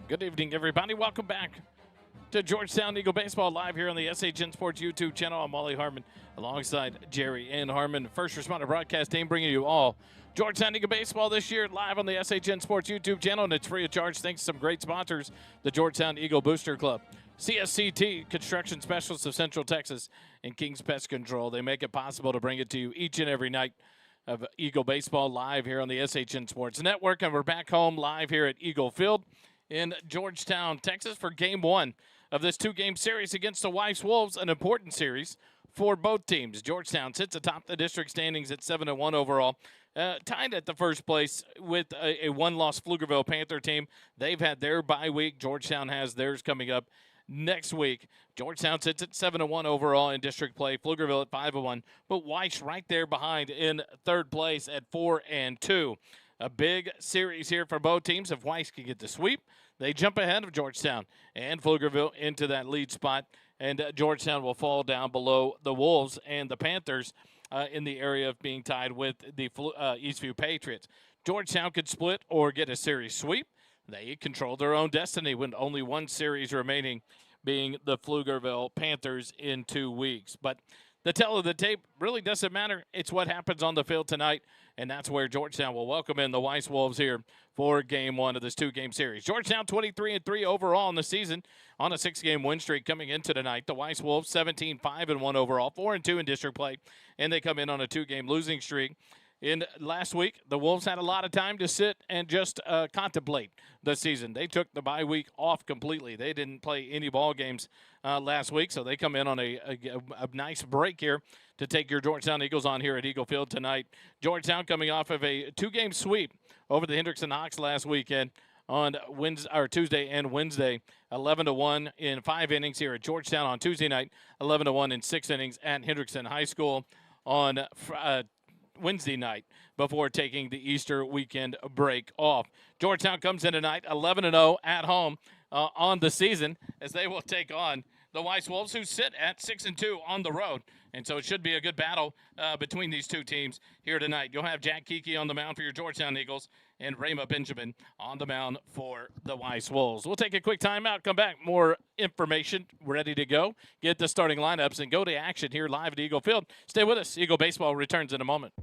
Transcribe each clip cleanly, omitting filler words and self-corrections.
Good evening, everybody. Welcome back to Georgetown Eagle Baseball live here on the SHN Sports YouTube channel. I'm Wally Harmon alongside Jerry and Harmon. First Responder Broadcast Team bringing you all Georgetown Eagle Baseball this year live on the SHN Sports YouTube channel, and it's free of charge thanks to some great sponsors, the Georgetown Eagle Booster Club, CSCT, Construction Specialists of Central Texas, and King's Pest Control. They make it possible to bring it to you each and every night of Eagle Baseball live here on the SHN Sports Network, and we're back home live here at Eagle Field in Georgetown, Texas for Game 1 of this two-game series against the Weiss Wolves, an important series for both teams. Georgetown sits atop the district standings at 7-1 overall, tied at the first place with a one-loss Pflugerville Panther team. They've had their bye week. Georgetown has theirs coming up next week. Georgetown sits at 7-1 overall in district play. Pflugerville at 5-1, but Weiss right there behind in third place at 4-2. A big series here for both teams. If Weiss can get the sweep, they jump ahead of Georgetown and Pflugerville into that lead spot, and Georgetown will fall down below the Wolves and the Panthers in the area of being tied with the Eastview Patriots. Georgetown could split or get a series sweep. They control their own destiny with only one series remaining, being the Pflugerville Panthers in 2 weeks. But the tell of the tape really doesn't matter. It's what happens on the field tonight, and that's where Georgetown will welcome in the Weiss Wolves here for Game 1 of this two-game series. Georgetown 23-3 overall in the season on a 6-game win streak coming into tonight. The Weiss Wolves 17-5-1 overall, 4-2 in district play, and they come in on a 2-game losing streak. In last week, the Wolves had a lot of time to sit and just contemplate the season. They took the bye week off completely. They didn't play any ball games last week, so they come in on a nice break here to take your Georgetown Eagles on here at Eagle Field tonight. Georgetown coming off of a 2-game sweep over the Hendrickson Hawks last weekend on Tuesday and Wednesday, 11-1 in 5 innings here at Georgetown on Tuesday night, 11-1 in 6 innings at Hendrickson High School on Wednesday night before taking the Easter weekend break off. Georgetown comes in tonight 11-0 at home on the season as they will take on the Weiss Wolves, who sit at 6-2 on the road. And so it should be a good battle between these two teams here tonight. You'll have Jack Kiki on the mound for your Georgetown Eagles and Rayma Benjamin on the mound for the Weiss Wolves. We'll take a quick timeout, come back, more information ready to go, get the starting lineups, and go to action here live at Eagle Field. Stay with us. Eagle Baseball returns in a moment.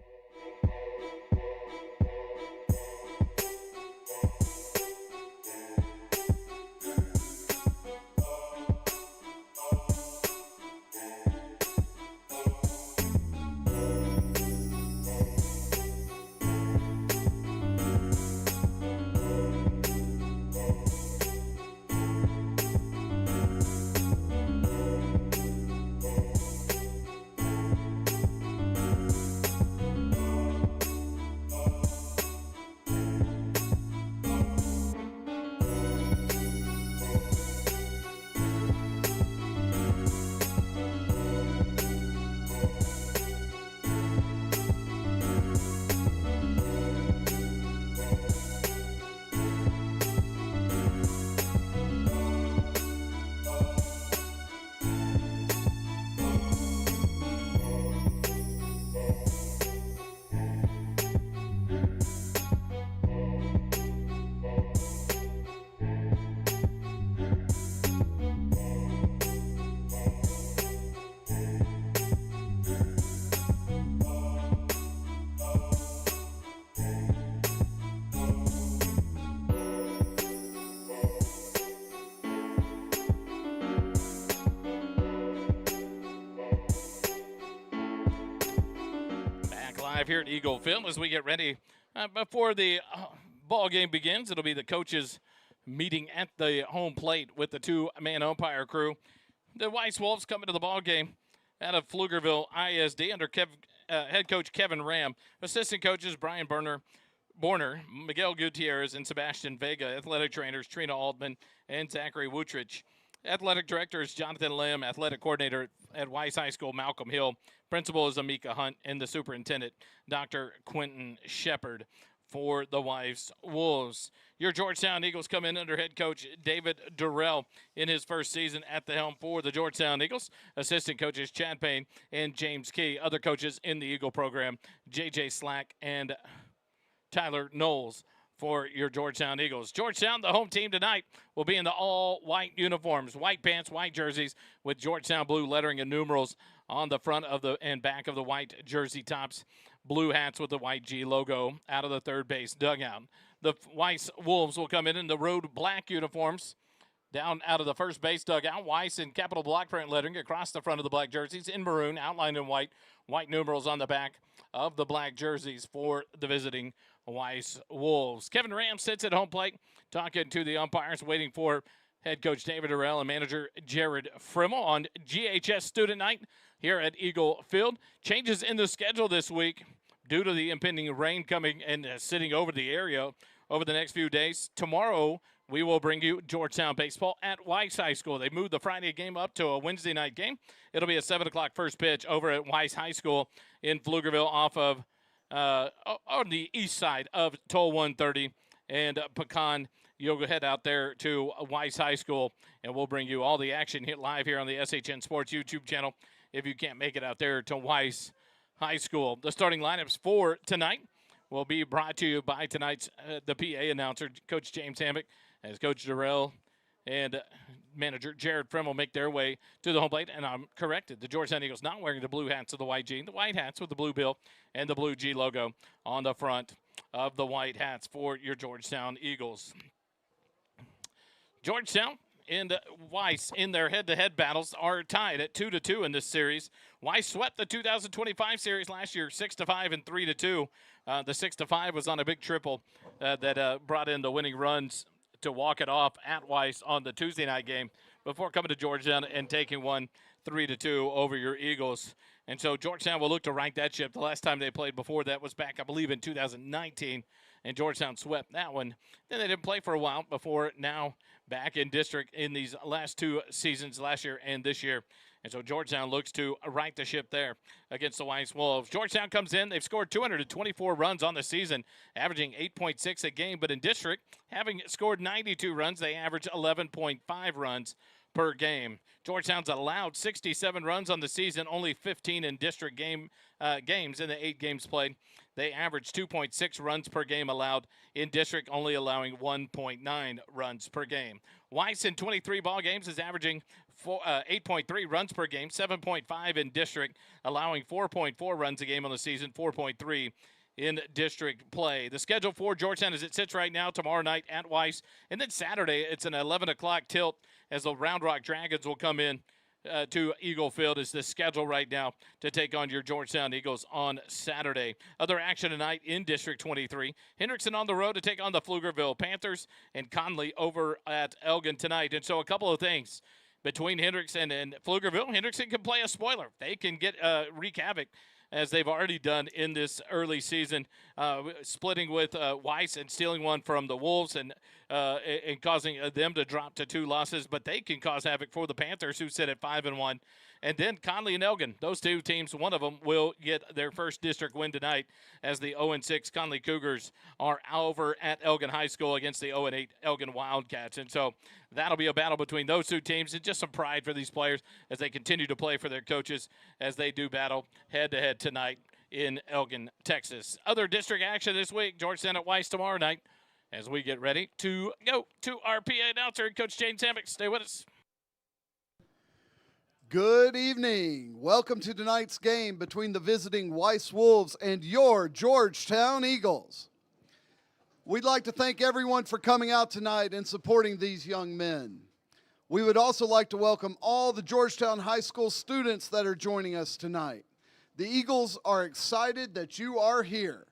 Live here at Eagle Field as we get ready before the ball game begins. It'll be the coaches meeting at the home plate with the two-man umpire crew. The Weiss Wolves coming to the ball game out of Pflugerville ISD under head coach Kevin Ram, assistant coaches Brian Borner, Miguel Gutierrez, and Sebastian Vega, athletic trainers Trina Aldman and Zachary Wutrich. Athletic director is Jonathan Lim, athletic coordinator at Weiss High School, Malcolm Hill. Principal is Amika Hunt, and the superintendent, Dr. Quentin Shepard, for the Weiss Wolves. Your Georgetown Eagles come in under head coach David Durrell in his first season at the helm for the Georgetown Eagles. Assistant coaches Chad Payne and James Key. Other coaches in the Eagle program, J.J. Slack and Tyler Knowles for your Georgetown Eagles. Georgetown, the home team tonight, will be in the all-white uniforms, white pants, white jerseys with Georgetown blue lettering and numerals on the front of the and back of the white jersey tops, blue hats with the white G logo out of the third base dugout. The Weiss Wolves will come in the road black uniforms down out of the first base dugout. Weiss in capital block print lettering across the front of the black jerseys in maroon, outlined in white numerals on the back of the black jerseys for the visiting Weiss Wolves. Kevin Ram sits at home plate talking to the umpires, waiting for head coach David Durrell and manager Jared Frimmel on GHS student night here at Eagle Field. Changes in the schedule this week due to the impending rain coming and sitting over the area over the next few days. Tomorrow, we will bring you Georgetown baseball at Weiss High School. They moved the Friday game up to a Wednesday night game. It'll be a 7 o'clock first pitch over at Weiss High School in Pflugerville off of on the east side of Toll 130 and Pecan. You'll head out there to Weiss High School, and we'll bring you all the action live here on the SHN Sports YouTube channel if you can't make it out there to Weiss High School. The starting lineups for tonight will be brought to you by tonight's the PA announcer, Coach James Hammock, as Coach Durrell and manager Jared Frimmel make their way to the home plate. And I'm corrected. The Georgetown Eagles not wearing the blue hats with the white G, the white hats with the blue bill and the blue G logo on the front of the white hats for your Georgetown Eagles. Georgetown and Weiss in their head-to-head battles are tied at 2-2 in this series. Weiss swept the 2025 series last year 6-5 and 3-2. The 6-5 was on a big triple that brought in the winning runs to walk it off at Weiss on the Tuesday night game before coming to Georgetown and taking one 3-2 over your Eagles. And so Georgetown will look to right that ship. The last time they played before that was back, I believe, in 2019, and Georgetown swept that one. Then they didn't play for a while before now back in district in these last two seasons, last year and this year. And so Georgetown looks to right the ship there against the Weiss Wolves. Georgetown comes in. They've scored 224 runs on the season, averaging 8.6 a game. But in district, having scored 92 runs, they average 11.5 runs per game. Georgetown's allowed 67 runs on the season, only 15 in district games in the 8 games played. They average 2.6 runs per game allowed in district, only allowing 1.9 runs per game. Weiss in 23 ball games is averaging 8.3 runs per game, 7.5 in district, allowing 4.4 runs a game on the season, 4.3 in district play. The schedule for Georgetown as it sits right now, tomorrow night at Weiss, and then Saturday it's an 11 o'clock tilt as the Round Rock Dragons will come in to Eagle Field is the schedule right now to take on your Georgetown Eagles on Saturday. Other action tonight in District 23. Hendrickson on the road to take on the Pflugerville Panthers, and Conley over at Elgin tonight. And so a couple of things between Hendrickson and Pflugerville. Hendrickson can play a spoiler. They can get wreak havoc as they've already done in this early season, splitting with Weiss and stealing one from the Wolves and causing them to drop to 2 losses. But they can cause havoc for the Panthers, who sit at 5-1. And then Conley and Elgin, those two teams, one of them will get their first district win tonight as the 0-6 Conley Cougars are over at Elgin High School against the 0-8 Elgin Wildcats. And so that'll be a battle between those two teams, and just some pride for these players as they continue to play for their coaches as they do battle head-to-head tonight in Elgin, Texas. Other district action this week, Georgetown at Weiss tomorrow night as we get ready to go to our PA announcer, Coach James Hammock. Stay with us. Good evening. Welcome to tonight's game between the visiting Weiss Wolves and your Georgetown Eagles. We'd like to thank everyone for coming out tonight and supporting these young men. We would also like to welcome all the Georgetown High School students that are joining us tonight. The Eagles are excited that you are here.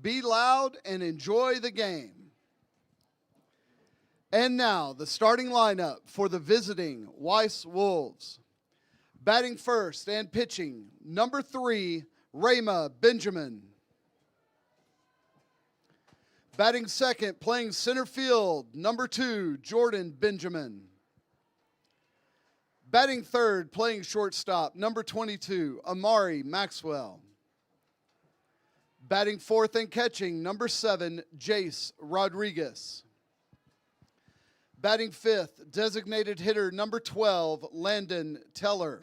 Be loud and enjoy the game. And now, the starting lineup for the visiting Weiss Wolves. Batting first and pitching, number 3, Rayma Benjamin. Batting second, playing center field, number 2, Jordan Benjamin. Batting third, playing shortstop, number 22, Amari Maxwell. Batting fourth and catching, number 7, Jace Rodriguez. Batting fifth, designated hitter, number 12, Landon Teller.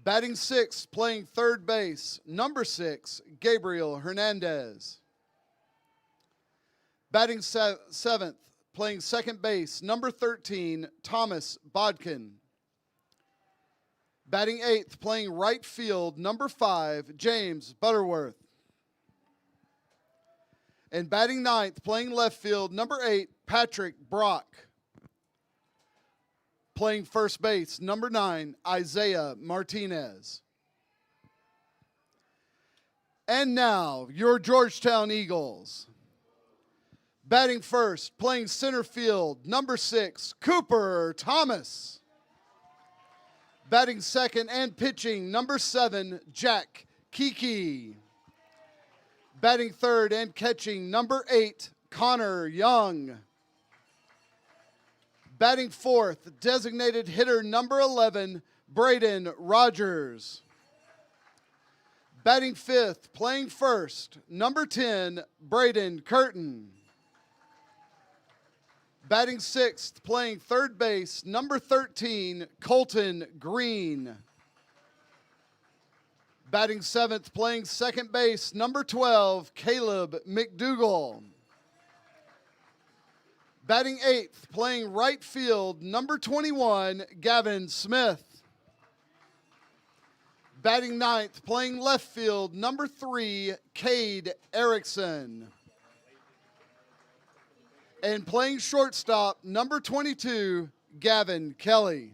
Batting sixth, playing third base, number 6, Gabriel Hernandez. Batting seventh, playing second base, number 13, Thomas Bodkin. Batting eighth, playing right field, number 5, James Butterworth. And batting ninth, playing left field, number 8, Patrick Brock. Playing first base, number 9, Isaiah Martinez. And now, your Georgetown Eagles. Batting first, playing center field, number 6, Cooper Thomas. Batting second and pitching, number 7, Jack Kiki. Batting third and catching, number 8, Connor Young. Batting fourth, designated hitter number 11, Braden Rogers. Batting fifth, playing first, number 10, Braden Curtin. Batting sixth, playing third base, number 13, Colton Green. Batting seventh, playing second base, number 12, Caleb McDougall. Batting eighth, playing right field, number 21, Gavin Smith. Batting ninth, playing left field, number 3, Cade Erickson. And playing shortstop, number 22, Gavin Kelly.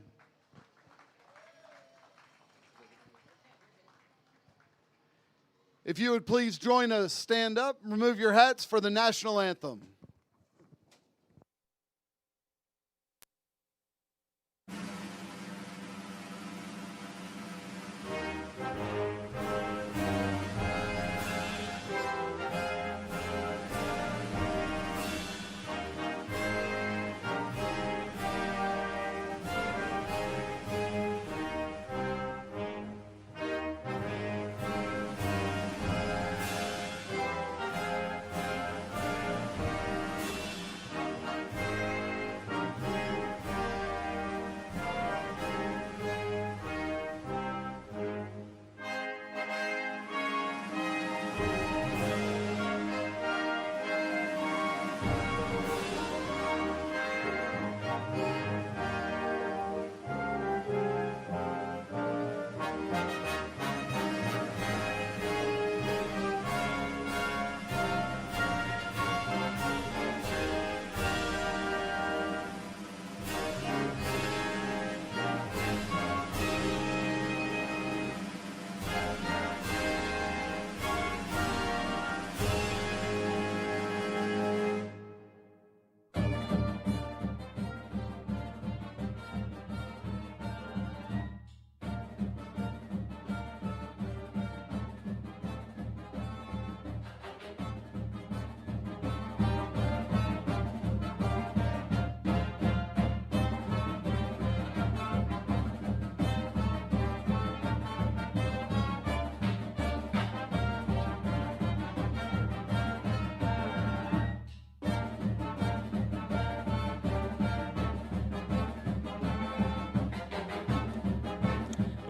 If you would please join us, stand up, remove your hats for the national anthem.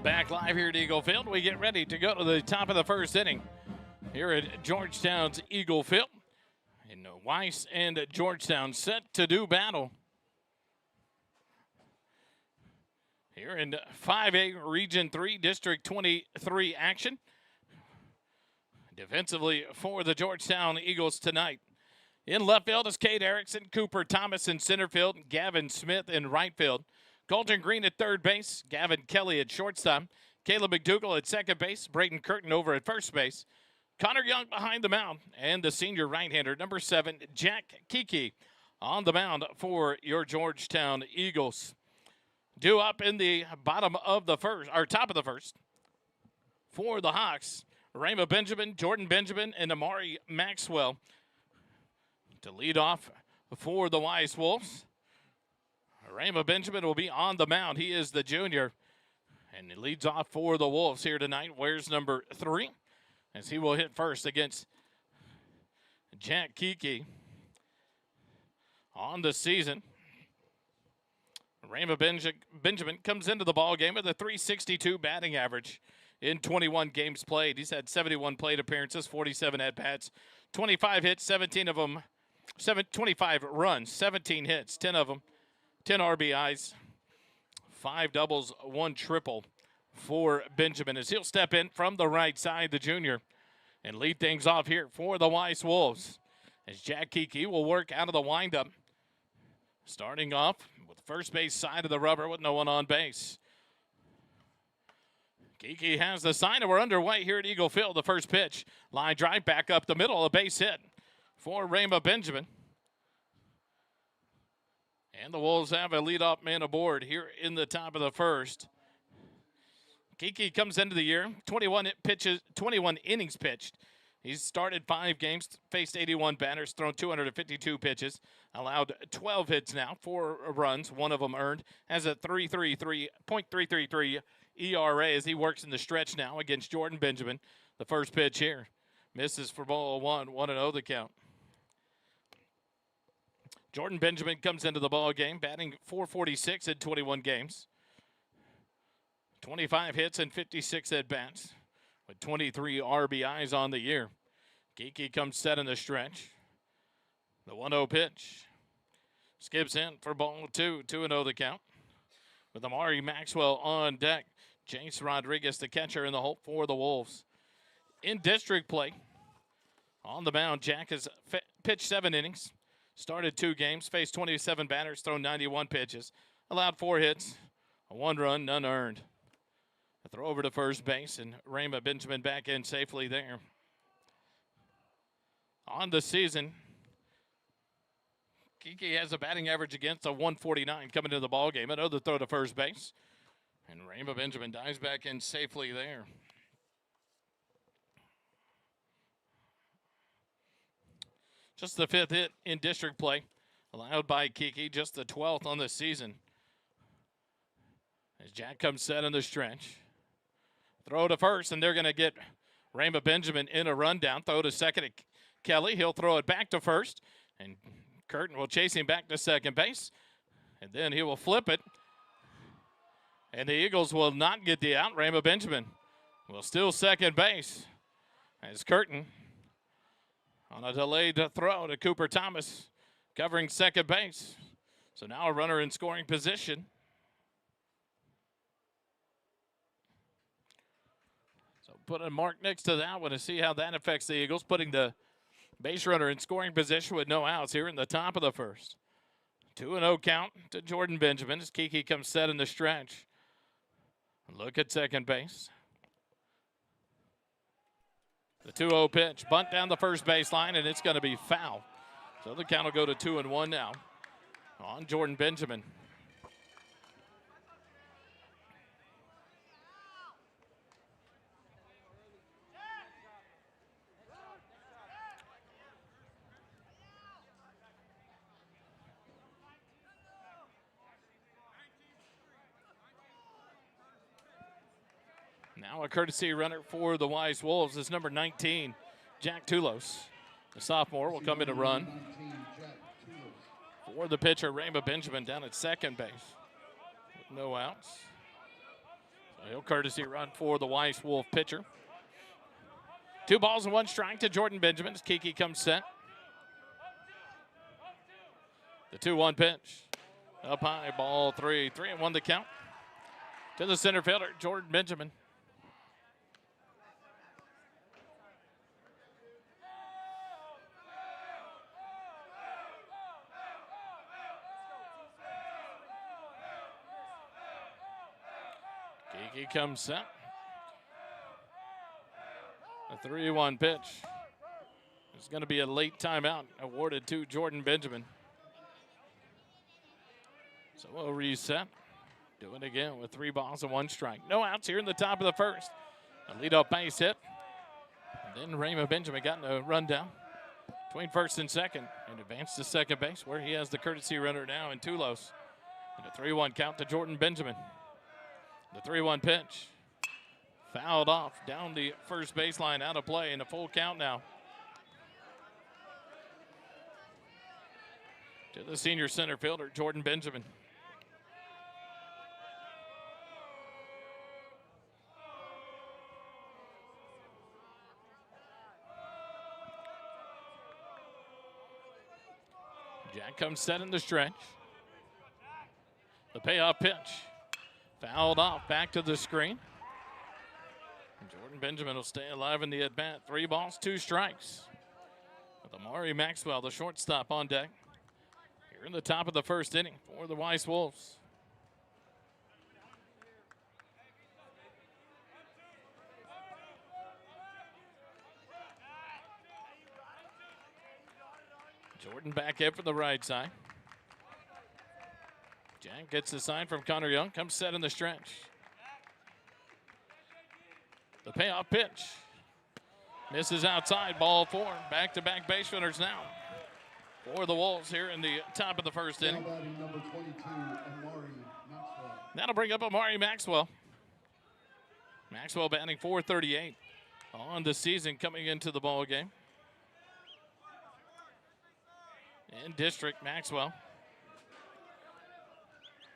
Back live here at Eagle Field. We get ready to go to the top of the first inning here at Georgetown's Eagle Field. And Weiss and Georgetown set to do battle here in 5A Region 3 District 23 action. Defensively for the Georgetown Eagles tonight. In left field is Cade Erickson, Cooper Thomas in center field, Gavin Smith in right field. Colton Green at third base, Gavin Kelly at shortstop, Caleb McDougall at second base, Braden Curtin over at first base, Connor Young behind the mound, and the senior right-hander, number 7, Jack Kiki, on the mound for your Georgetown Eagles. Due up in the bottom of the first, or top of the first, for the Hawks, Rama Benjamin, Jordan Benjamin, and Amari Maxwell to lead off for the Weiss Wolves. Rama Benjamin will be on the mound. He is the junior, and he leads off for the Wolves here tonight. Wears number 3, as he will hit first against Jack Kiki on the season. Rama Benjamin comes into the ball game with a .362 batting average in 21 games played. He's had 71 plate appearances, 47 at-bats, 25 hits, 17 of them 25 runs, 17 hits, 10 of them, 10 RBIs, 5 doubles, 1 triple for Benjamin as he'll step in from the right side, the junior, and lead things off here for the Weiss Wolves. As Jack Kiki will work out of the windup, starting off with the first base side of the rubber with no one on base. Kiki has the sign, and we're underway here at Eagle Field. The first pitch, line drive back up the middle, a base hit for Rama Benjamin. And the Wolves have a leadoff man aboard here in the top of the first. Kiki comes into the year, 21 innings pitched. He's started 5 games, faced 81 batters, thrown 252 pitches, allowed 12 hits now, 4 runs, 1 of them earned, has a .333 ERA as he works in the stretch now against Jordan Benjamin. The first pitch here misses for ball 1, 1-0 the count. Jordan Benjamin comes into the ball game, batting .446 in 21 games. 25 hits and 56 at-bats with 23 RBIs on the year. Kiki comes set in the stretch. The 1-0 pitch. Skips in for ball 2, 2-0 the count. With Amari Maxwell on deck. Jace Rodriguez, the catcher in the hole for the Wolves. In district play, on the mound, Jack has pitched 7 innings. Started 2 games, faced 27 batters, thrown 91 pitches. Allowed 4 hits, 1 run, none earned. A throw over to first base, and Rama Benjamin back in safely there. On the season, Kiki has a batting average against a 149 coming into the ball game. Another throw to first base, and Rama Benjamin dives back in safely there. Just the 5th hit in district play, allowed by Kiki, just the 12th on the season. As Jack comes set in the stretch. Throw to first, and they're going to get Rama Benjamin in a rundown. Throw to second at Kelly. He'll throw it back to first, and Curtin will chase him back to second base. And then he will flip it. And the Eagles will not get the out. Rama Benjamin will steal second base as Curtin on a delayed throw to Cooper Thomas covering second base. So now a runner in scoring position. So put a mark next to that one to see how that affects the Eagles, putting the base runner in scoring position with no outs here in the top of the first. 2-0 count to Jordan Benjamin as Kiki comes set in the stretch. Look at second base. The 2-0 pitch, bunt down the first baseline, and it's going to be foul. So the count will go to 2-1 now on Jordan Benjamin. Now a courtesy runner for the Weiss Wolves is number 19, Jack Tulos. The sophomore will come in to run for the pitcher, Rama Benjamin, down at second base with no outs. So he'll courtesy run for the Weiss Wolf pitcher. 2 balls and 1 strike to Jordan Benjamin as Kiki comes set. The 2-1 pitch. Up high, ball 3. 3-1 the count. To the center fielder, Jordan Benjamin. Kiki comes set. A 3-1 pitch. It's going to be a late timeout awarded to Jordan Benjamin. So we'll reset. Do it again with 3 balls and 1 strike. No outs here in the top of the first. A leadoff base hit. And then Rama Benjamin got in a rundown between first and second and advanced to second base where he has the courtesy runner now in Tulos. And a 3-1 count to Jordan Benjamin. The 3-1 pitch. Fouled off down the first baseline, out of play, and a full count now. To the senior center fielder, Jordan Benjamin. comes set in the stretch. The payoff pitch. Fouled off, back to the screen. Jordan Benjamin will stay alive in the at-bat. 3 balls, 2 strikes. With Amari Maxwell, the shortstop, on deck. Here in the top of the first inning for the Weiss Wolves. Jordan back in from the right side. Jack gets the sign from Connor Young, comes set in the stretch. The payoff pitch. Misses outside, ball 4. Back-to-back base runners now for the Wolves here in the top of the first inning. Number 22, Amari Maxwell. That'll bring up Amari Maxwell. Maxwell batting .438 on the season coming into the ball game. In district, Maxwell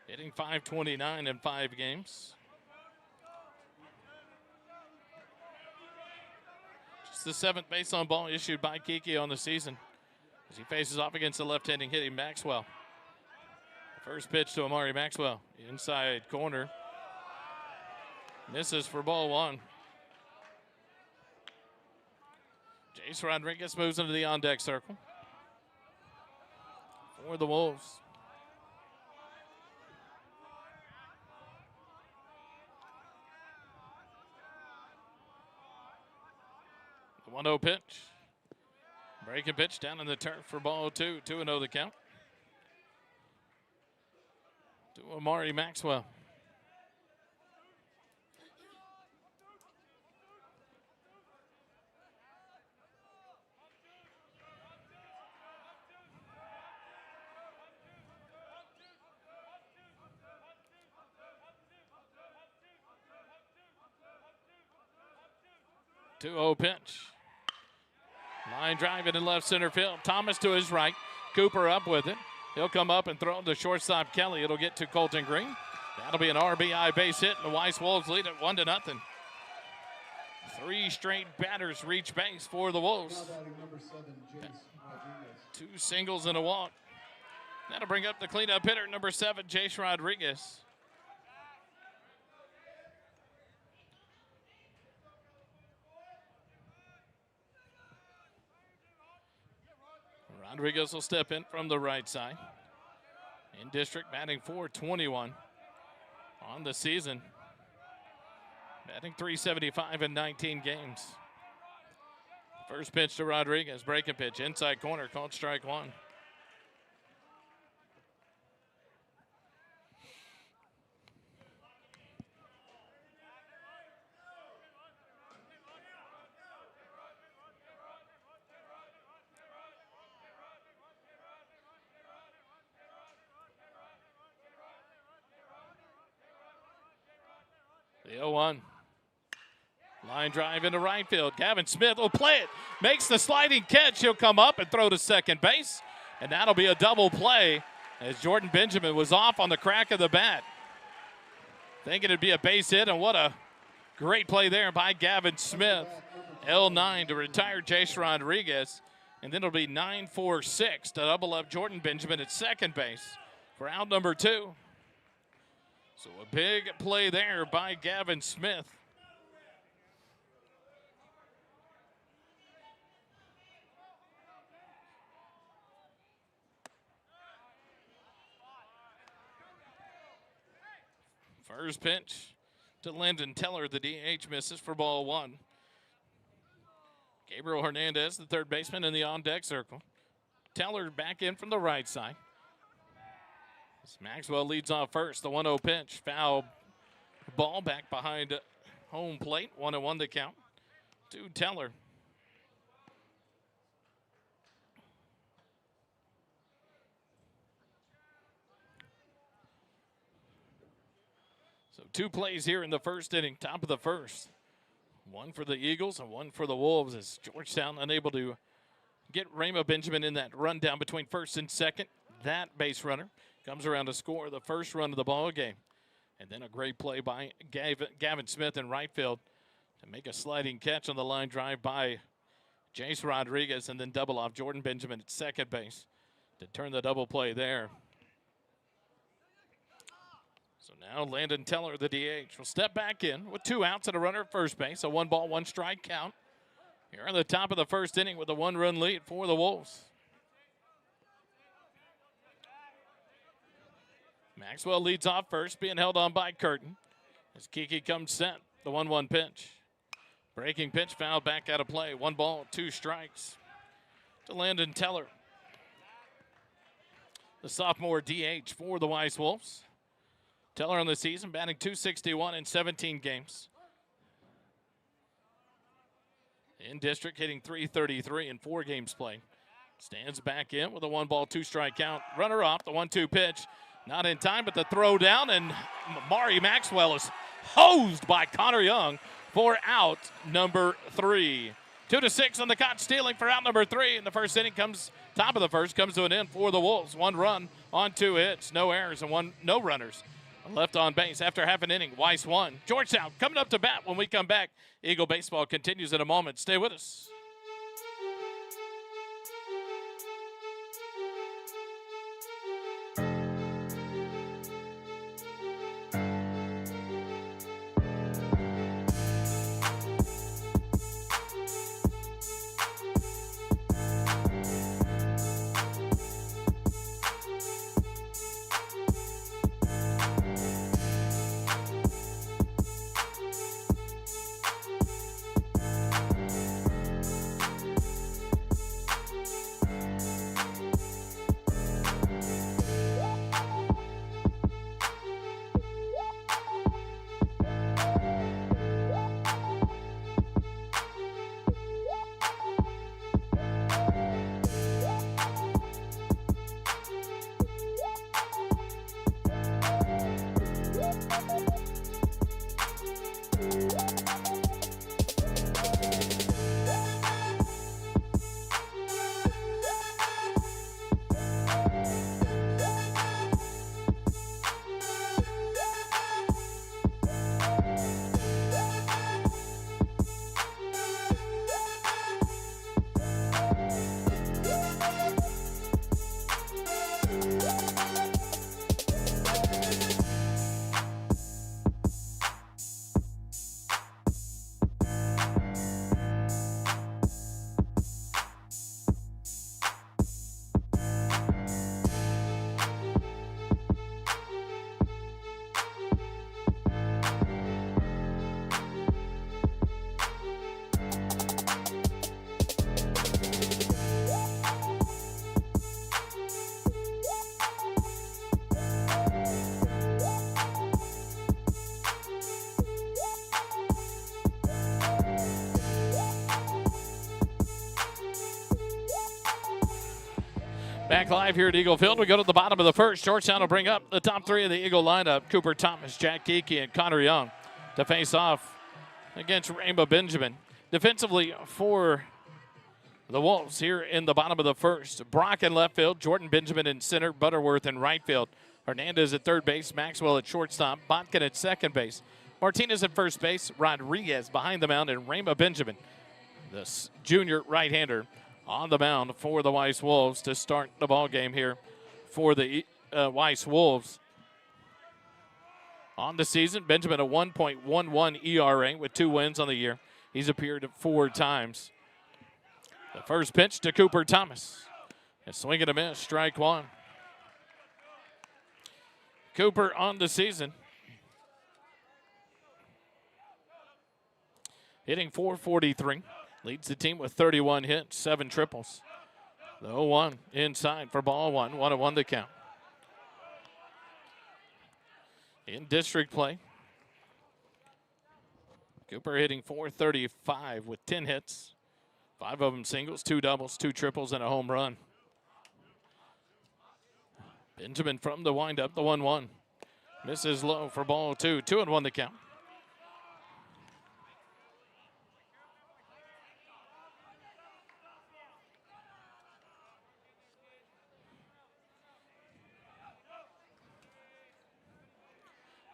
hitting .529 in 5 games. Just the 7th base on ball issued by Kiki on the season as he faces off against the left-handing hitting Maxwell. First pitch to Amari Maxwell, inside corner. Misses for ball 1. Jace Rodriguez moves into the on-deck circle for the Wolves. The 1-0 pitch. Breaking pitch down in the turf for ball 2. 2-0 the count. To Amari Maxwell. The 2-0 pitch. Line drive in left center field. Thomas to his right. Cooper up with it. He'll come up and throw to shortstop Kelly. It'll get to Colton Green. That'll be an RBI base hit, and the Weiss Wolves lead it 1-0. 3 straight batters reach base for the Wolves. 2 singles and a walk. That'll bring up the cleanup hitter, number 7, Jace Rodriguez. Rodriguez will step in from the right side. In district, batting .421 on the season. Batting .375 in 19 games. First pitch to Rodriguez, breaking pitch, inside corner, called strike 1. The 0-1. Line drive into right field. Gavin Smith will play it. Makes the sliding catch. He'll come up and throw to second base. And that'll be a double play as Jordan Benjamin was off on the crack of the bat. Thinking it'd be a base hit, and what a great play there by Gavin Smith. L9 to retire Jace Rodriguez. And then it'll be 9-4-6 to double up Jordan Benjamin at second base for out number 2. So a big play there by Gavin Smith. First pitch to Lyndon Teller. The DH misses for ball 1. Gabriel Hernandez, the third baseman, in the on-deck circle. Teller back in from the right side. Maxwell leads off first. The 1-0 pitch. Foul ball back behind home plate. 1-1 the count to Teller. So 2 plays here in the first inning, top of the first. 1 for the Eagles and 1 for the Wolves as Georgetown unable to get Rama Benjamin in that run down between first and second. That base runner comes around to score the first run of the ball game. And then a great play by Gavin Smith in right field to make a sliding catch on the line drive by Jace Rodriguez, and then double off Jordan Benjamin at second base to turn the double play there. So now Landon Teller, the DH, will step back in with 2 outs and a runner at first base. A 1-ball, 1-strike count. Here on the top of the first inning with a 1-run lead for the Wolves. Maxwell leads off first, being held on by Curtin. As Kiki comes set, the 1-1 pitch. Breaking pitch fouled back out of play. 1 ball, 2 strikes to Landon Teller, the sophomore DH for the Weiss Wolves. Teller on the season batting .261 in 17 games. In district, hitting .333 in 4 games played. Stands back in with a 1-ball, 2-strike count. Runner up, the 1-2 pitch. Not in time, but the throw down, and Mari Maxwell is hosed by Connor Young for out number 3. 2-6 on the caught stealing for out number 3. And the first inning comes, top of the first, comes to an end for the Wolves. 1 run on 2 hits, no errors, and no runners left on base after half an inning. Weiss 1. Georgetown coming up to bat when we come back. Eagle baseball continues in a moment. Stay with us. Back live here at Eagle Field. We go to the bottom of the first. Georgetown will bring up the top 3 of the Eagle lineup. Cooper Thomas, Jack Kiki, and Connor Young to face off against Rainbow Benjamin. Defensively for the Wolves here in the bottom of the first. Brock in left field, Jordan Benjamin in center, Butterworth in right field. Hernandez at third base, Maxwell at shortstop, Botkin at second base. Martinez at first base, Rodriguez behind the mound, and Rainbow Benjamin, the junior right-hander, on the mound for the Weiss Wolves to start the ball game here for the Weiss Wolves. On the season, Benjamin a 1.11 ERA with 2 wins on the year. He's appeared 4 times. The first pitch to Cooper Thomas. A swing and a miss, strike 1. Cooper on the season, hitting .443. Leads the team with 31 hits, 7 triples. The 0-1 inside for ball 1. 1-1 the count. In district play, Cooper hitting .435 with 10 hits. 5 of them singles, 2 doubles, 2 triples, and a home run. Benjamin from the windup, the 1-1. Misses low for ball 2. 2-1 the count.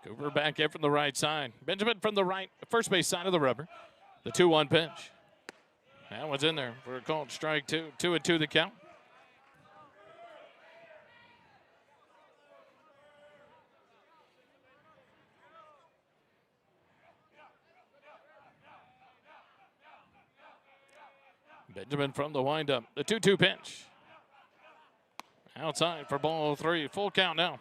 Cooper back in from the right side. Benjamin from the right, first base side of the rubber. The 2-1 pitch. That one's in there for a called strike 2. 2-2 the count. Benjamin from the windup. The 2-2 pitch. Outside for ball 3. Full count now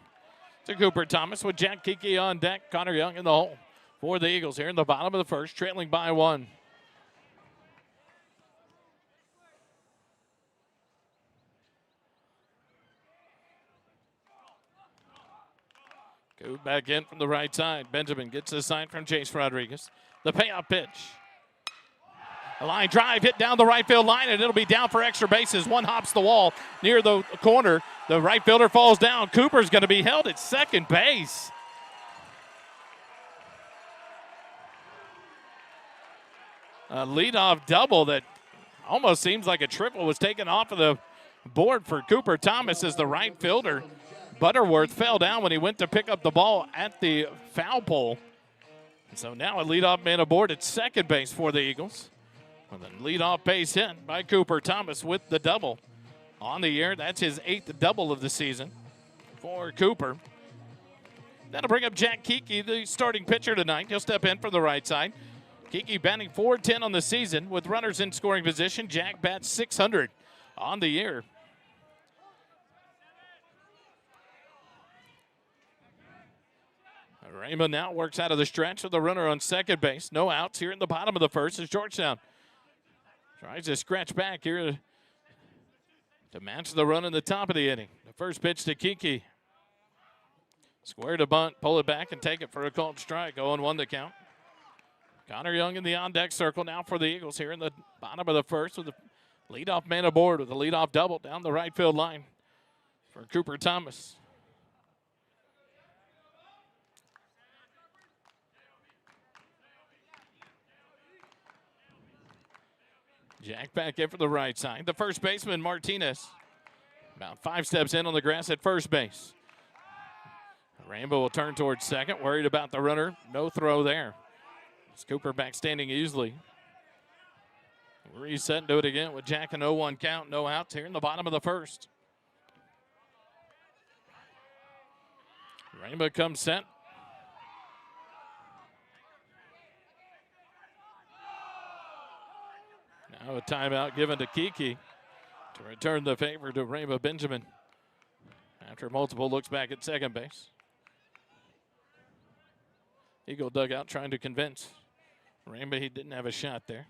to Cooper Thomas with Jack Kiki on deck. Connor Young in the hole for the Eagles here in the bottom of the first, trailing by 1. Go back in from the right side. Benjamin gets the sign from Chase Rodriguez. The payoff pitch. A line drive hit down the right field line, and it'll be down for extra bases. One hops the wall near the corner. The right fielder falls down. Cooper's going to be held at second base. A leadoff double that almost seems like a triple was taken off of the board for Cooper Thomas as the right fielder. Butterworth fell down when he went to pick up the ball at the foul pole. So now a leadoff man aboard at second base for the Eagles. With a leadoff base hit by Cooper Thomas with the double on the year. That's his 8th double of the season for Cooper. That'll bring up Jack Kiki, the starting pitcher tonight. He'll step in from the right side. Kiki batting .410 on the season with runners in scoring position. Jack bats .600 on the year. Raymond now works out of the stretch with the runner on second base. No outs here in the bottom of the first as Georgetown tries to scratch back here to match the run in the top of the inning. The first pitch to Kiki. Square to bunt, pull it back, and take it for a called strike. 0-1 the count. Connor Young in the on-deck circle now for the Eagles here in the bottom of the first with the leadoff man aboard with a leadoff double down the right field line for Cooper Thomas. Jack back in for the right side. The first baseman, Martinez, about 5 steps in on the grass at first base. Rainbow will turn towards second, worried about the runner. No throw there. It's Cooper back standing easily. Reset and do it again with Jack an 0-1 count. No outs here in the bottom of the first. Rainbow comes set. Now a timeout given to Kiki to return the favor to Rainbow Benjamin after multiple looks back at second base. Eagle dugout trying to convince Rainbow he didn't have a shot there.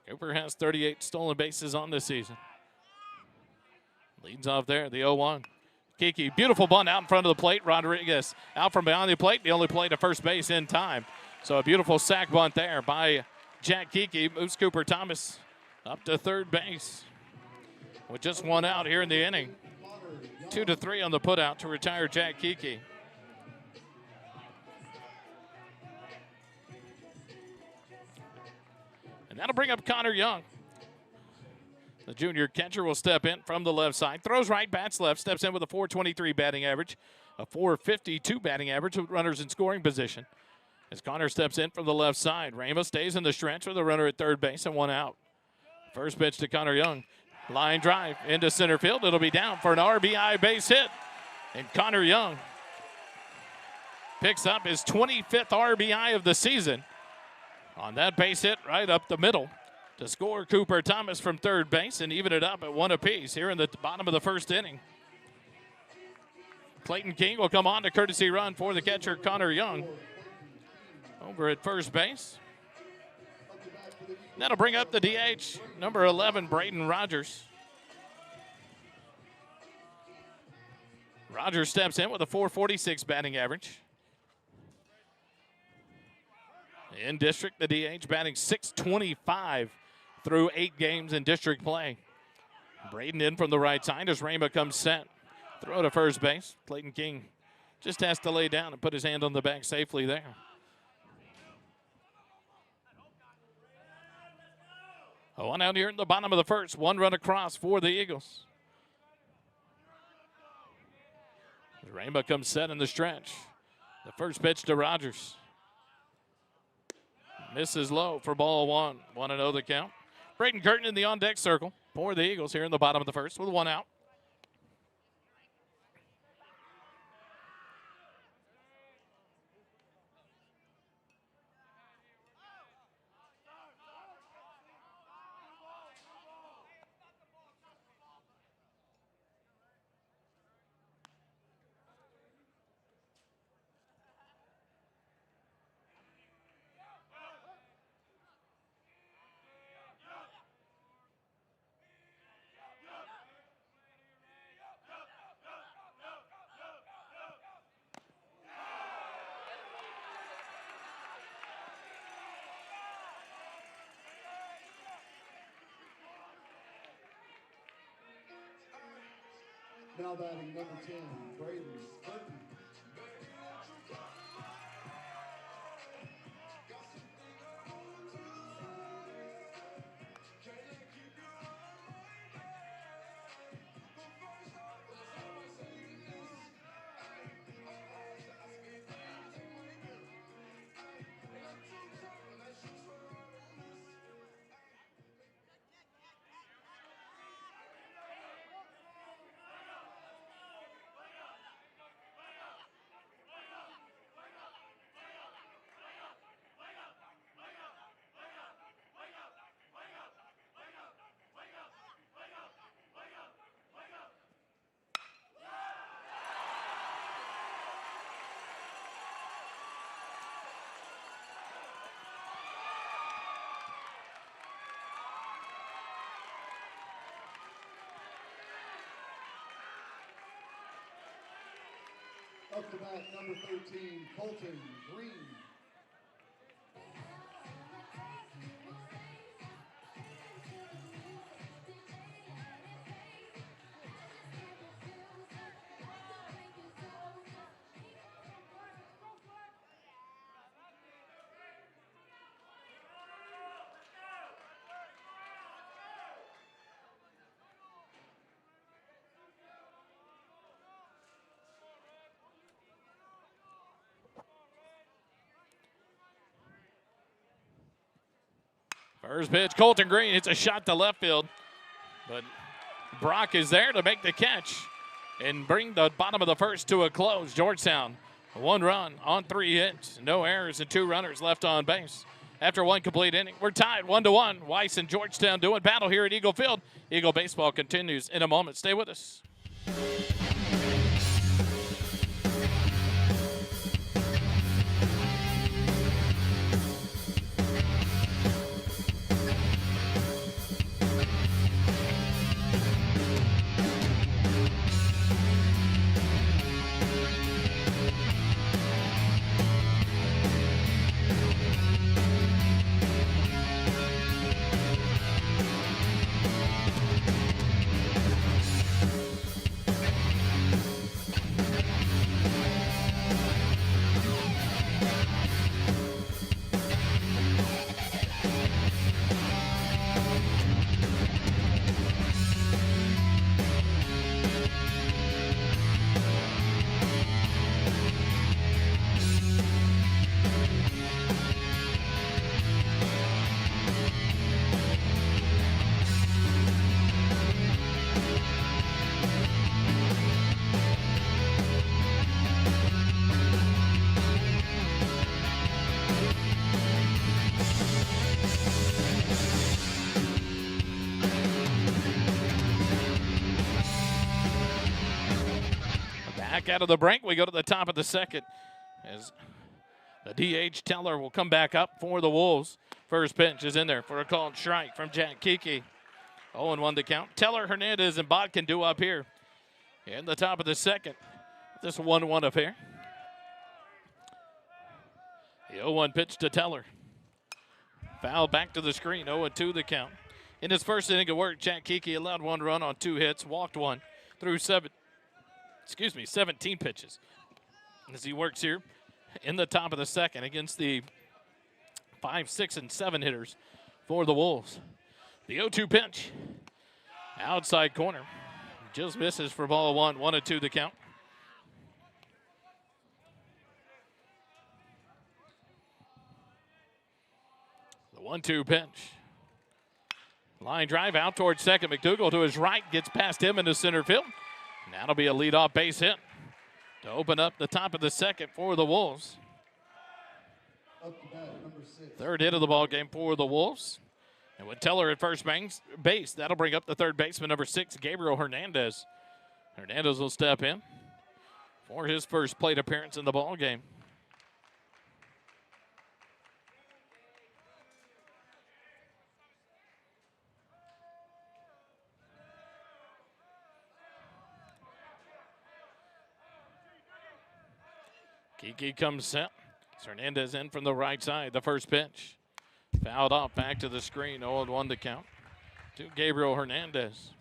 Cooper has 38 stolen bases on this season. Leads off there, the 0-1. Kiki, beautiful bunt out in front of the plate. Rodriguez out from behind the plate. The only play to first base in time. So a beautiful sac bunt there by Jack Kiki. Moves Cooper Thomas up to third base with just one out here in the inning. 2-3 on the putout to retire Jack Kiki. And that'll bring up Connor Young. The junior catcher will step in from the left side. Throws right, bats left, steps in with a .423 batting average, a .452 batting average with runners in scoring position. As Connor steps in from the left side, Ramos stays in the stretch with a runner at third base and one out. First pitch to Connor Young. Line drive into center field. It'll be down for an RBI base hit. And Connor Young picks up his 25th RBI of the season on that base hit right up the middle to score Cooper Thomas from third base and even it up at 1 apiece here in the bottom of the first inning. Clayton King will come on to courtesy run for the catcher Connor Young over at first base. That'll bring up the DH, number 11, Braden Rogers. Rogers steps in with a .446 batting average. In district, the DH batting .625 through 8 games in district play. Braden in from the right side as Rama comes set. Throw to first base. Clayton King just has to lay down and put his hand on the back safely there. One out here in the bottom of the first. 1 run across for the Eagles. Rainbow comes set in the stretch. The first pitch to Rogers. Misses low for ball 1. 1-0 the count. Braden Curtin in the on-deck circle for the Eagles here in the bottom of the first with 1 out. Now batting number 10, Braden Burton. Up to bat, number 13, Colton Green. First pitch, Colton Green hits a shot to left field, but Brock is there to make the catch and bring the bottom of the first to a close. Georgetown, 1 run on 3 hits, no errors, and 2 runners left on base. After 1 complete inning, we're tied 1-1. Weiss and Georgetown doing battle here at Eagle Field. Eagle baseball continues in a moment. Stay with us. Back out of the break, we go to the top of the second as the DH Teller will come back up for the Wolves. First pitch is in there for a called strike from Jack Kiki. 0-1 to count. Teller, Hernandez, and Bodkin do up here in the top of the second. This 1-1 affair. The 0-1 pitch to Teller. Foul back to the screen, 0-2 the count. In his first inning of work, Jack Kiki allowed 1 run on 2 hits, walked 1 through 17 pitches. As he works here in the top of the second against the 5, 6, and 7 hitters for the Wolves. The 0-2 pitch, outside corner, just misses for ball 1, 1-2 the count. The 1-2 pitch. Line drive out towards second. McDougal to his right, gets past him into center field. And that'll be a leadoff base hit to open up the top of the second for the Wolves. Up to bat, number 6. Third hit of the ball game for the Wolves. And with Teller at first base, that'll bring up the third baseman, number 6, Gabriel Hernandez. Hernandez will step in for his first plate appearance in the ball game. Kiki comes set. Hernandez in from the right side. The first pitch. Fouled off back to the screen. 0-1 to count to Gabriel Hernandez.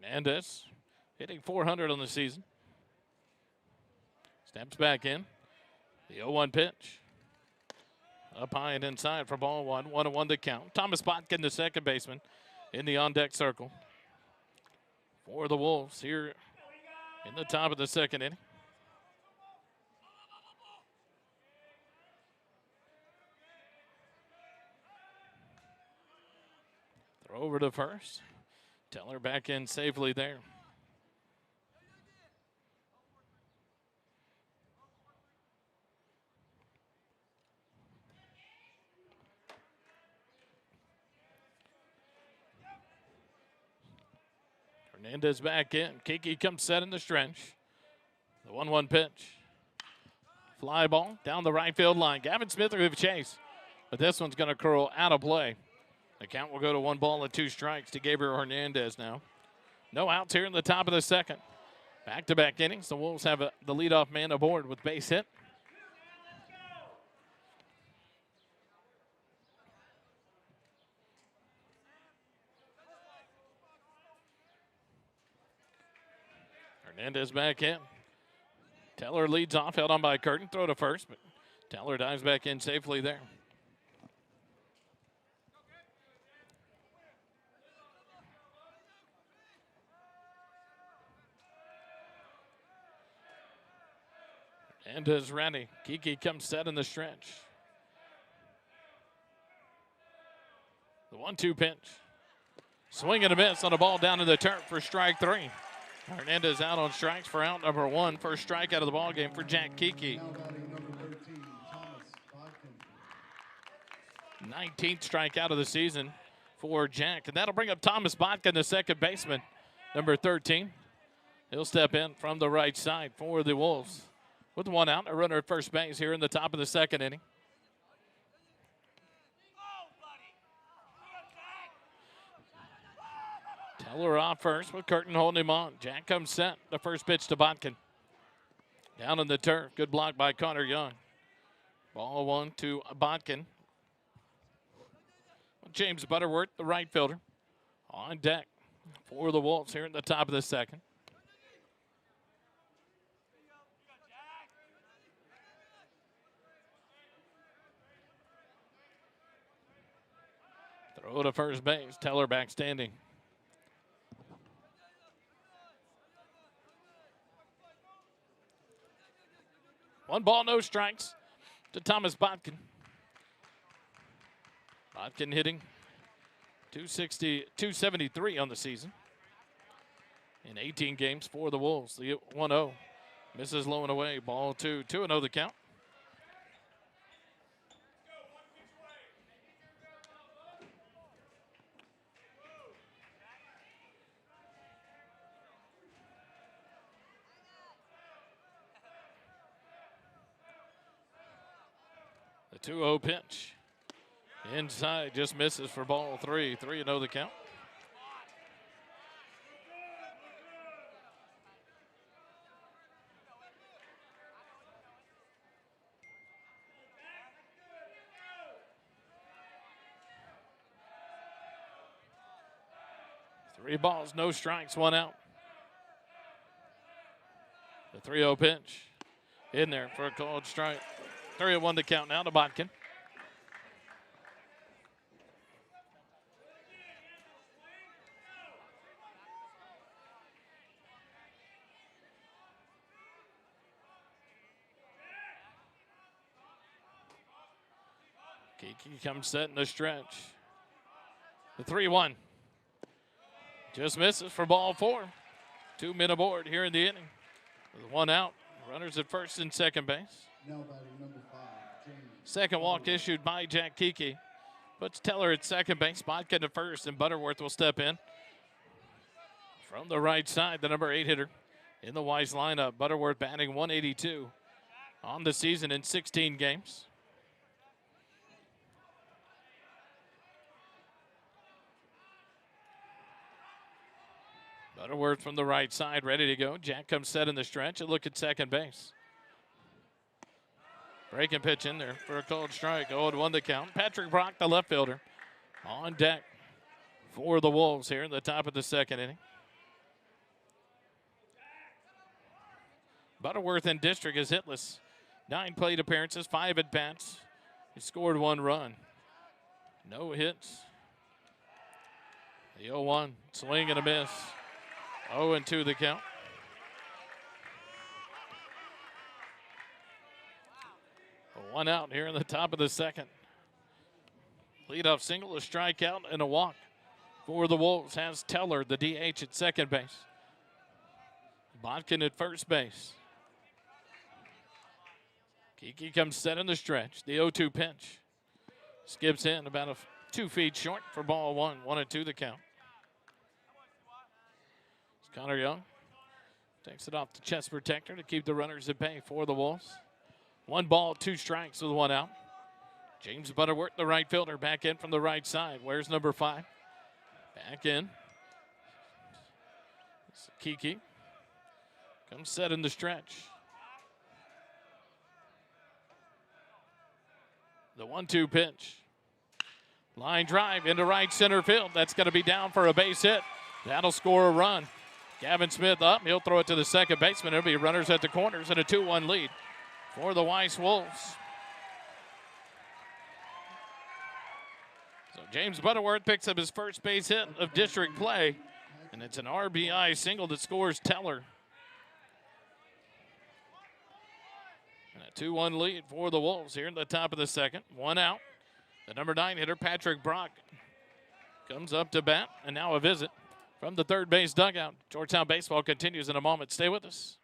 Hernandez hitting .400 on the season. Steps back in. The 0-1 pitch. Up high and inside for ball one. 1-1 to count. Thomas Botkin, the second baseman, in the on-deck circle for the Wolves here in the top of the second inning. Throw over to first. Teller back in safely there. Hernandez back in. Kiki comes set in the stretch. The 1-1 pitch. Fly ball down the right field line. Gavin Smith will give chase, but this one's going to curl out of play. The count will go to 1-2 strikes to Gabriel Hernandez now. No outs here in the top of the second. Back-to-back innings. The Wolves have the leadoff man aboard with base hit. Hernandez back in. Teller leads off, held on by Curtin. Throw to first, but Teller dives back in safely there. Hernandez ready. Kiki comes set in the stretch. The 1-2 pitch. Swing and a miss on a ball down to the turf for strike three. Hernandez out on strikes for out number one. First strike out of the ball game for Jack Kiki. 19th strikeout of the season for Jack. And that'll bring up Thomas Botkin, the second baseman, number 13. He'll step in from the right side for the Wolves. With one out, a runner at first base here in the top of the second inning. Teller off first with Curtin holding him on. Jack comes set. The first pitch to Botkin. Down on the turf. Good block by Connor Young. Ball one to Botkin. James Butterworth, the right fielder, on deck for the Wolves here in the top of the second. Throw to first base. Teller back standing. One ball, no strikes to Thomas Botkin. Botkin hitting 273 on the season in 18 games for the Wolves. The 1-0 misses low and away. Ball two, 2-0 the count. The 2-0 pitch. Inside, just misses for ball three. 3-0 the count. Three balls, no strikes, one out. The 3-0 pitch in there for a called strike. 3-1 to count now to Botkin. Kiki comes set in the stretch. The 3-1. Just misses for ball four. 2 men aboard here in the inning. With one out. Runners at first and second base. Now batting number 5, James. Second walk issued by Jack Kiki. Puts Teller at second base. Botkin to first, and Butterworth will step in. From the right side, the number 8 hitter in the Weiss lineup. Butterworth batting 182 on the season in 16 games. Butterworth from the right side, ready to go. Jack comes set in the stretch. A look at second base. Breaking pitch in there for a called strike. 0-1 the count. Patrick Brock, the left fielder, on deck for the Wolves here in the top of the second inning. Butterworth in district is hitless. 9 plate appearances, 5 at-bats. He scored 1 run. No hits. The 0-1, swing and a miss. 0-2 the count. One out here in the top of the second. Leadoff single, a strikeout, and a walk. For the Wolves has Teller, the DH, at second base. Botkin at first base. Kiki comes set in the stretch. The 0-2 pitch. Skips in about 2 feet short for ball 1. 1-2 the count. It's Connor Young. Takes it off the chest protector to keep the runners at bay for the Wolves. 1 ball, 2 strikes with 1 out. James Butterworth, the right fielder, back in from the right side. Where's number 5? Back in. Kiki comes set in the stretch. The 1-2 pitch. Line drive into right center field. That's going to be down for a base hit. That'll score a run. Gavin Smith up. He'll throw it to the second baseman. There'll be runners at the corners and a 2-1 lead for the Weiss Wolves. So James Butterworth picks up his first base hit of district play, and it's an RBI single that scores Teller. And a 2-1 lead for the Wolves here in the top of the second. 1 out. The number 9 hitter, Patrick Brock, comes up to bat, and now a visit from the third base dugout. Georgetown baseball continues in a moment. Stay with us.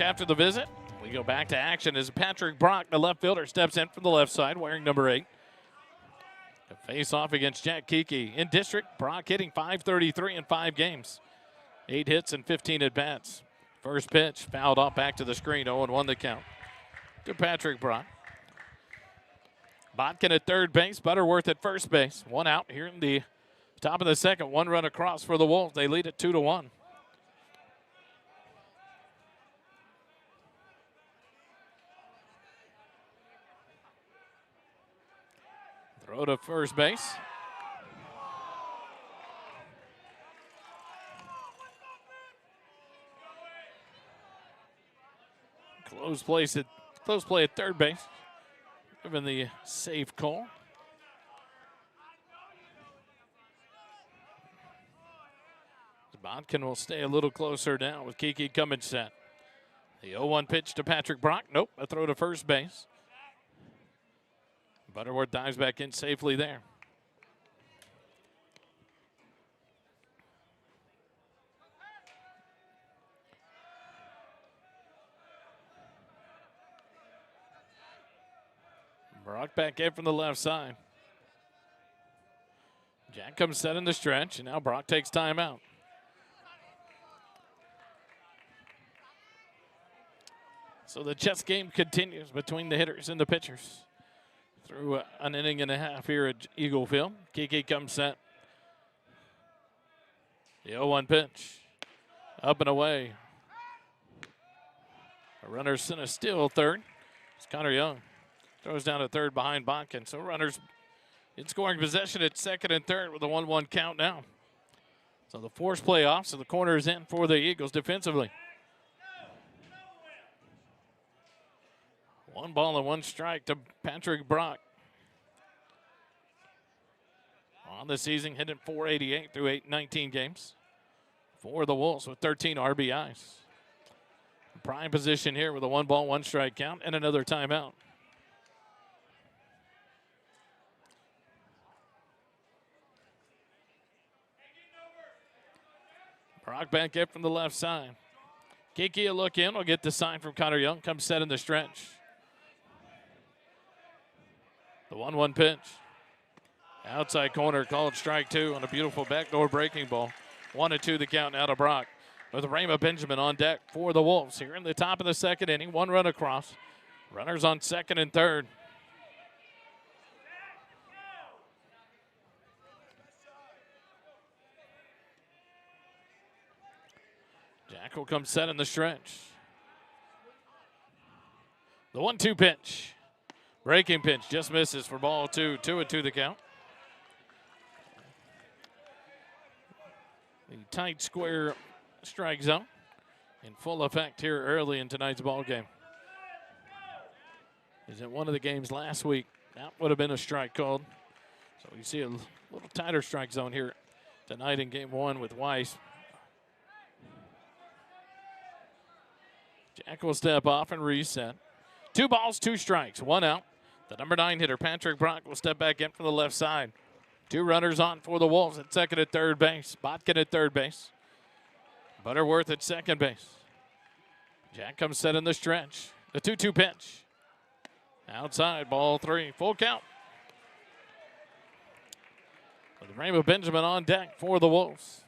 After the visit, we go back to action as Patrick Brock, the left fielder, steps in from the left side wearing number 8. To face off against Jack Kiki. In district, Brock hitting .533 in 5 games. 8 hits and 15 at-bats. First pitch, fouled off back to the screen, 0-1 the count to Patrick Brock. Botkin at third base, Butterworth at first base. 1 out here in the top of the second. 1 run across for the Wolves. They lead it 2-1. Throw to first base. Close play at third base. Given the safe call. Botkin will stay a little closer down with Kiki coming set. The 0-1 pitch to Patrick Brock. Nope, a throw to first base. Butterworth dives back in safely there. Brock back in from the left side. Jack comes set in the stretch, and now Brock takes time out. So the chess game continues between the hitters and the pitchers. Through an inning and a half here at Eagle Field. Kiki comes set. The 0-1 pitch. Up and away. A runner sent a steal third. It's Connor Young. Throws down to third behind Botkin. So runners in scoring possession at second and third with a 1-1 count now. So the force play off, so the corner is in for the Eagles defensively. 1 ball and 1 strike to Patrick Brock. On the season, hitting .488 through 19 games for the Wolves with 13 RBIs. Prime position here with a 1 ball, 1 strike count and another timeout. Brock back up from the left side. Kiki a look in, will get the sign from Connor Young, comes set in the stretch. The 1-1 pitch. Outside corner, called strike 2 on a beautiful backdoor breaking ball. 1-2 the count now to Brock. With Rama Benjamin on deck for the Wolves here in the top of the second inning. 1 run across. Runners on second and third. Jack will come set in the stretch. The 1-2 pitch. Breaking pitch just misses for ball 2. 2-2 the count. The tight square strike zone in full effect here early in tonight's ball game. Is in one of the games last week. That would have been a strike called. So you see a little tighter strike zone here tonight in game 1 with Weiss. Jack will step off and reset. 2 balls, 2 strikes, 1 out. The number 9 hitter, Patrick Brock, will step back in from the left side. 2 runners on for the Wolves at second and third base. Botkin at third base. Butterworth at second base. Jack comes set in the stretch. The 2-2 pitch. Outside, ball 3, full count. With Rama Benjamin on deck for the Wolves.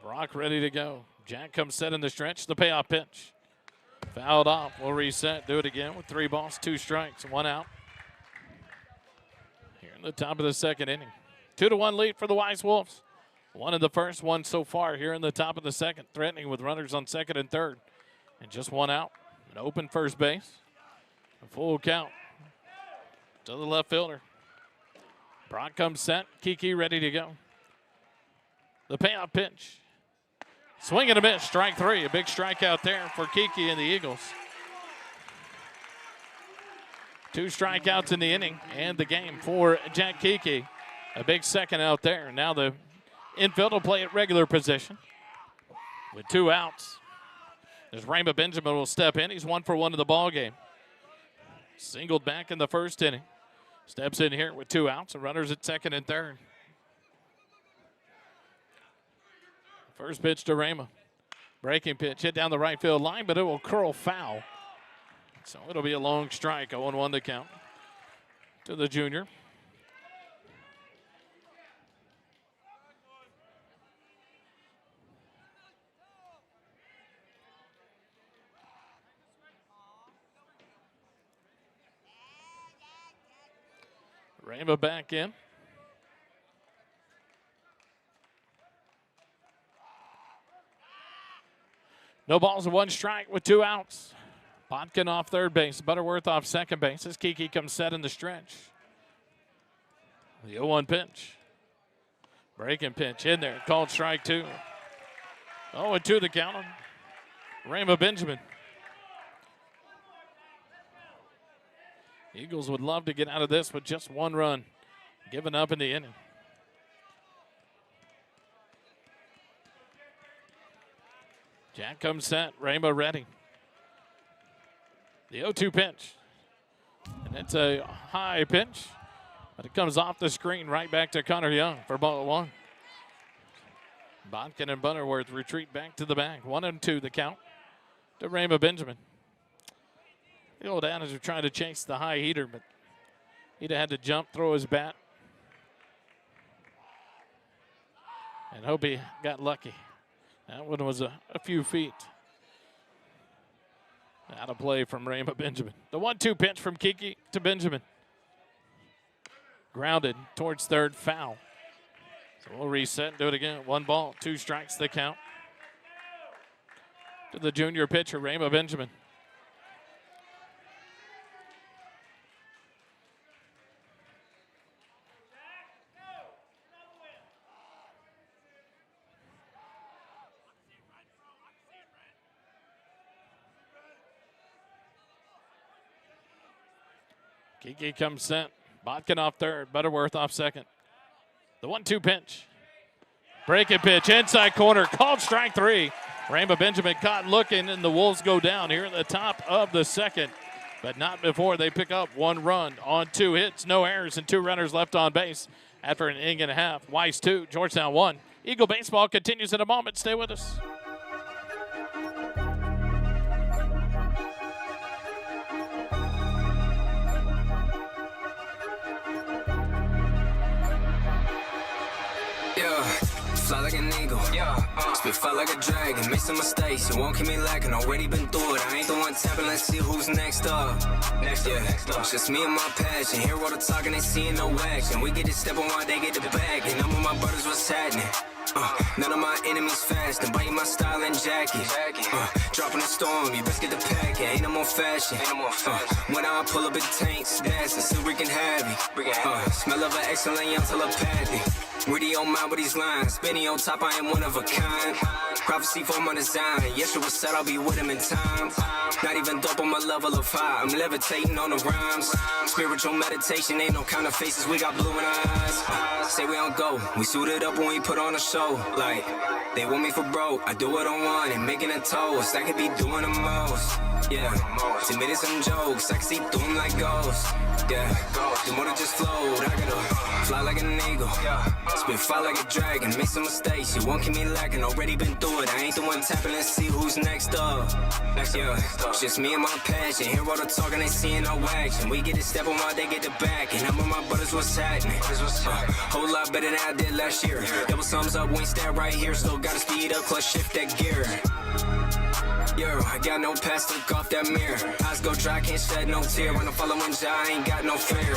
Brock ready to go. Jack comes set in the stretch. The payoff pitch. Fouled off. We'll reset. Do it again with 3 balls, 2 strikes, 1 out. Here in the top of the second inning. 2-1 lead for the Weiss Wolves. 1 in the first, 1 so far here in the top of the second. Threatening with runners on second and third. And just 1 out. An open first base. A full count to the left fielder. Brock comes set. Kiki ready to go. The payoff pitch. Swing and a miss, strike 3. A big strikeout there for Kiki and the Eagles. 2 strikeouts in the inning and the game for Jack Kiki. A big second out there. Now the infield will play at regular position with 2 outs. As Rama Benjamin will step in. He's 1 for 1 in the ball game. Singled back in the first inning. Steps in here with 2 outs and runners at second and third. First pitch to Rama. Breaking pitch hit down the right field line, but it will curl foul. So it'll be a long strike, 0-1 to count to the junior. Rama back in. No balls and 1 strike with 2 outs. Botkin off third base. Butterworth off second base as Kiki comes set in the stretch. The 0-1 pitch. Breaking pitch in there. Called strike 2. 0-2 the count on Rama Benjamin. Eagles would love to get out of this with just 1 run given up in the inning. Jack comes set, Rama ready. The 0-2 pitch. And it's a high pitch, but it comes off the screen right back to Connor Young for ball 1. Botkin and Butterworth retreat back to the bag. 1-2 the count to Rama Benjamin. The old adage of trying to chase the high heater, but he'd have had to jump, throw his bat, and hope he got lucky. That one was a few feet out of play from Rama Benjamin. The 1-2 pitch from Kiki to Benjamin. Grounded towards third, foul. So we'll reset and do it again. 1 ball, 2 strikes the count to the junior pitcher, Rama Benjamin. Kiki comes sent. Botkin off third. Butterworth off second. The 1-2 pitch. Breaking pitch. Inside corner. Called strike 3. Rainbow Benjamin caught looking, and the Wolves go down here at the top of the second. But not before they pick up 1 run on 2 hits. No errors and 2 runners left on base after an inning and a half. Weiss 2, Georgetown 1. Eagle baseball continues in a moment. Stay with us. Fly like an eagle, spit fly like a dragon. Make some mistakes, you won't keep me lacking. Already been through it, I ain't the one tapping. Let's see who's next up. Next up. Just me and my passion. Hear all the talking, they seeing no action. We get to step on while they get the bag. And I'm with my brothers, what's happening? None of my enemies fast and biting my style and jacket. Dropping a storm, you best get the packet. Ain't no more fashion. When I pull up in tanks, that's still wreaking havoc. Smell of an excellent young telepathic. Ready on mine with these lines. Spinning on top, I am one of a kind. Prophecy for my design. Yeshua said I'll be with him in time. Not even dope on my level of high. I'm levitating on the rhymes. Spiritual meditation, ain't no kind of faces. We got blue in our eyes. Say we don't go. We suited up when we put on a show. Like, they want me for broke. I do it on one and making a toast. I could be doing the most. Yeah, to me there's some jokes. I can see through them like ghosts. Yeah, the more just flowed. I gotta fly like an eagle. Spit fly like a dragon. Make some mistakes, you won't keep me lacking. Already been through it, I ain't the one tapping. Let's see who's next up. It's just me and my passion. Hear all the talking, they seeing no action. We get to step on while they get the back. And I'm with my brothers, what's happening? Whole lot better than I did last year. Double thumbs up, wing stand right here. Still gotta speed up, clutch shift that gear. Yo, I got no pass, look off that mirror. Eyes go dry, can't shed no tear. When I'm following Jah, I ain't got no fear.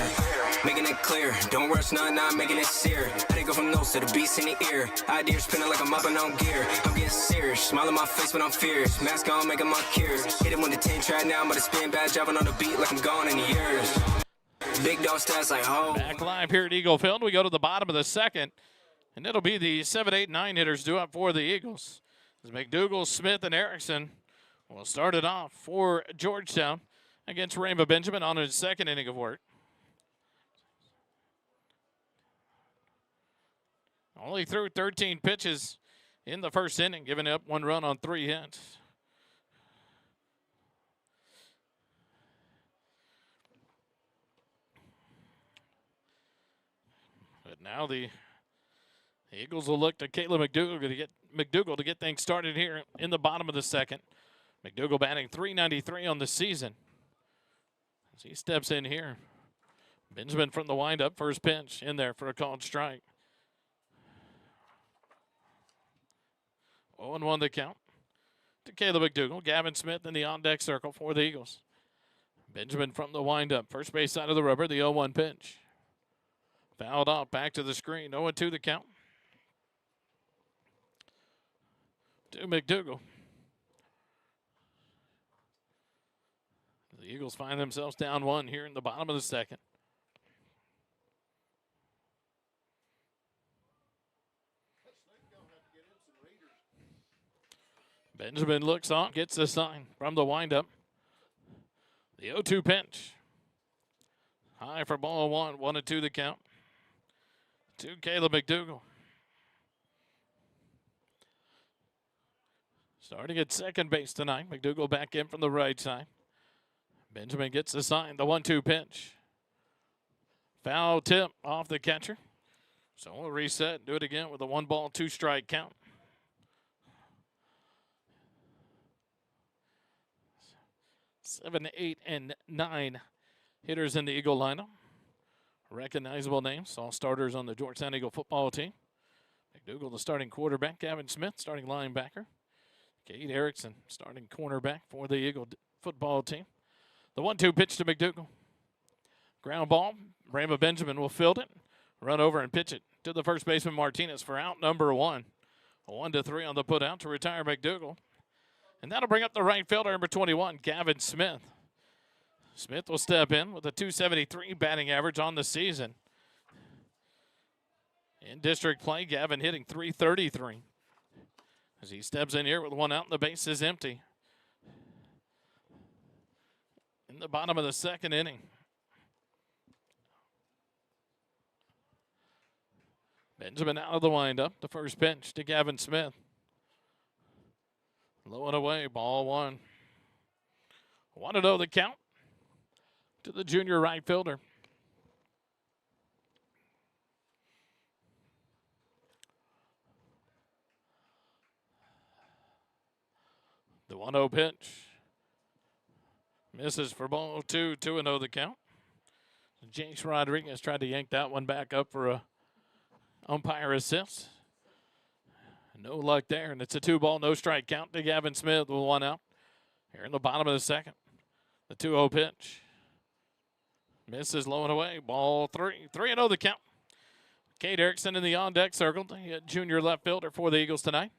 Making it clear, don't rush none, I'm making it sear. I didn't go from nose to the beast in the ear. Ideas spinning like I'm mopping on gear. I'm getting serious, smile on my face when I'm fierce. Mask on, making my cures. Hit him with the 10 track now, I'm about to spin bad, driving on the beat like I'm gone in years. Big dog stats like ho. Back live here at Eagle Field. We go to the bottom of the second, and it'll be the 7, 8, 9 hitters due up for the Eagles. As McDougal, Smith, and Erickson will start it off for Georgetown against Rainbow Benjamin on his second inning of work. Only threw 13 pitches in the first inning, giving up 1 run on 3 hits. But now the Eagles will look to Caleb McDougal to get things started here in the bottom of the second. McDougal batting .393 on the season. As he steps in here. Benjamin from the windup, first pitch in there for a called strike. 0-1 the count to Caleb McDougal. Gavin Smith in the on-deck circle for the Eagles. Benjamin from the windup, first base side of the rubber, the 0-1 pitch. Fouled off, back to the screen, 0-2 the count to McDougal. The Eagles find themselves down 1 here in the bottom of the second. Benjamin looks on, gets the sign from the windup. The 0-2 pitch. High for ball 1, 1-2 the count to Caleb McDougal. Starting at second base tonight. McDougal back in from the right side. Benjamin gets the sign, the 1-2 pitch. Foul tip off the catcher. So we'll reset, do it again with a 1-ball, 2-strike count. Seven, 8, and 9 hitters in the Eagle lineup. Recognizable names, all starters on the Georgetown Eagle football team. McDougal, the starting quarterback. Gavin Smith, starting linebacker. Cade Erickson, starting cornerback for the Eagle football team. The 1-2 pitch to McDougal. Ground ball. Rainbow Benjamin will field it, run over and pitch it to the first baseman Martinez for out number 1. A 1-3 on the put out to retire McDougal. And that'll bring up the right fielder, number 21, Gavin Smith. Smith will step in with a .273 batting average on the season. In district play, Gavin hitting .333. As he steps in here with 1 out and the base is empty. In the bottom of the second inning. Benjamin out of the windup. The first pitch to Gavin Smith. Low and away, ball one. 1-0 the count to the junior right fielder. The 1-0 pitch. Misses for ball two. 2-0 the count. Jace Rodriguez tried to yank that one back up for a umpire assist. No luck there, and it's a 2-ball, no strike count to Gavin Smith with 1 out. Here in the bottom of the second. The 2-0 pitch. Misses low and away. Ball 3. 3-0 the count. Cade Erickson in the on-deck circle. The junior left fielder for the Eagles tonight.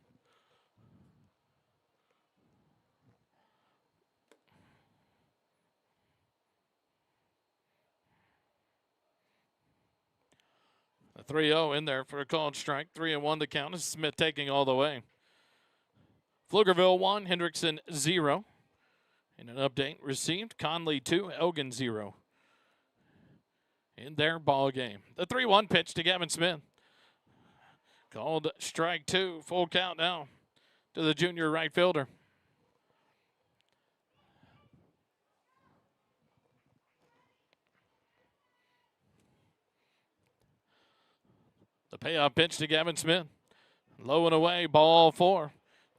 A 3-0 in there for a called strike. 3-1 the count. Smith taking all the way. Pflugerville 1, Hendrickson 0. In an update received, Conley 2, Elgin 0. In their ball game. The 3-1 pitch to Gavin Smith. Called strike 2. Full count now to the junior right fielder. The payoff pitch to Gavin Smith. Low and away, ball 4.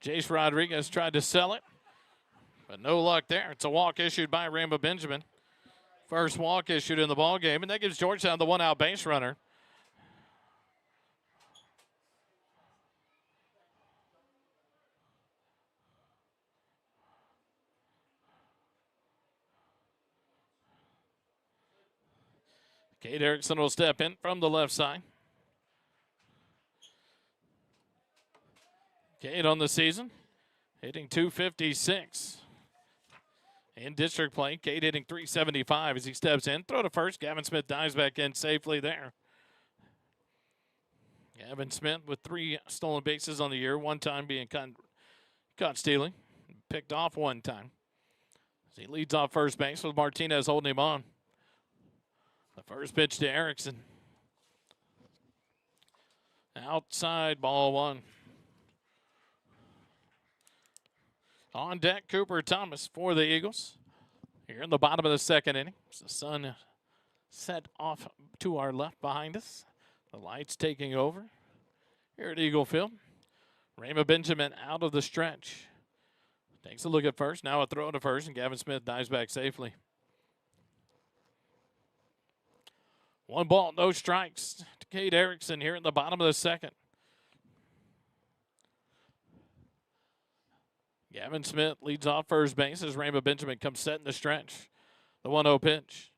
Jace Rodriguez tried to sell it, but no luck there. It's a walk issued by Rambo Benjamin. First walk issued in the ball game, and that gives Georgetown the 1-out base runner. Cade Erickson will step in from the left side. Cade on the season, hitting .256. In district play, Cade hitting .375 as he steps in. Throw to first. Gavin Smith dives back in safely there. Gavin Smith with 3 stolen bases on the year, 1 time being caught stealing. Picked off 1 time. As he leads off first base with Martinez holding him on. The first pitch to Erickson. Outside, ball 1. On deck, Cooper Thomas for the Eagles. Here in the bottom of the second inning. The sun set off to our left behind us. The lights taking over here at Eagle Field. Rama Benjamin out of the stretch. Takes a look at first. Now a throw to first, and Gavin Smith dives back safely. 1 ball, no strikes to Cade Erickson here in the bottom of the second. Gavin Smith leads off first base as Rainbow Benjamin comes set in the stretch. The 1-0 pitch.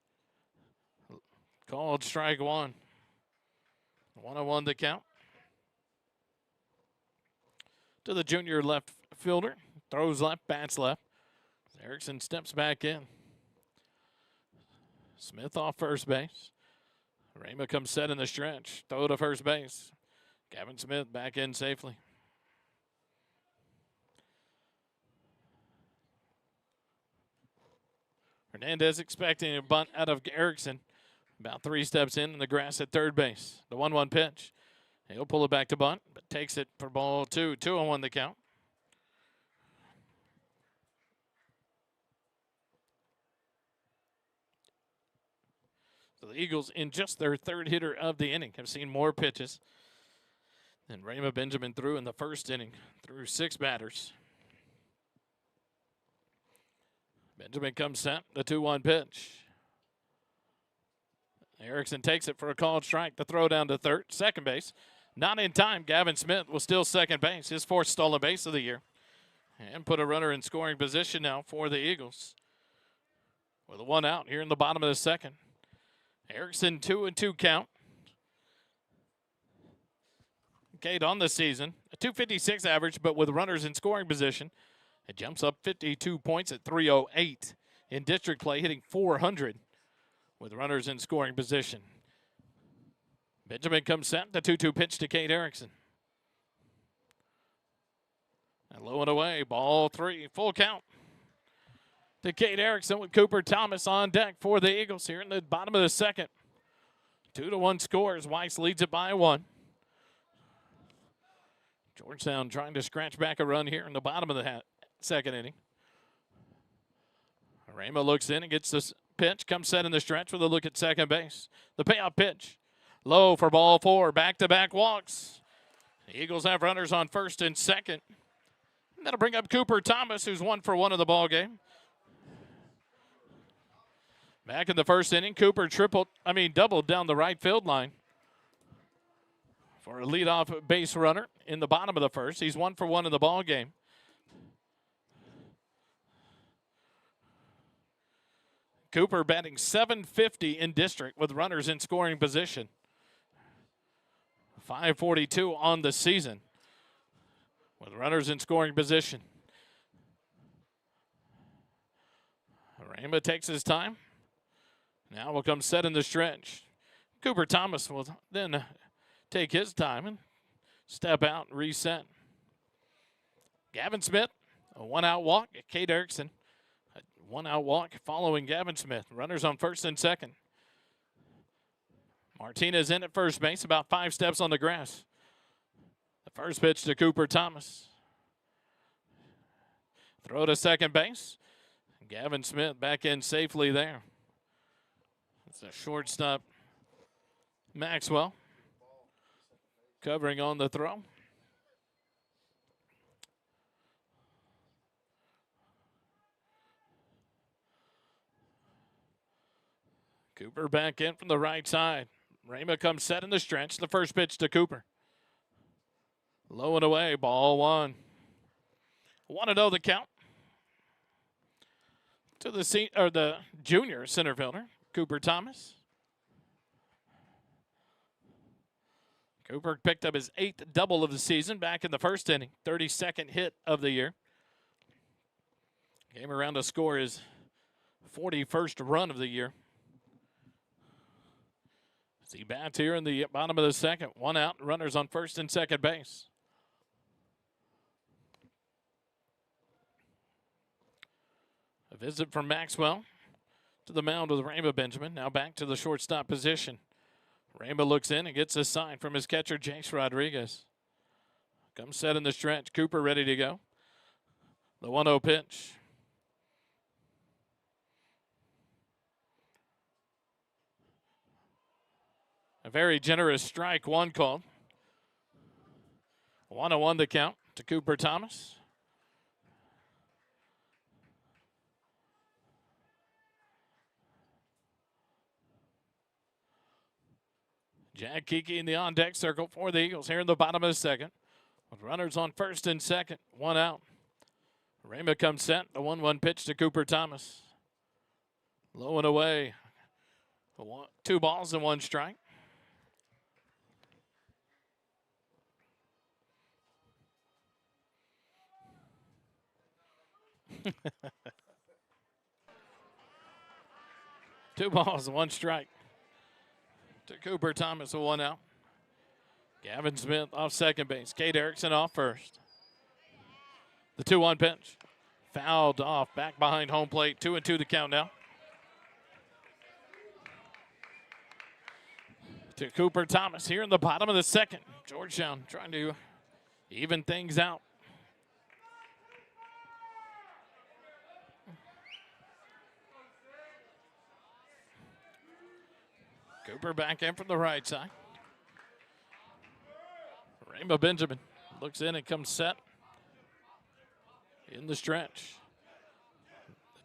Called strike 1. 1-1 the count. To the junior left fielder. Throws left, bats left. Erickson steps back in. Smith off first base. Rainbow comes set in the stretch. Throw to first base. Gavin Smith back in safely. Hernandez expecting a bunt out of Erickson. About 3 steps in the grass at third base. The 1-1 pitch. He'll pull it back to bunt, but takes it for ball 2. 2-1 the count. So the Eagles, in just their 3rd hitter of the inning, have seen more pitches than Rama Benjamin threw in the first inning. Threw 6 batters. Benjamin comes set, the 2-1 pitch. Erickson takes it for a called strike. The throw down to second base. Not in time. Gavin Smith will steal second base, his 4th stolen base of the year. And put a runner in scoring position now for the Eagles. With a 1 out here in the bottom of the second. Erickson 2-2 count. Cade on the season. A .256 average, but with runners in scoring position. It jumps up 52 points at .308 in district play, hitting .400 with runners in scoring position. Benjamin comes set, the 2-2 pitch to Cade Erickson. And low and away, ball 3, full count to Cade Erickson with Cooper Thomas on deck for the Eagles here in the bottom of the second. 2-1 scores. Weiss leads it by 1. Georgetown trying to scratch back a run here in the bottom of the second inning. Rama looks in and gets this pitch, comes set in the stretch with a look at second base. The payoff pitch, low for ball 4, back-to-back walks. The Eagles have runners on first and second. And that'll bring up Cooper Thomas, who's 1 for 1 in the ball game. Back in the first inning, Cooper doubled down the right field line for a leadoff base runner in the bottom of the first. He's 1 for 1 in the ball game. Cooper batting .750 in district with runners in scoring position. .542 on the season with runners in scoring position. Rama takes his time. Now will come set in the stretch. Cooper Thomas will then take his time and step out and reset. Gavin Smith, a 1-out walk. Kate Erickson, a 1-out walk following Gavin Smith. Runners on first and second. Martinez in at first base, about 5 steps on the grass. The first pitch to Cooper Thomas. Throw to second base. Gavin Smith back in safely there. It's a shortstop, Maxwell, covering on the throw. Cooper back in from the right side. Rama comes set in the stretch. The first pitch to Cooper. Low and away, ball 1. 1-0 the count to the junior center fielder, Cooper Thomas. Cooper picked up his 8th double of the season back in the first inning, 32nd hit of the year. Came around to score his 41st run of the year. As he bats here in the bottom of the second, 1 out, runners on first and second base. A visit from Maxwell to the mound with Rama Benjamin. Now back to the shortstop position. Rama looks in and gets a sign from his catcher, Jace Rodriguez. Comes set in the stretch. Cooper ready to go. The 1-0 pitch. A very generous strike 1 called. 1-1 the count to Cooper Thomas. Jack Kiki in the on-deck circle for the Eagles here in the bottom of the second. With runners on first and second, 1 out. Rama comes set, the 1-1 pitch to Cooper Thomas. Low and away. 2 balls and 1 strike. Two balls and 1 strike to Cooper Thomas, a 1 out. Gavin Smith off second base. Kate Erickson off first. The 2-1 pitch. Fouled off back behind home plate. 2-2 the count now. To Cooper Thomas here in the bottom of the second. Georgetown trying to even things out. Cooper back in from the right side. Rama Benjamin looks in and comes set in the stretch.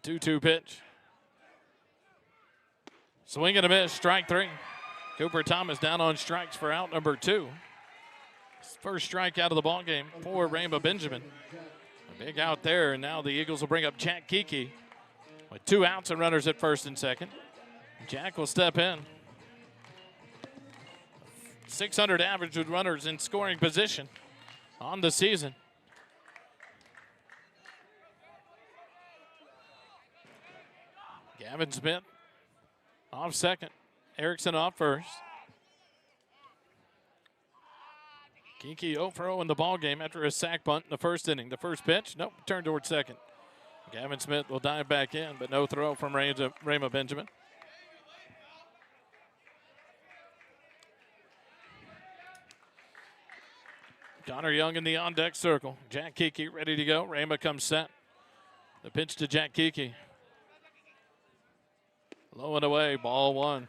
The 2-2 pitch. Swing and a miss, strike 3. Cooper Thomas down on strikes for out number 2. His first strike out of the ball game for Rama Benjamin. A big out there, and now the Eagles will bring up Jack Kiki with 2 outs and runners at first and second. Jack will step in. 600 average with runners in scoring position on the season. Gavin Smith off second. Erickson off first. Kiki 0 for 0 in the ball game after a sack bunt in the first inning. The first pitch, nope, turned towards second. Gavin Smith will dive back in, but no throw from Rama Benjamin. Connor Young in the on-deck circle. Jack Kiki ready to go. Rama comes set. The pitch to Jack Kiki. Low and away, ball one.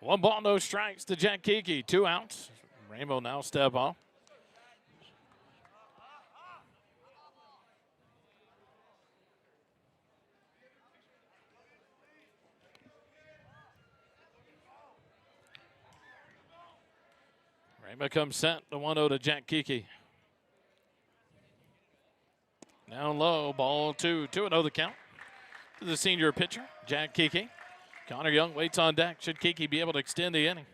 One ball, no strikes to Jack Kiki. 2 outs. Rainbow now step off. Rainbow comes set. The 1-0 to Jack Kiki. Down low, ball 2. 2-0 the count to the senior pitcher, Jack Kiki. Connor Young waits on deck. Should Kiki be able to extend the inning?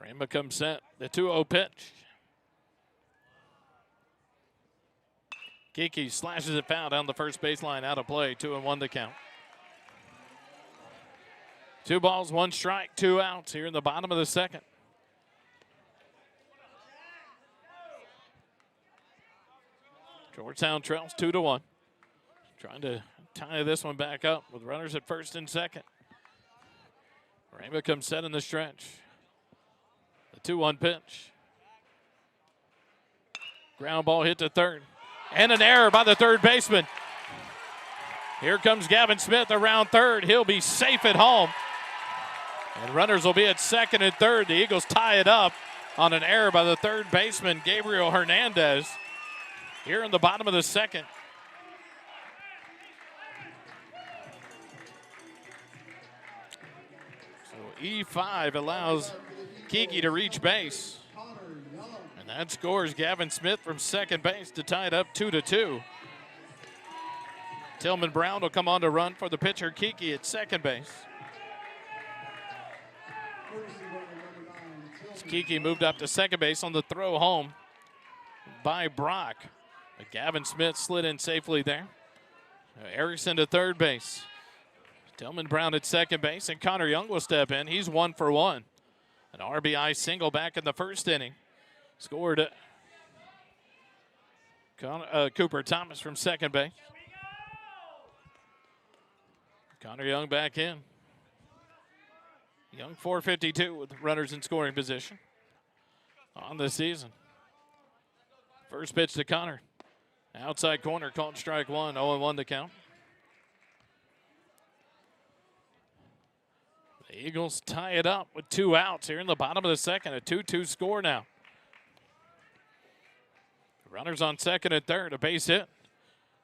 Rainbow comes set. The 2-0 pitch. Kiki slashes it foul down the first baseline, out of play. 2-1 to count. 2 balls, 1 strike, 2 outs here in the bottom of the second. Georgetown trails 2-1. Trying to tie this one back up with runners at first and second. Rainbow comes set in the stretch. The 2-1 pitch. Ground ball hit to third. And an error by the third baseman. Here comes Gavin Smith around third. He'll be safe at home. And runners will be at second and third. The Eagles tie it up on an error by the third baseman, Gabriel Hernandez, here in the bottom of the second. So E5 allows Kiki to reach base. And that scores Gavin Smith from second base to tie it up 2-2. Tillman Brown will come on to run for the pitcher, Kiki, at second base. Kiki moved up to second base on the throw home by Brock. But Gavin Smith slid in safely there. Erickson to third base. Tillman Brown at second base, and Connor Young will step in. He's 1 for 1. An RBI single back in the first inning. Scored Cooper Thomas from second base. Connor Young back in. Young 452 with runners in scoring position on the season. First pitch to Connor. Outside corner, called strike 1, 0-1 to count. The Eagles tie it up with 2 outs here in the bottom of the second. A 2-2 score now. Runners on second and third, a base hit.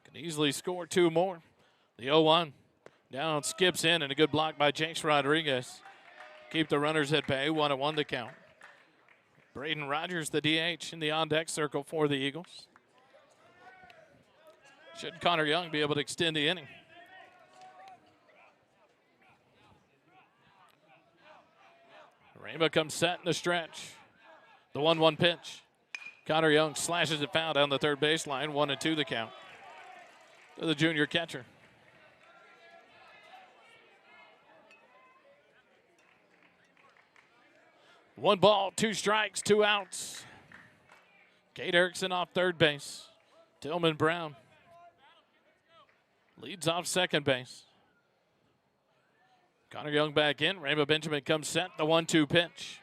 Can easily score 2 more. The 0-1 down, skips in, and a good block by Jace Rodriguez. Keep the runners at bay, 1-1 to count. Braden Rogers, the DH, in the on-deck circle for the Eagles. Should Connor Young be able to extend the inning? Rainbow comes set in the stretch. The 1-1 pitch. Connor Young slashes it foul down the third baseline, 1-2 the count to the junior catcher. One ball, 2 strikes, 2 outs. Kate Erickson off third base. Tillman Brown leads off second base. Connor Young back in. Rainbow Benjamin comes set. The 1-2 pitch.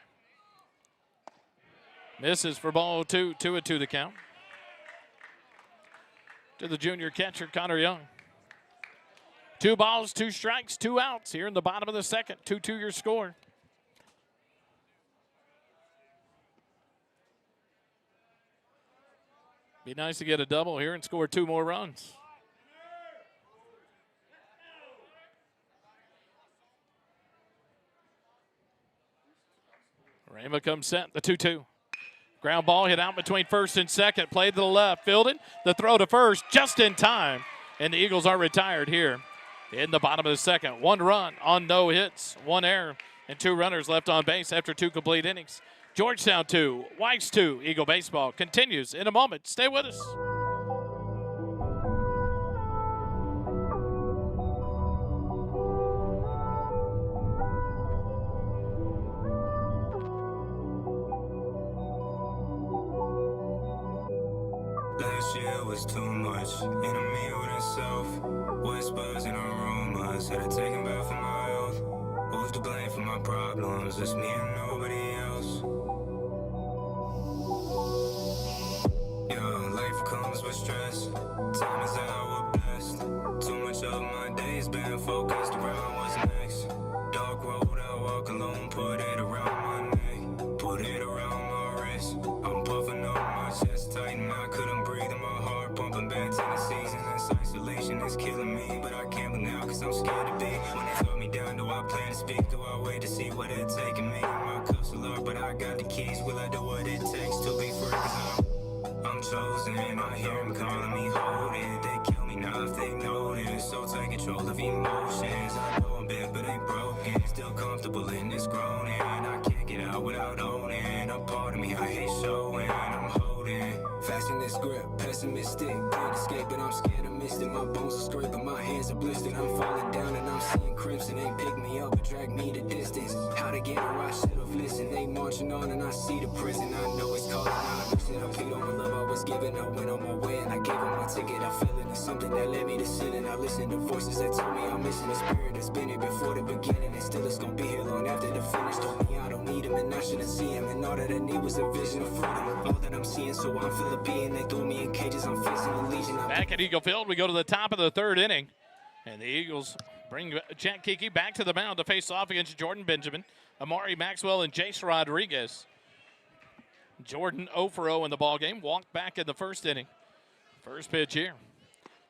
Misses for ball 2, 2-2 the count. To the junior catcher, Connor Young. 2 balls, 2 strikes, 2 outs here in the bottom of the second. 2-2 your score. Be nice to get a double here and score 2 more runs. Rainbow comes set, the 2-2. Ground ball hit out between first and second. Played to the left, fielded. The throw to first just in time. And the Eagles are retired here in the bottom of the second. 1 run on no hits, 1 error, and 2 runners left on base after 2 complete innings. Georgetown 2, Weiss 2. Eagle baseball continues in a moment. Stay with us. was too much. Enemy within self, whispers and rumors. Had to take him back for my health. Who's to blame for my problems? It's me and nobody else. Yeah, life comes with stress. Time is our best. Too much of my days been focused around what's next. Dark road, I walk alone, put it around my neck, put it around my wrist. I'm puffing up my chest, tighten, I couldn't breathe in my heart, pumping back to the season. This isolation is killing me, but I can't look now cause I'm scared to be. When they throw me down, do I plan to speak? Do I wait to see what it's taking me? My cups are locked, but I got the keys. Will I do what it takes to be free? Cause I'm chosen, I hear them calling me, hold it. They kill me now if they notice, so take control of emotions. I know I'm big but ain't broken, still comfortable in this groaning. I can't get out without owning a part of me I hate showing. I'm holding fast in this grip, pessimistic, can't escape but I'm scared I missed it. My bones are scraping, my hands are blistered, I'm falling down and I'm seeing crimson. They pick me up and drag me the distance. How to get her, I should've listened. They marching on and I see the prison. I know it's calling out, I paid all the love I was given. I went on my way and I gave them my ticket. I feel it, it's something that led me to sin. And I listened to voices that told me I'm missing the spirit that's been here before the beginning. And still it's gonna be here long after the finish. Told me I don't need him and I shouldn't see him. And all that I need was a vision of freedom. All that I'm seeing, so I'm Philippine. They threw me in cages, I'm facing the legion. Back at Eagle Field, we go to the top of the third inning. And the Eagles bring Jack Kiki back to the mound to face off against Jordan Benjamin, Amari Maxwell, and Jace Rodriguez. Jordan 0 for 0 in the ballgame. Walked back in the first inning. First pitch here.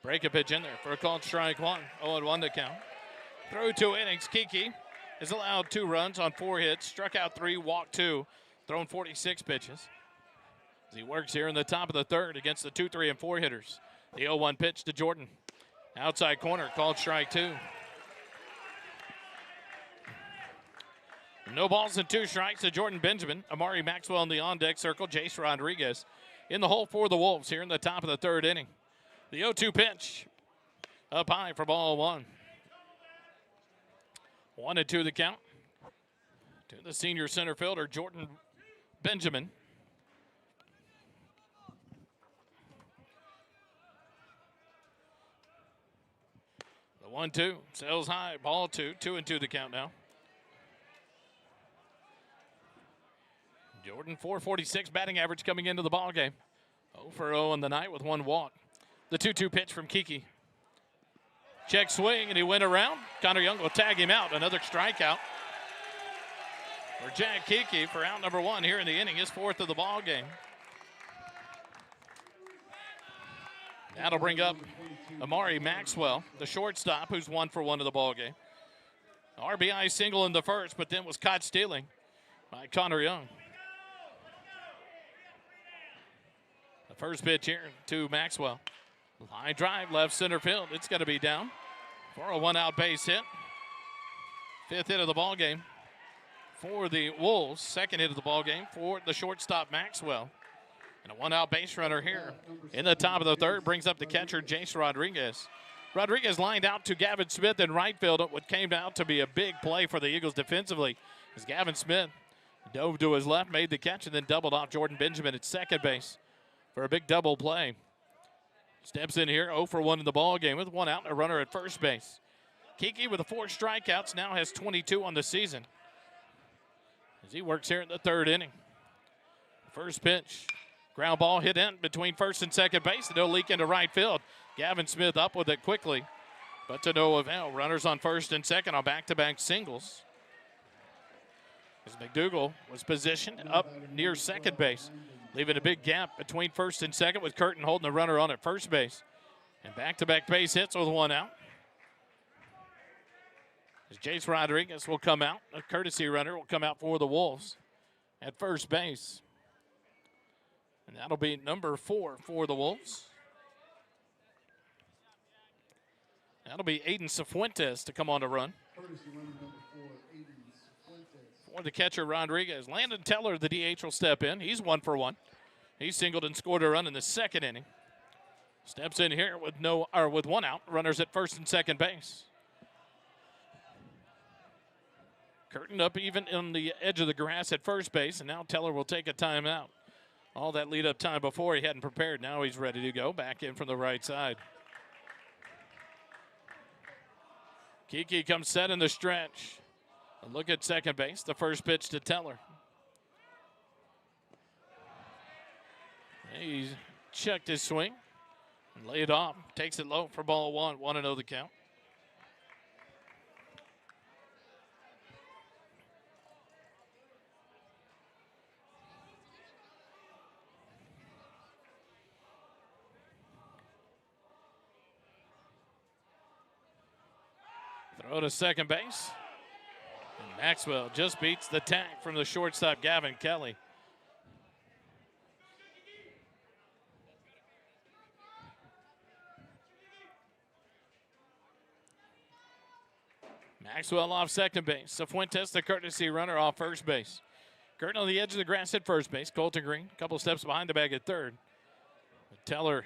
Break a pitch in there for a called strike one. 0-1 to count. Through 2 innings, Kiki has allowed 2 runs on 4 hits, struck out 3, walked 2, thrown 46 pitches. As he works here in the top of the third against the 2, 3, and 4 hitters. The 0-1 pitch to Jordan. Outside corner, called strike 2. No balls and 2 strikes to Jordan Benjamin. Amari Maxwell in the on-deck circle. Jace Rodriguez in the hole for the Wolves here in the top of the third inning. The 0-2 pitch up high for ball 1. 1-2 the count to the senior center fielder, Jordan Benjamin. The 1-2 sails high, ball 2. 2-2 the count now. Jordan, 446 batting average coming into the ball game. 0 for 0 in the night with 1 walk. The 2-2 pitch from Kiki. Check swing, and he went around. Connor Young will tag him out. Another strikeout for Jack Kiki for out number 1 here in the inning, his 4th of the ball game. That'll bring up Amari Maxwell, the shortstop, who's 1 for 1 of the ball game. RBI single in the first, but then was caught stealing by Connor Young. The first pitch here to Maxwell. Line drive, left center field. It's going to be down for a 1-out base hit. 5th hit of the ball game for the Wolves. 2nd hit of the ball game for the shortstop Maxwell. And a 1-out base runner here in the top of the third brings up the catcher Jace Rodriguez. Rodriguez lined out to Gavin Smith in right field. What came out to be a big play for the Eagles defensively as Gavin Smith dove to his left, made the catch, and then doubled off Jordan Benjamin at second base for a big double play. Steps in here, 0 for 1 in the ball game with 1 out and a runner at first base. Kiki with the 4 strikeouts now has 22 on the season as he works here in the third inning. First pitch, ground ball hit in between first and second base, and no leak into right field. Gavin Smith up with it quickly, but to no avail. Runners on first and second on back-to-back singles. As McDougal was positioned up near second base, leaving a big gap between first and second with Curtin holding the runner on at first base. And back-to-back base hits with 1 out. As Jace Rodriguez will come out, a courtesy runner will come out for the Wolves at first base. And that'll be number 4 for the Wolves. That'll be Aiden Cifuentes to come on to run. Courtesy runner number 4, Aiden Cifuentes. For the catcher, Rodriguez. Landon Teller, the DH, will step in. He's 1 for 1. He singled and scored a run in the second inning. Steps in here with 1 out. Runners at first and second base. Curtin up even on the edge of the grass at first base, and now Teller will take a timeout. All that lead-up time before, he hadn't prepared. Now he's ready to go. Back in from the right side. Kiki comes set in the stretch. A look at second base. The first pitch to Teller. He's checked his swing and laid off. Takes it low for ball one. 1-0 the count. Throw to second base. And Maxwell just beats the tag from the shortstop, Gavin Kelly. Maxwell off second base. Cifuentes, the courtesy runner, off first base. Curtin on the edge of the grass at first base. Colton Green, a couple steps behind the bag at third. Teller,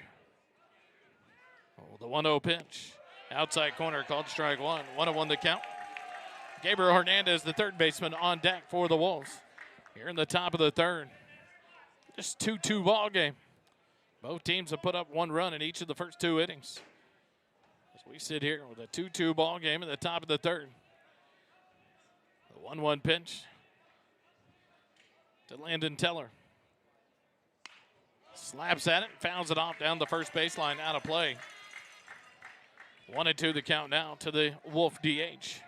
the 1-0 pitch. Outside corner called strike one. 1-1 the count. Gabriel Hernandez, the third baseman, on deck for the Wolves. Here in the top of the third. Just 2-2 ball game. Both teams have put up one run in each of the first two innings. As we sit here with a 2-2 ball game in the top of the third. The 1-1 pitch to Landon Teller. Slaps at it, fouls it off down the first baseline, out of play. 1-2 the count now to the Wolf DH.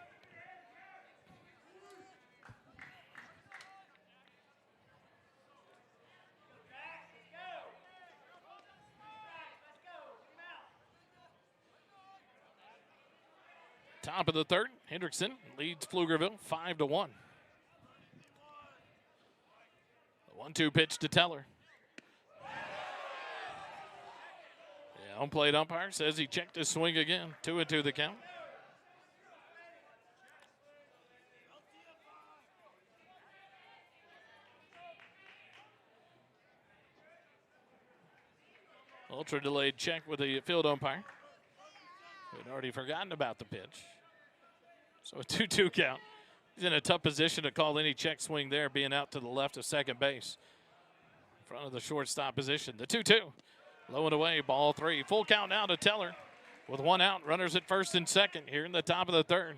Top of the third, Hendrickson leads Pflugerville 5-1. The 1-2 pitch to Teller. Home plate umpire says he checked his swing again. 2-2 the count. Ultra delayed check with the field umpire. We'd already forgotten about the pitch. So a 2-2 count. He's in a tough position to call any check swing there, being out to the left of second base. In front of the shortstop position. The 2-2. Low and away, ball three. Full count now to Teller with one out. Runners at first and second here in the top of the third.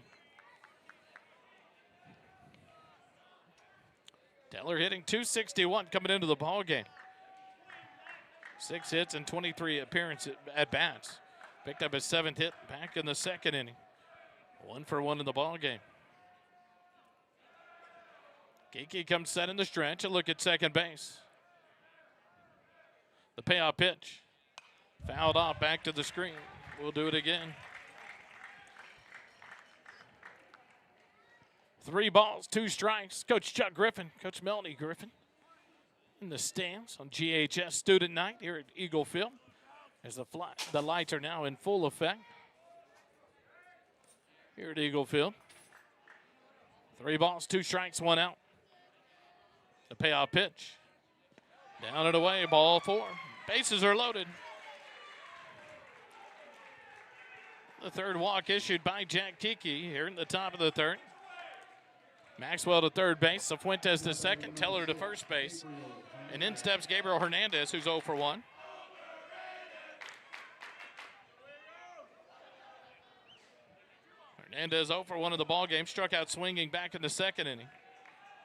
Teller hitting .261 coming into the ball game. 6 hits and 23 appearances at bats. Picked up his 7th hit back in the second inning. 1 for 1 in the ball game. Kiki comes set in the stretch. A look at second base. The payoff pitch. Fouled off back to the screen. We'll do it again. 3 balls, 2 strikes. Coach Chuck Griffin, Coach Melanie Griffin in the stands on GHS Student Night here at Eagle Field. As the lights are now in full effect here at Eagle Field. 3 balls, 2 strikes, 1 out. The payoff pitch. Down and away, ball 4. Bases are loaded. The third walk issued by Jack Kiki here in the top of the third. Maxwell to third base, Cifuentes to second, Teller to first base. And in steps Gabriel Hernandez, who's 0 for 1. Hernandez 0 for 1 of the ball game, struck out swinging back in the second inning.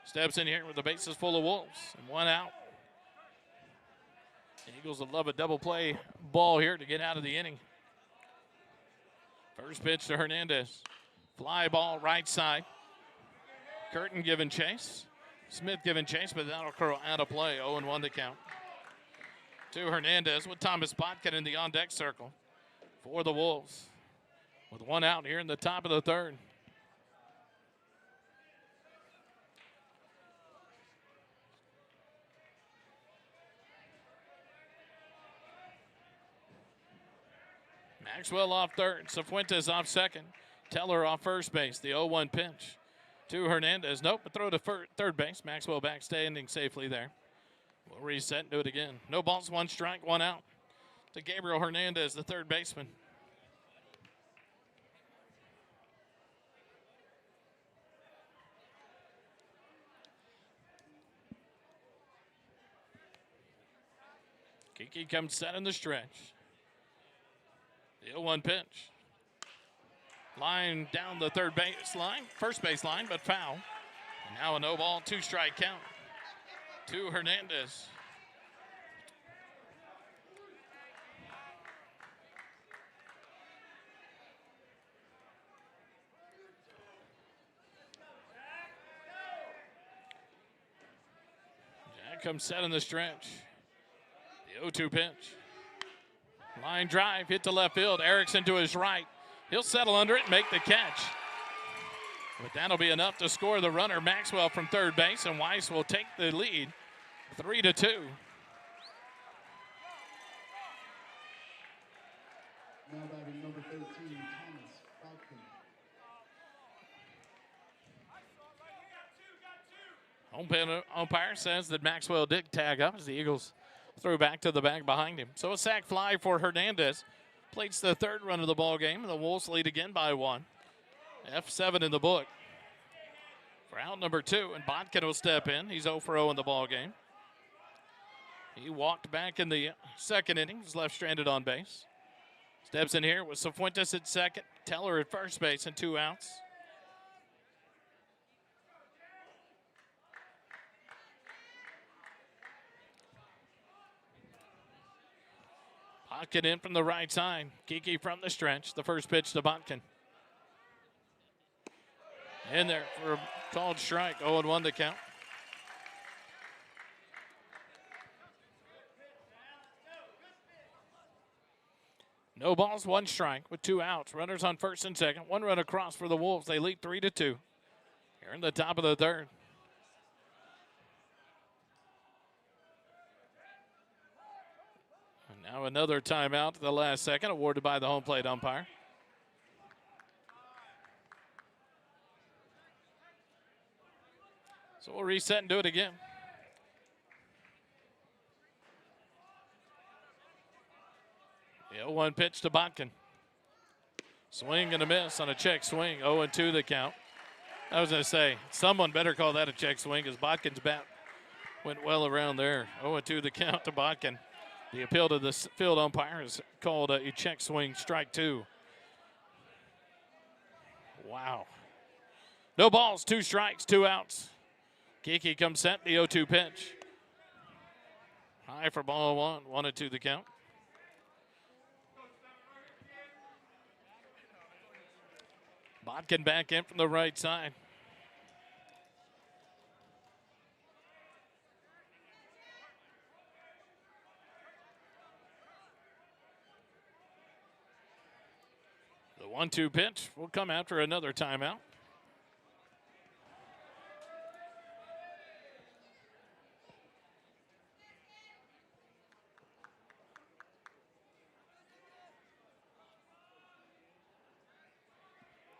Steps in here with the bases full of Wolves and 1 out. The Eagles would love a double play ball here to get out of the inning. First pitch to Hernandez. Fly ball right side. Curtin giving chase. Smith giving chase, but that'll curl out of play. 0-1 to count. To Hernandez with Thomas Botkin in the on-deck circle for the Wolves. With 1 out here in the top of the third. Maxwell off third, Cifuentes off second, Teller off first base. The 0-1 pitch to Hernandez. Nope, a throw to third base. Maxwell back standing safely there. We'll reset and do it again. No balls, 1 strike, 1 out to Gabriel Hernandez, the third baseman. Kiki comes set in the stretch. The 0-1 pitch. Line down the first base line, but foul. And now a no ball, 2-strike count to Hernandez. Jack comes set in the stretch. The 0-2 pitch. Line drive, hit to left field. Erickson to his right. He'll settle under it and make the catch. But that'll be enough to score the runner, Maxwell, from third base, and Weiss will take the lead, 3-2. Now batting number 13, Thomas Falcon. Home umpire says that Maxwell did tag up as the Eagles threw back to the bag behind him. So a sac fly for Hernandez. Plates the third run of the ball game, and the Wolves lead again by 1. F7 in the book for out number 2, and Botkin will step in. He's 0 for 0 in the ball game. He walked back in the second inning. He's left stranded on base. Steps in here with Cifuentes at second, Teller at first base, and 2 outs. Botkin in from the right side. Kiki from the stretch. The first pitch to Botkin. In there for a called strike. 0-1 to count. No balls, 1 strike with 2 outs. Runners on first and second. 1 run across for the Wolves. They lead 3-2. Here in the top of the third. And now another timeout at the last second, awarded by the home plate umpire. So we'll reset and do it again. The 0-1 pitch to Botkin. Swing and a miss on a check swing. 0-2 the count. I was going to say, someone better call that a check swing because Botkin's bat went well around there. 0-2 the count to Botkin. The appeal to the field umpire is called a check swing, strike 2. Wow. No balls, 2 strikes, 2 outs. Kiki comes set, the 0-2 pitch. High for ball 1, 1-2 the count. Botkin back in from the right side. The 1-2 pitch will come after another timeout.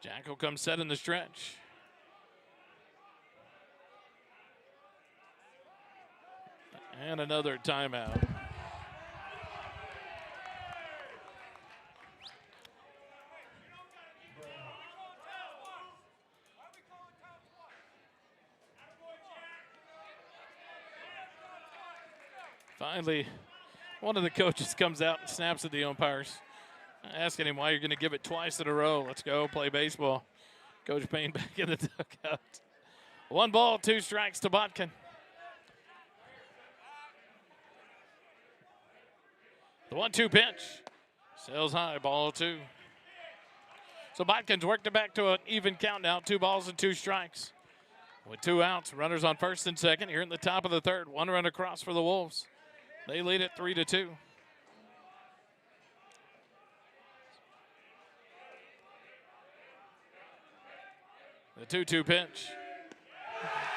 Jack will come set in the stretch. And another timeout. Finally, one of the coaches comes out and snaps at the umpires, asking him why you're going to give it twice in a row. Let's go play baseball. Coach Payne back in the dugout. 1 ball, 2 strikes to Botkin. The 1-2 pitch. Sails high, ball 2. So Botkin's worked it back to an even count now. 2 balls and 2 strikes. With 2 outs, runners on first and second here in the top of the third. 1 run across for the Wolves. They lead it 3-2. The 2-2 pitch.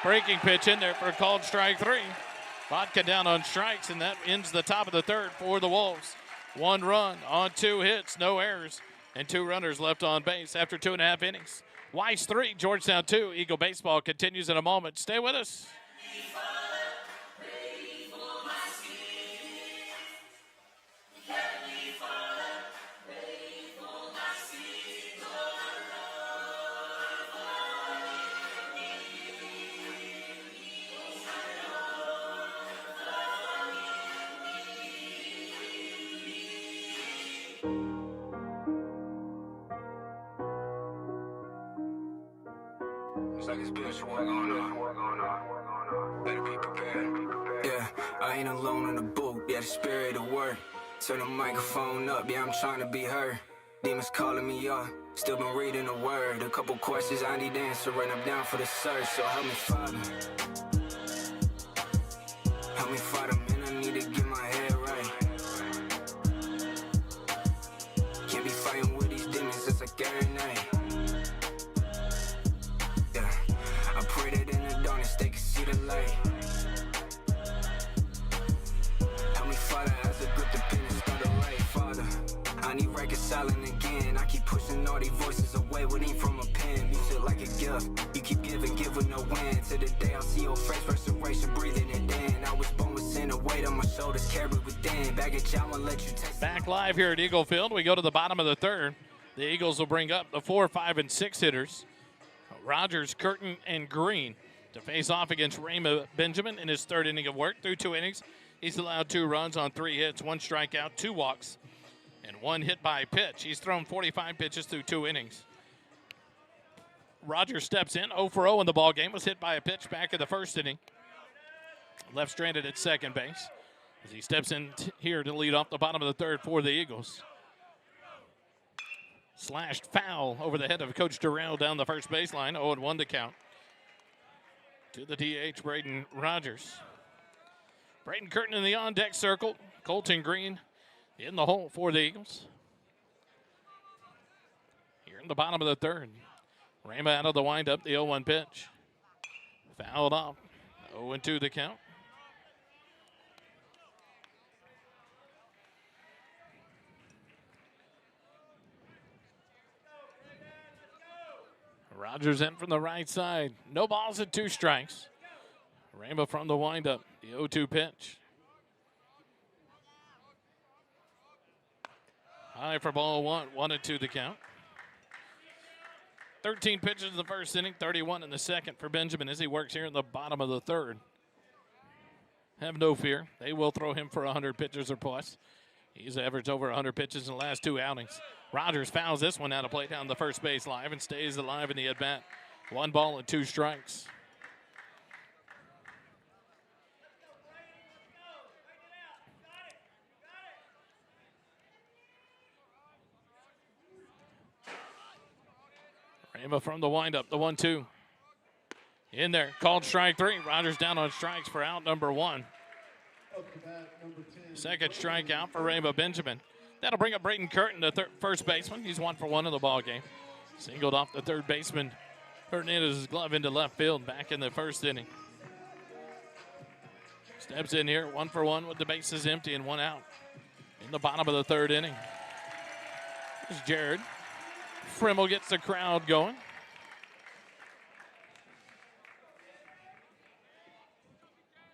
Breaking pitch in there for a called strike 3. Vodka down on strikes, and that ends the top of the third for the Wolves. 1 run on 2 hits, no errors, and 2 runners left on base after 2.5 innings. Weiss 3, Georgetown 2. Eagle baseball continues in a moment. Stay with us. It's like a spiritual war going on. Better be prepared. Yeah, I ain't alone in the booth. Yeah, the spirit of work. Turn the microphone up. Yeah, I'm trying to be heard. Demons calling me up. Still been reading the word. A couple questions I need answering. I'm down for the search. So help me, Father. Help me, Father, man. I need to get my head right. Can't be fighting with these demons. It's like every night. Yeah, I pray that in the darkness they can see the light. Help me, Father, as I grip the pen and start to write, Father. I need reconciling again. I keep pushing all these voices away with ink from a pen. You feel like a gift. You keep giving, give with no end. To the day I'll see your face, restoration, breathing it in. I was born with sin, a weight on my shoulders, carried within. Back at you, I'ma let you taste. Back live here at Eagle Field. We go to the bottom of the third. The Eagles will bring up the 4, 5, and 6 hitters. Rogers, Curtin, and Green to face off against Rayma Benjamin in his third inning of work. Through 2 innings, he's allowed 2 runs on 3 hits, 1 strikeout, 2 walks, and 1 hit by pitch. He's thrown 45 pitches through 2 innings. Rogers steps in, 0 for 0 in the ball game. Was hit by a pitch back in the first inning. Left stranded at second base as he steps in here to lead off the bottom of the third for the Eagles. Slashed foul over the head of Coach Durrell down the first baseline. 0-1 to count. To the DH, Braden Rogers. Braden Curtin in the on-deck circle. Colton Green in the hole for the Eagles. Here in the bottom of the third. Rayma out of the windup, the 0-1 pitch. Fouled off. 0-2 the count. Rogers in from the right side. No balls and 2 strikes. Rayma from the windup. The 0-2 pitch. High for ball 1. 1-2 the count. 13 pitches in the first inning. 31 in the second for Benjamin as he works here in the bottom of the third. Have no fear. They will throw him for 100 pitches or plus. He's averaged over 100 pitches in the last 2 outings. Rogers fouls this one out of play down the first base line and stays alive in the at-bat. 1 ball and 2 strikes. Rayma from the windup, the 1-2. In there, called strike 3. Rogers down on strikes for out number 1. Second strikeout for Rayma Benjamin. That'll bring up Braden Curtin, the first baseman. He's 1 for 1 in the ball game. Singled off the third baseman. Hernandez's glove into left field back in the first inning. Steps in here, 1 for 1 with the bases empty and 1 out in the bottom of the third inning. There's Jared. Frimmel gets the crowd going.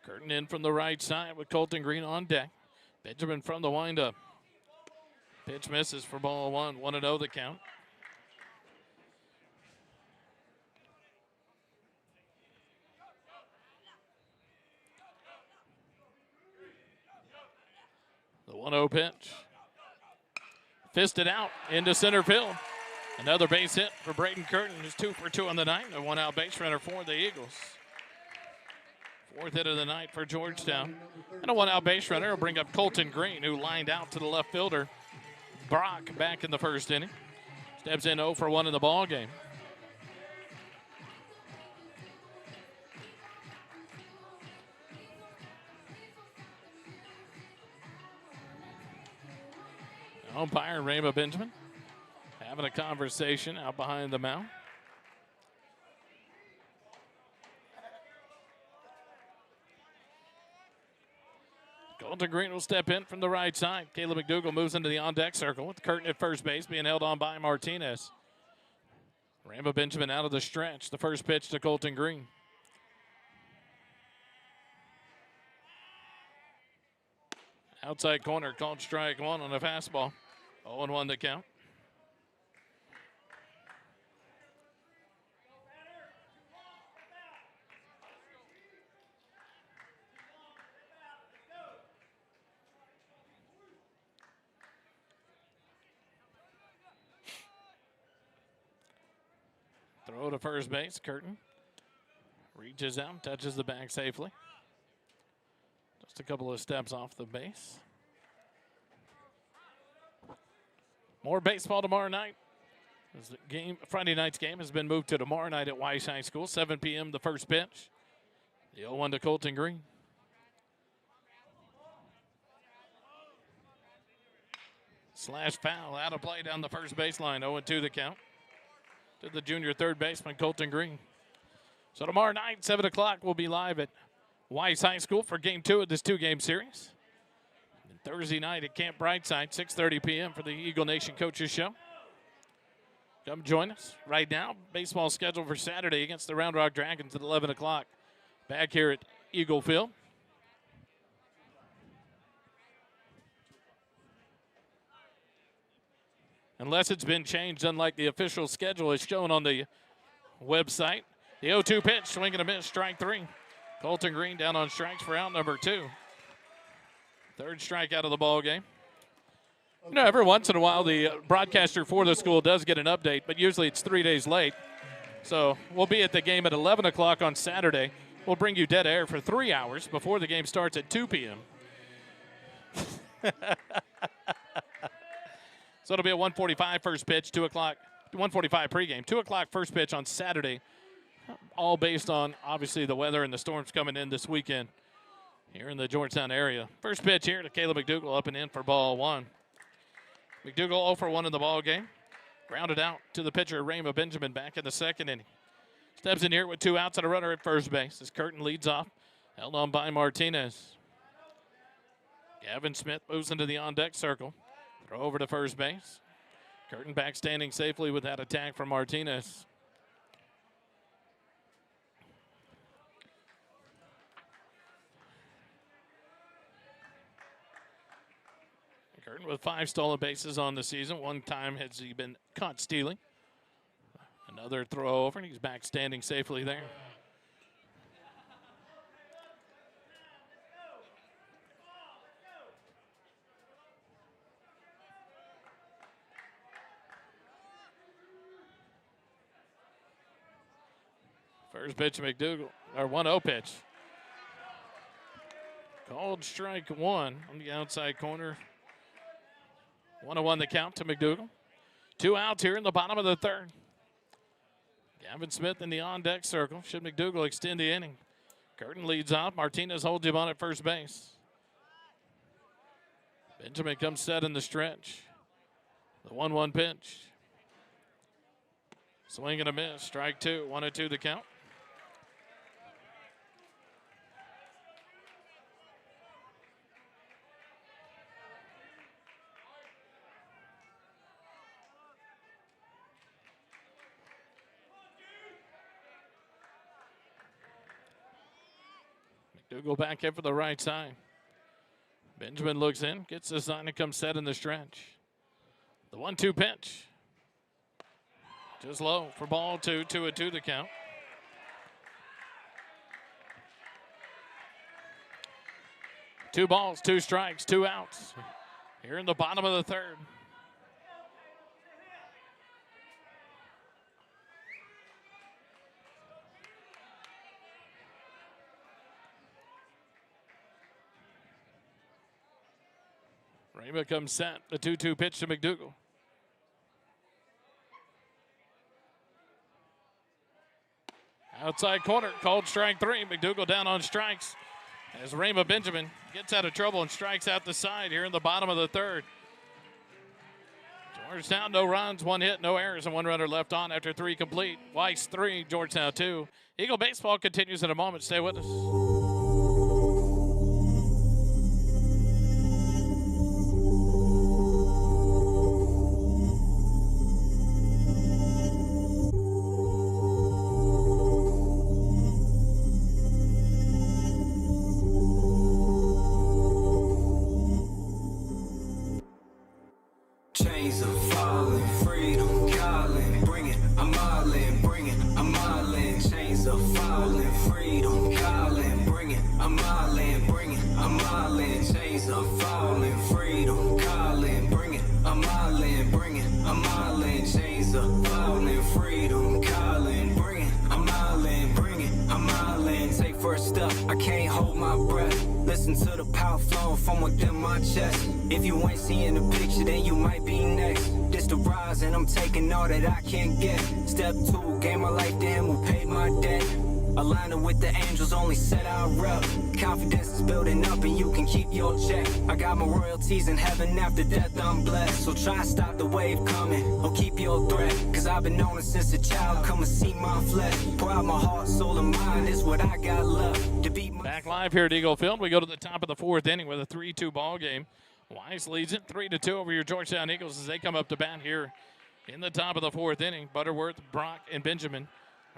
Curtin in from the right side with Colton Green on deck. Benjamin from the windup. Pitch misses for ball 1. 1-0 the count. The 1-0 pitch. Fisted out into center field. Another base hit for Braden Curtin, who's 2 for 2 on the night. A 1-out base runner for the Eagles. 4th hit of the night for Georgetown. And a 1-out base runner will bring up Colton Green, who lined out to the left fielder. Brock back in the first inning. Steps in 0 for 1 in the ball game. Umpire Rayma Benjamin having a conversation out behind the mound. Colton Green will step in from the right side. Caleb McDougal moves into the on-deck circle with Curtin at first base being held on by Martinez. Rayma Benjamin out of the stretch. The first pitch to Colton Green. Outside corner called strike 1 on a fastball. 0-1 the count. Throw to first base, Curtin. Reaches out, touches the bag safely. Just a couple of steps off the base. More baseball tomorrow night. The game, Friday night's game has been moved to tomorrow night at Weiss High School, 7 p.m. the first pitch. The 0-1 to Colton Green. Slash foul, out of play down the first baseline, 0-2 the count to the junior third baseman, Colton Green. So tomorrow night, 7 o'clock, we'll be live at Weiss High School for Game 2 of this two-game series. And Thursday night at Camp Brightside, 6:30 p.m. for the Eagle Nation Coaches Show. Come join us right now. Baseball scheduled for Saturday against the Round Rock Dragons at 11 o'clock back here at Eagle Field. Unless it's been changed, unlike the official schedule is shown on the website. The 0-2 pitch, swing and a miss, strike 3. Colton Green down on strikes for out number 2. Third strikeout of the ball game. You know, every once in a while, the broadcaster for the school does get an update, but usually it's 3 days late. So we'll be at the game at 11 o'clock on Saturday. We'll bring you dead air for 3 hours before the game starts at 2 p.m. So it'll be a 1:45 first pitch, 2 o'clock, 1:45 pregame, 2 o'clock first pitch on Saturday, all based on, obviously, the weather and the storms coming in this weekend here in the Georgetown area. First pitch here to Caleb McDougal, up and in for ball 1. McDougal 0 for 1 in the ball game. Grounded out to the pitcher, Rayma Benjamin, back in the second inning. Steps in here with 2 outs and a runner at first base as Curtin leads off, held on by Martinez. Gavin Smith moves into the on-deck circle. Throw over to first base. Curtin back standing safely with that attack from Martinez. Curtin with 5 stolen bases on the season. One time has he been caught stealing. Another throw over, and he's back standing safely there. First pitch, McDougal, or 1-0 pitch. Called strike 1 on the outside corner. 1-1 the count to McDougal. 2 outs here in the bottom of the third. Gavin Smith in the on-deck circle. Should McDougal extend the inning? Curtin leads off. Martinez holds him on at first base. Benjamin comes set in the stretch. The 1-1 pitch. Swing and a miss. Strike 2. 1-2 the count. McDougal back in for the right side. Benjamin looks in, gets the sign and comes set in the stretch. The 1-2 pitch. Just low for ball 2, 2-2 the count. Two balls, 2 strikes, 2 outs. Here in the bottom of the third. Rayma comes set. The 2-2 pitch to McDougal. Outside corner, called strike 3. McDougal down on strikes as Rayma Benjamin gets out of trouble and strikes out the side here in the bottom of the third. Georgetown, no runs, 1 hit, no errors, and 1 runner left on after 3 complete. Weiss 3, Georgetown 2. Eagle baseball continues in a moment. Stay with us. Chains are falling, freedom calling, bring it, I'm all in, bring it, I'm all in. Chains are falling, freedom calling, bring it, I'm all in, bring it, I'm all in. Chains are falling, freedom calling, bring it, I'm all in, bring it, I'm all in. Chains are falling, freedom calling, bring it, I'm all in, bring it, I'm all in. hold my breath. Listen to the power flowing from within my chest. If you ain't seeing the picture, then you might be next. This the rise, and I'm taking all that I can get. Step 2, gave my life to him who paid my debt. Aligning with the angels, only set our rep. Confidence is building up, and you can keep your check. I got my royalties in heaven, after death I'm blessed. So try and stop the wave coming, or keep your threat. Cause I've been known it since a child, come and see my flesh. Pour out my heart, soul, and mind, is what I got left. To beat my Back live here at Eagle Field. We go to the top of the 4th inning with a 3-2 ball game. Weiss leads it 3-2 over your Georgetown Eagles as they come up to bat here in the top of the 4th inning. Butterworth, Brock, and Benjamin.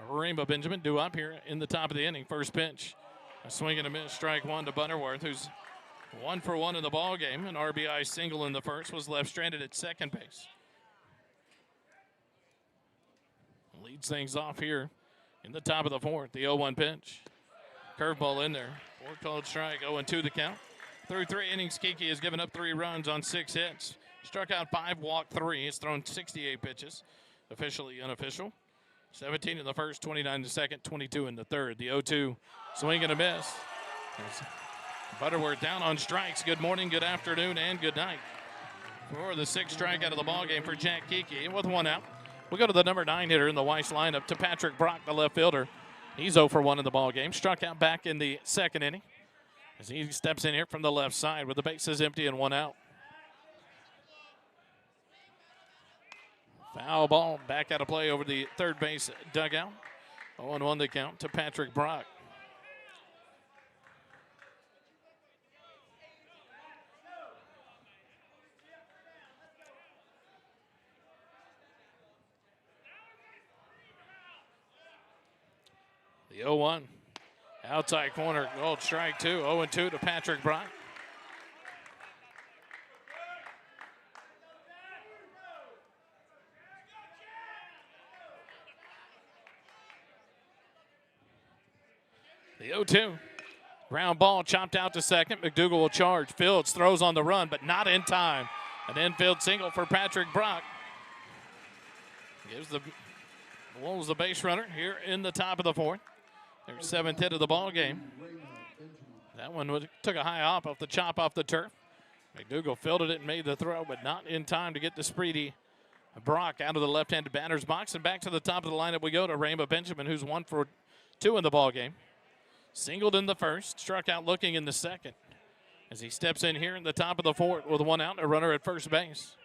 Rainbow Benjamin due up here in the top of the inning. First pitch, a swing and a miss, strike 1 to Butterworth, who's 1 for 1 in the ball game. An RBI single in the first, was left stranded at second base. Leads things off here in the top of the 4th. The 0-1 pitch, curveball in there. 4 called strike, 0-2 the count. Through 3 innings, Kiki has given up 3 runs on 6 hits. Struck out 5, walked 3. He's thrown 68 pitches, officially unofficial. 17 in the first, 29 in the second, 22 in the third. The 0-2 swing and a miss. There's Butterworth down on strikes. Good morning, good afternoon, and good night. For the 6th strikeout of the ballgame for Jack Kiki. With 1 out, we go to the number 9 hitter in the Weiss lineup, to Patrick Brock, the left fielder. He's 0 for 1 in the ballgame. Struck out back in the 2nd inning as he steps in here from the left side with the bases empty and 1 out. Foul ball back out of play over the third base dugout. 0-1 the count to Patrick Brock. The 0-1. Outside corner, gold strike 2. 0-2 to Patrick Brock. The 0-2. Ground ball chopped out to second. McDougal will charge. Fields throws on the run, but not in time. An infield single for Patrick Brock. Gives the Wolves the base runner here in the top of the 4th. Their 7th hit of the ball game. That one took a high hop off the chop off the turf. McDougal fielded it and made the throw, but not in time to get the Spreedy Brock out of the left-handed batter's box. And back to the top of the lineup we go to Rainbow Benjamin, who's 1 for 2 in the ball game. Singled in the first, struck out looking in the second as he steps in here in the top of the 4th with 1 out and a runner at first base.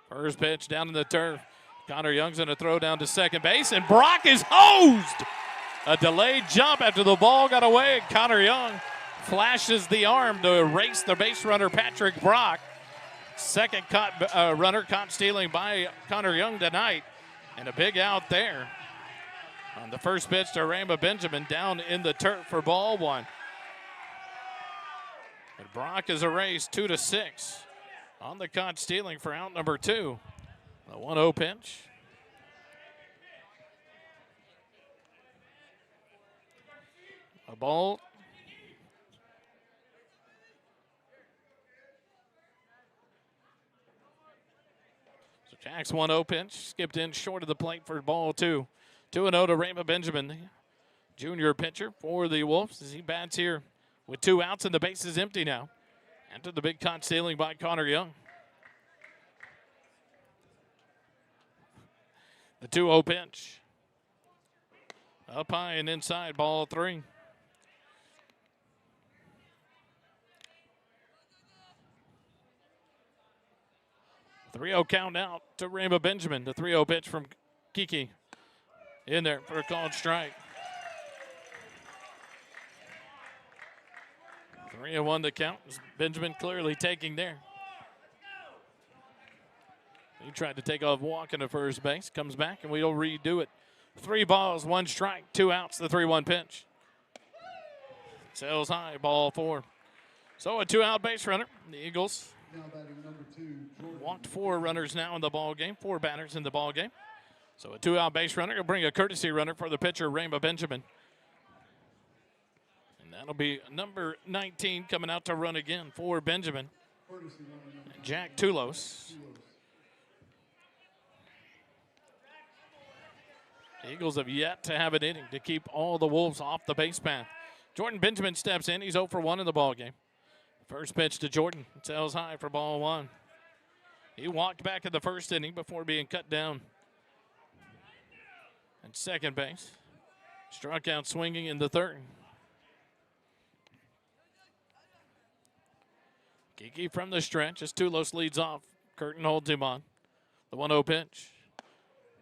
First pitch down in the turf. Connor Young's going to throw down to second base, and Brock is hosed. A delayed jump after the ball got away. Connor Young flashes the arm to erase the base runner, Patrick Brock. Second runner caught stealing by Connor Young tonight. And a big out there on the first pitch to Rainbow Benjamin down in the turf for ball 1. And Brock is erased 2-6 on the caught stealing for out number 2. The 1-0 pitch. A ball. So Jack's 1-0 pitch, skipped in short of the plate for ball 2. 2-0 to Rainbow Benjamin, the junior pitcher for the Wolves, as he bats here with 2 outs and the base is empty now. After the big caught stealing by Connor Young. The 2-0 pitch. Up high and inside, ball 3. The 3-0 count out to Rainbow Benjamin. The 3-0 pitch from Kiki in there for a called strike. 3-1 the count. Benjamin clearly taking there. He tried to take off walking to first base. Comes back and we'll redo it. 3 balls, 1 strike, 2 outs. The 3-1 pitch. Sails high, ball 4. So a 2-out base runner. The Eagles walked 4 runners now in the ball game. 4 batters in the ball game. So a 2-out base runner will bring a courtesy runner for the pitcher, Rainbow Benjamin. And that'll be number 19 coming out to run again for Benjamin. Jack Tulos. The Eagles have yet to have an inning to keep all the Wolves off the base path. Jordan Benjamin steps in. He's 0 for 1 in the ballgame. First pitch to Jordan. Sails high for ball 1. He walked back in the first inning before being cut down at second base. Struck out swinging in the third. Kiki from the stretch as Tulos leads off. Curtin holds him on. The 1-0 pitch.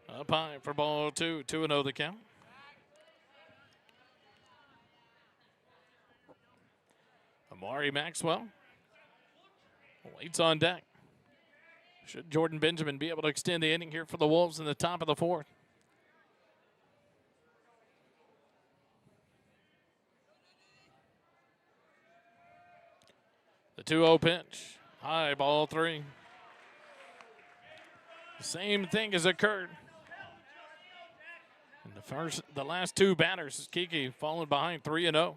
Up high for ball 2. 2-0 the count. Amari Maxwell waits on deck. Should Jordan Benjamin be able to extend the inning here for the Wolves in the top of the fourth? The 2-0 pitch. High, ball 3. The same thing has occurred. And the last two batters, Kiki falling behind 3-0 to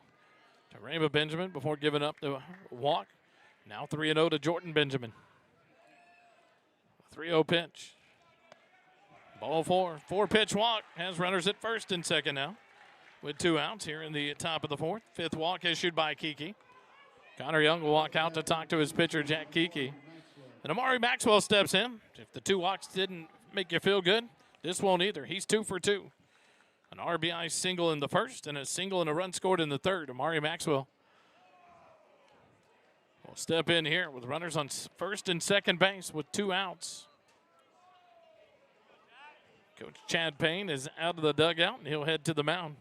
Reba Benjamin before giving up the walk. Now 3-0 to Jordan Benjamin. 3-0 pitch. Ball 4. 4-pitch walk. Has runners at first and second now with 2 outs here in the top of the fourth. 5th walk issued by Kiki. Connor Young will walk out to talk to his pitcher, Jack Kiki. And Amari Maxwell steps in. If the 2 walks didn't make you feel good, this won't either. He's 2 for 2. An RBI single in the first and a single and a run scored in the third. Amari Maxwell will step in here with runners on first and second base with 2 outs. Coach Chad Payne is out of the dugout, and he'll head to the mound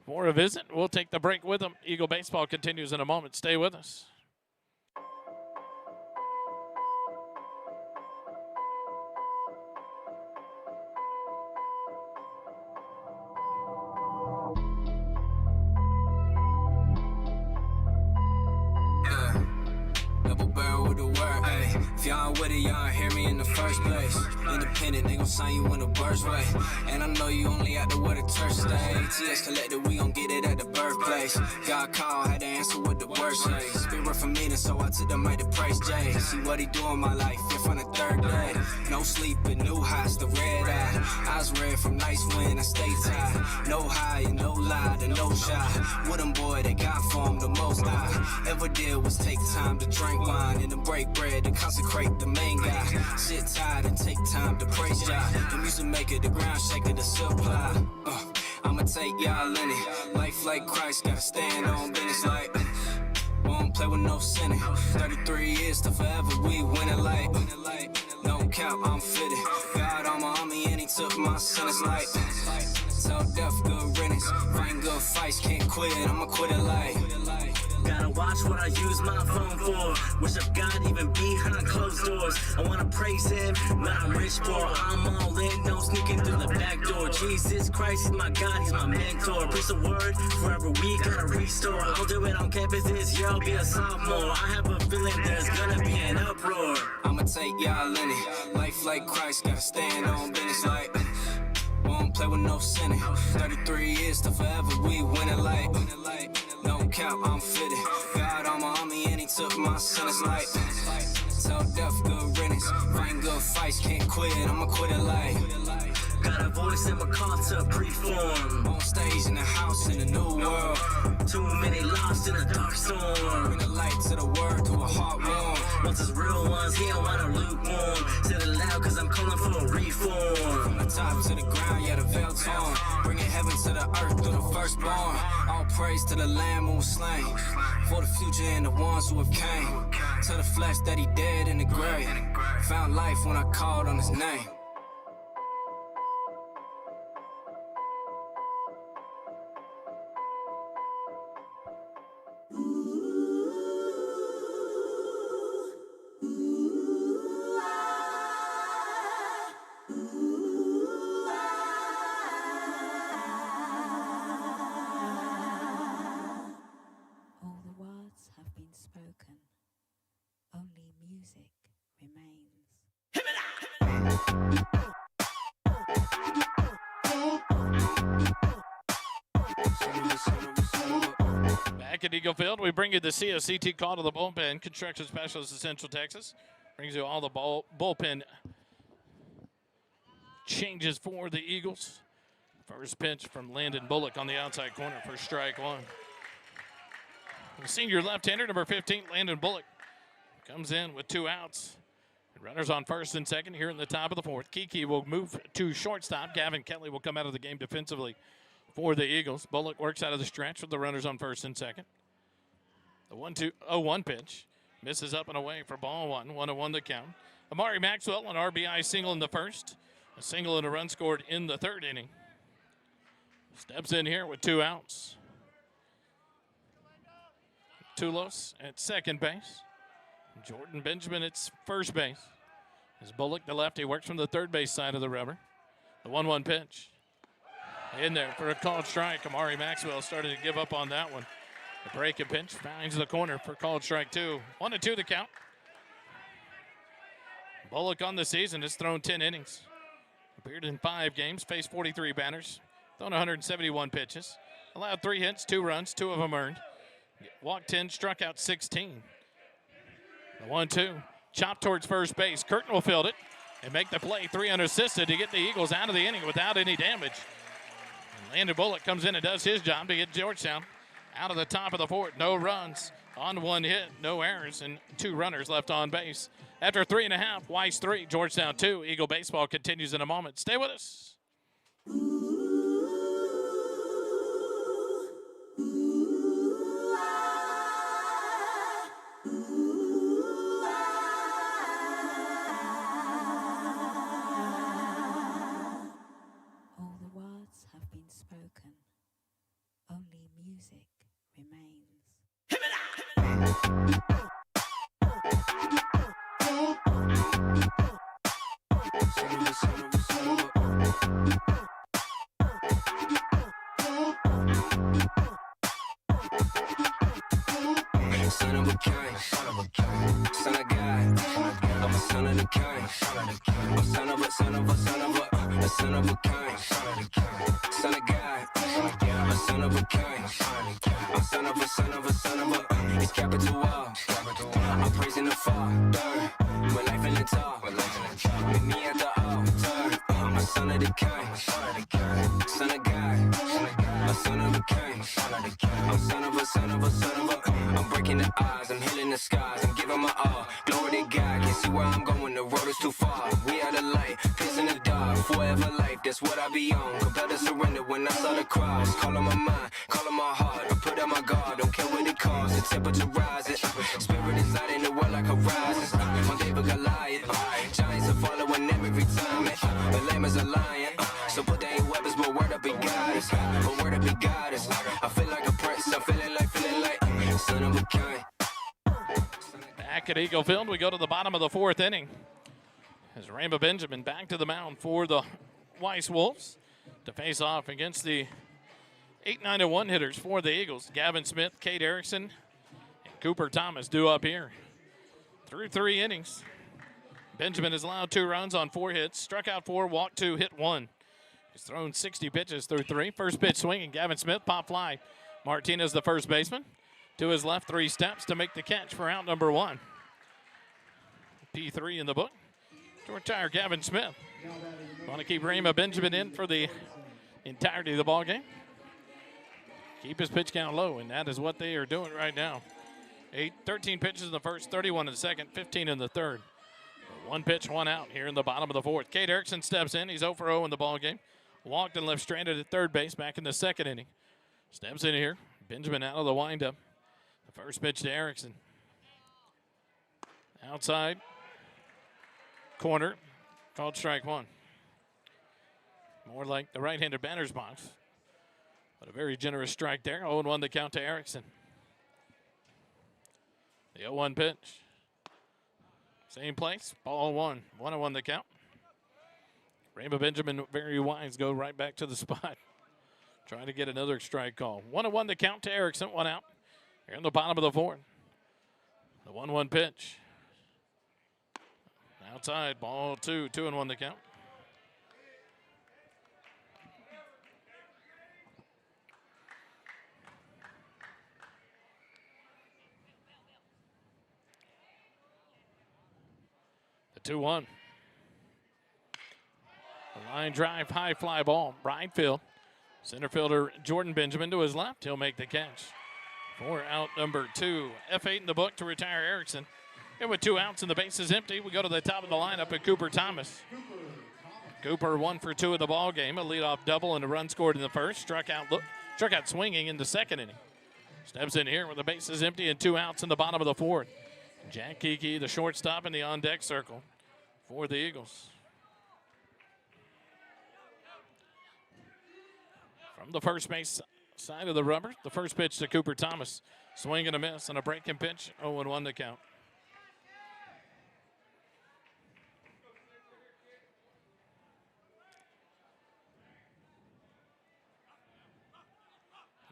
for a visit. We'll take the break with him. Eagle Baseball continues in a moment. Stay with us. If y'all with it, y'all hear me in the first place. Independent, they gon' sign you in the worst way. And I know you only out there with a church stay. TS collected, we gon' get it at the birthplace. God call, had to answer with the worst way. Spirit from me, so I took the mic to praise Jay. See what he do in my life, fifth on the third day. No sleeping, new highs, the red eye. Eyes red from nice wind, I stay tight. No high and no lie, and no shot. With them boy, they got for him the most I ever did was take time to drink wine and to break bread to consecrate the main guy. Sit tired and take time to praise y'all. The music maker, the ground shaker, the supply. I'ma take y'all in it. Life like Christ, gotta stand on business like. Won't play with no sinning. 33 years to forever, we win it like. No cap, I'm fitted. God on my army and he took my sentence like. So death, good riddance. Fighting good fights, can't quit, I'ma quit it like. Gotta watch what I use my phone for. Wish of God even behind closed doors. I wanna praise him, but I'm rich poor. I'm all in, no sneaking through the back door. Jesus Christ, he's my God, he's my mentor. Preach the word, forever we gotta restore. I'll do it on campus this year, I'll be a sophomore. I have a feeling there's gonna be an uproar. I'ma take y'all in it. Life like Christ, gotta stand on business like. Won't play with no sinning. 33 years to forever, we win it like. No cap, I'm fitted. God on my army and he took my sentence like. So death, good riddance. Fighting good fights, can't quit, I'ma quit it like. Got a voice in my call to preform. On stage in the house in a new world. Too many lost in a dark storm. Bring the light to the word to a heart warm. Once it's real ones, he don't want to lukewarm. Say it loud cause I'm calling for a reform. From the top to the ground, yeah, the veil torn. Bringing heaven to the earth through the firstborn. All praise to the Lamb who was slain. For the future and the ones who have came. To the flesh that he dead in the grave. Found life when I called on his name. Only music remains. Back at Eagle Field, we bring you the CSCT call to the bullpen. Construction Specialist of Central Texas. Brings you all the bullpen changes for the Eagles. First pitch from Landon Bullock on the outside corner for strike one. The senior left-hander, number 15, Landon Bullock, comes in with 2 outs. Runners on first and second here in the top of the fourth. Kiki will move to shortstop. Gavin Kelly will come out of the game defensively for the Eagles. Bullock works out of the stretch with the runners on first and second. The 1-2-0-1 pitch. Misses up and away for ball one. 1-1 the count. Amari Maxwell, an RBI single in the first. A single and a run scored in the third inning. Steps in here with 2 outs. Tulos at second base. Jordan Benjamin at first base. As Bullock, the lefty, works from the third base side of the rubber. The 1-1 pitch. In there for a called strike. Amari Maxwell started to give up on that one. The break and pinch finds the corner for called strike 2. 1-2 the count. Bullock on the season has thrown 10 innings. Appeared in 5 games, faced 43 batters, thrown 171 pitches. Allowed 3 hits, 2 runs, 2 of them earned. Walked 10, struck out 16. The 1-2, chopped towards first base. Curtin will field it and make the play 3 unassisted to get the Eagles out of the inning without any damage. And Landon Bullock comes in and does his job to get Georgetown out of the top of the fourth. No runs on 1 hit, no errors, and 2 runners left on base. After 3.5, Weiss 3, Georgetown 2. Eagle baseball continues in a moment. Stay with us. All the words have been spoken. Only music remains. Son of a king, son of God. I'm a son of the king. I'm son of a son of a king. Son of God. I'm a son of a king. I'm son of a. It's capital R. I'm praising the Father. My life in the top. Meet me at the altar. I'm a son of the king. Son of God. A son of a king. I'm son of a. I'm breaking the odds, I'm healing the skies, I'm giving my all. Glory to God, can't see where I'm going, the road is too far. We are the light, peace in the dark, forever life, that's what I be on. Compelled to surrender when I saw the cross. Calling my mind, calling my heart, I put out my guard, don't care what it costs. The temperature rises, spirit is out in the world like horizons. My David Goliath, giants are following every time. The lamb is a lion, so put that in weapons, but word up be goddess. But word up be goddess. I feel like a prince, I'm feeling like son of a king. Back at Eagle Field, we go to the bottom of the 4th inning. As Rainbow Benjamin back to the mound for the Weiss Wolves to face off against the 8-9-1 hitters for the Eagles. Gavin Smith, Kate Erickson, and Cooper Thomas due up here. Through 3 innings, Benjamin has allowed 2 runs on 4 hits, struck out 4, walked 2, hit 1. He's thrown 60 pitches through 3. First pitch swinging, Gavin Smith, pop fly. Martinez, the first baseman. To his left, 3 steps to make the catch for out number 1. P3 in the book to retire Gavin Smith. Want to keep Rainbow Benjamin in for the entirety of the ball game. Keep his pitch count low, and that is what they are doing right now. 13 pitches in the first, 31 in the second, 15 in the third. 1 pitch, 1 out here in the bottom of the 4th. Kate Erickson steps in. He's 0 for 0 in the ball game. Walked and left stranded at third base back in the 2nd inning. Steps in here. Benjamin out of the windup. The first pitch to Erickson. Outside. Corner. Called strike 1. More like the right-handed batter's box. But a very generous strike there. 0-1 the count to Erickson. The 0-1 pitch. Same place. Ball 1. 1-1 the count. Rainbow Benjamin, very wise, go right back to the spot. Trying to get another strike call. 1-1 the count to Erickson. 1 out. Here in the bottom of the 4th. The 1-1 pitch. Outside, ball 2. 2-1 the count. 2-1. A line drive, high fly ball, right field. Center fielder Jordan Benjamin to his left. He'll make the catch. For out number 2. F8 in the book to retire Erickson. And with 2 outs and the base is empty, we go to the top of the lineup at Cooper Thomas. Cooper 1 for 2 of the ball game. A leadoff double and a run scored in the first. Struck out swinging in the second inning. Steps in here with the base is empty and 2 outs in the bottom of the 4th. Jack Kiki, the shortstop in the on-deck circle for the Eagles. From the first base side of the rubber, the first pitch to Cooper Thomas. Swing and a miss and a breaking pitch, 0-1 to count.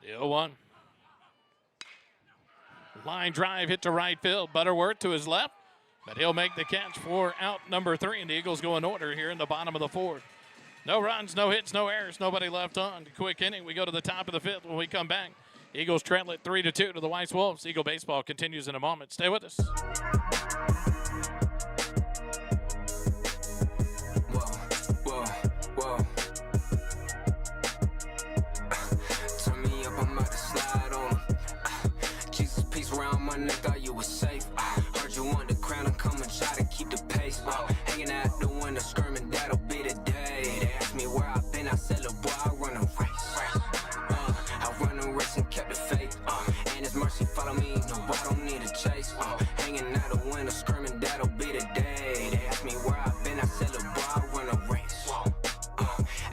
The 0-1. Line drive hit to right field. Butterworth to his left, but he'll make the catch for out number 3, and the Eagles go in order here in the bottom of the 4th. No runs, no hits, no errors, nobody left on. Quick inning. We go to the top of the 5th when we come back. Eagles trail it 3-2 to the Weiss Wolves. Eagle baseball continues in a moment. Stay with us. Turn me up, I'm about to slide on. Jesus, peace around my neck, thought you were safe. Heard you want the crown, I'm coming, try to keep the pace. Hanging out the window, skirming, that'll be the day. They ask me where I've been, I said, look, boy, I run a race. I run a race and kept the faith. And his mercy follow me, no, I don't need a chase. Hanging out the window, skirming, that'll be the day. They ask me where I've been, I said, look, boy, I run a race.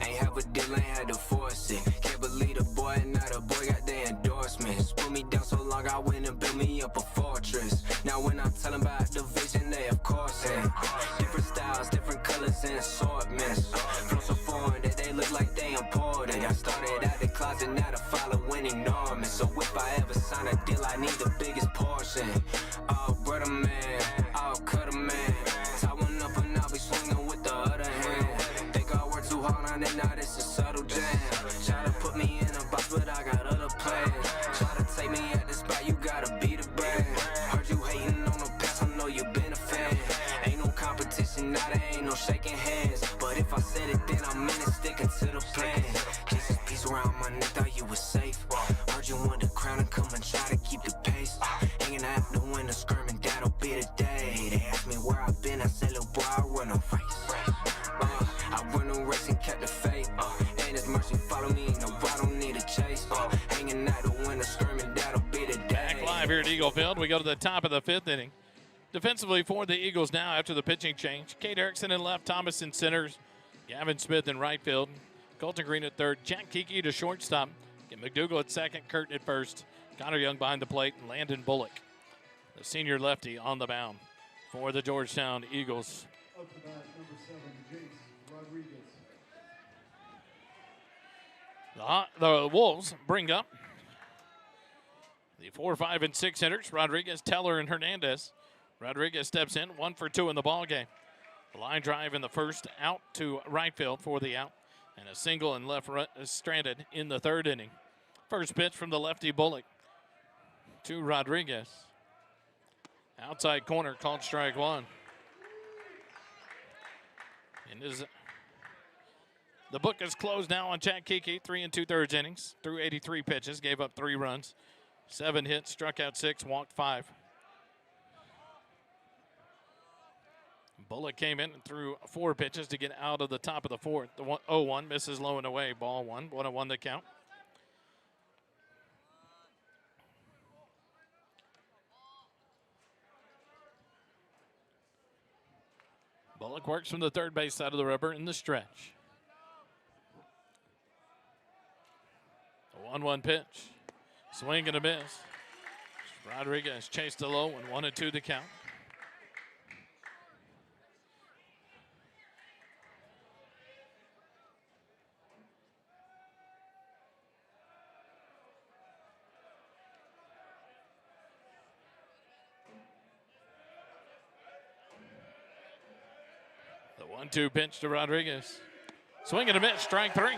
Ain't have a deal, ain't had to force it. Can't believe the boy, now the boy got the endorsements. Put me down so long, I went and built me up a fortress. Now when I'm telling about the vision, they of course it. Different styles, different colors and assortments. Flow so foreign that they look like they imported. I started out the closet, now the following enormous. So if I ever sign a deal, I need the biggest portion. Oh, brother man, I'll cut a man. Tie one up and I'll be swinging with the other hand. Think I work too hard on it, now this is subtle jam. Try to put me in a box, but I got other plans. Try to take me at the spot, you gotta be the brand. Heard you hating on the past, I know you been a fan. Ain't no competition, now there ain't no shaking hands. But if I said it, then I meant it, sticking to the plan. Jesus, peace around my neck, thought you was safe. Heard you want the crown and come and try to keep the pace. Hanging out the window, skirming, that'll be the day. They asked me where I've been, I said, little boy, I run a race. I run a race and kept the faith. And his mercy follow me, no, I don't need a chase. Hanging out the window, skirming, that'll be the day. Back live here at Eagle Field. We go to the top of the 5th inning. Defensively for the Eagles now after the pitching change. Kate Erickson in left, Thomas in centers, Gavin Smith in right field, Colton Green at third, Jack Kiki to shortstop, get McDougal at second, Curtin at first, Connor Young behind the plate, and Landon Bullock, the senior lefty, on the mound for the Georgetown Eagles. Up to bat, number 7, Jace Rodriguez. The Wolves bring up the 4, 5, and 6 hitters, Rodriguez, Teller, and Hernandez. Rodriguez steps in, 1 for 2 in the ball game. The line drive in the first, out to right field for the out, and a single and left stranded in the 3rd inning. First pitch from the lefty Bullock to Rodriguez. Outside corner, called strike 1. And the book is closed now on Jack Kiki, 3 2/3 innings, threw 83 pitches, gave up 3 runs, 7 hits, struck out 6, walked 5. Bullock came in and threw 4 pitches to get out of the top of the 4th. The 0-1 misses low and away, ball 1, 1-1 to count. Bullock works from the third base side of the rubber in the stretch. A 1-1 pitch. Swing and a miss. Rodriguez chased a low one, 1-2 to count. The 1-2 pitch to Rodriguez. Swing and a miss, strike 3.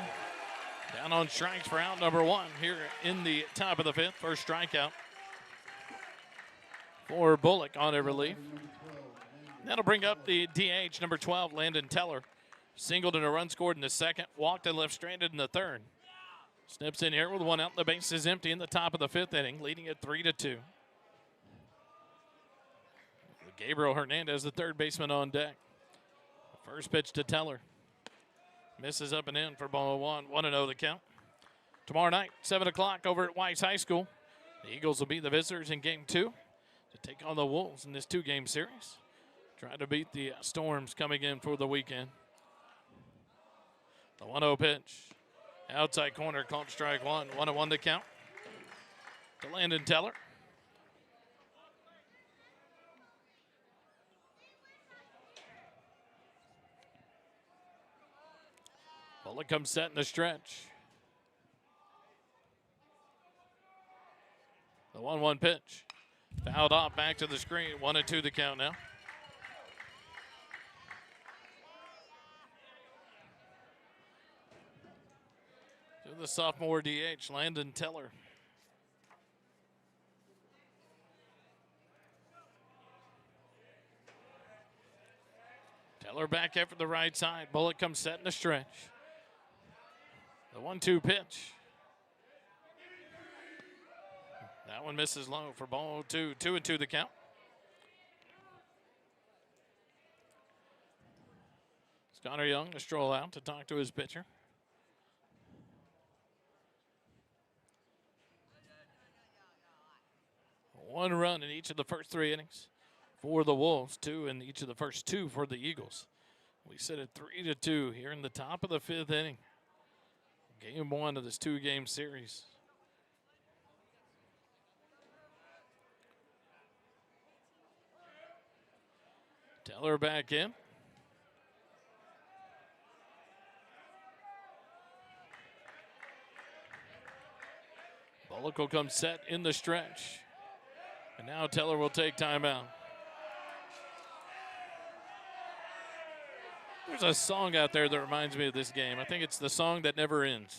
Down on strikes for out number 1 here in the top of the 5th. First strikeout for Bullock on a relief. That'll bring up the DH, number 12, Landon Teller. Singled and a run scored in the second, walked and left stranded in the third. Snips in here with one out, and the base is empty in the top of the fifth inning, leading it 3-2. Gabriel Hernandez, the third baseman, on deck. First pitch to Teller. Misses up and in for ball one. 1-0 the count. Tomorrow night, 7 o'clock over at Weiss High School. The Eagles will be the visitors in game 2 to take on the Wolves in this 2-game series. Trying to beat the Storms coming in for the weekend. The 1-0 pitch. Outside corner, called strike one. 1-1 to count to Landon Teller. Bullock comes set in the stretch. The 1-1 pitch. Fouled off back to the screen. 1-2 the count now. To the sophomore DH, Landon Teller. Teller back after the right side. Bullock comes set in the stretch. The 1-2 pitch. That one misses low for ball 2. 2-2 the count. It's Connor Young to stroll out to talk to his pitcher. One run in each of the first 3 innings for the Wolves, 2 in each of the first 2 for the Eagles. We sit at 3-2 here in the top of the 5th inning. Game 1 of this 2-game series. Teller back in. Bullock will come set in the stretch. And now Teller will take timeout. There's a song out there that reminds me of this game. I think it's the song that never ends.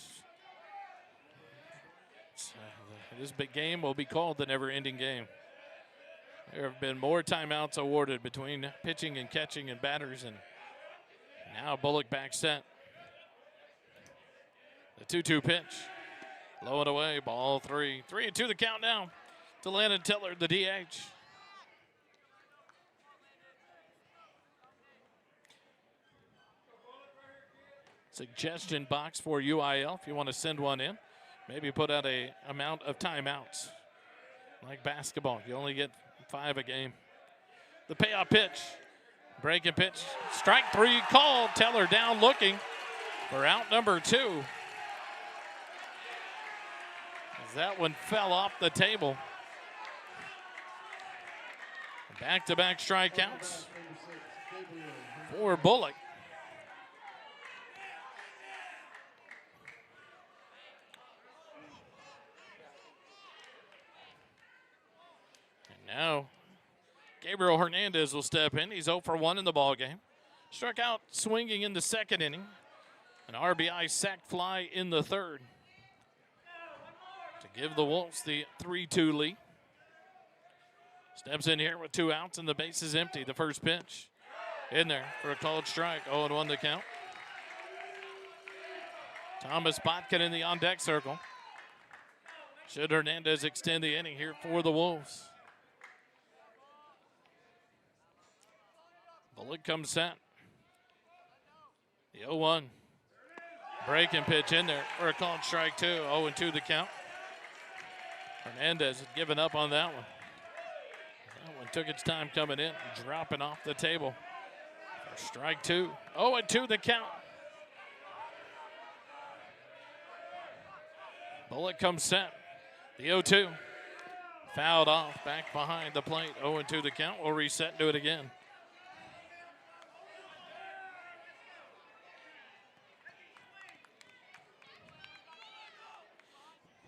This big game will be called the never-ending game. There have been more timeouts awarded between pitching and catching and batters, and now Bullock back set. The 2-2 pitch. Low and away, ball 3. 3-2 the count now to Landon Teller, the DH. Suggestion box for UIL if you want to send one in. Maybe put out a amount of timeouts. Like basketball, you only get 5 a game. The payoff pitch. Breaking pitch. Strike 3 called. Teller down looking for out number 2. As that one fell off the table. Back-to-back strikeouts for Bullock. Now, Gabriel Hernandez will step in. He's 0 for 1 in the ballgame. Struck out swinging in the second inning. An RBI sac fly in the third to give the Wolves the 3-2 lead. Steps in here with 2 outs and the base is empty. The first pitch in there for a called strike. 0-1 to count. Thomas Botkin in the on-deck circle. Should Hernandez extend the inning here for the Wolves? Bullock comes set. The 0-1. Breaking pitch in there for a called strike 2. 0-2 the count. Hernandez had given up on that one. That one took its time coming in, dropping off the table. For strike 2. 0-2 the count. Bullock comes set. The 0-2. Fouled off back behind the plate. 0-2 the count. We'll reset and do it again.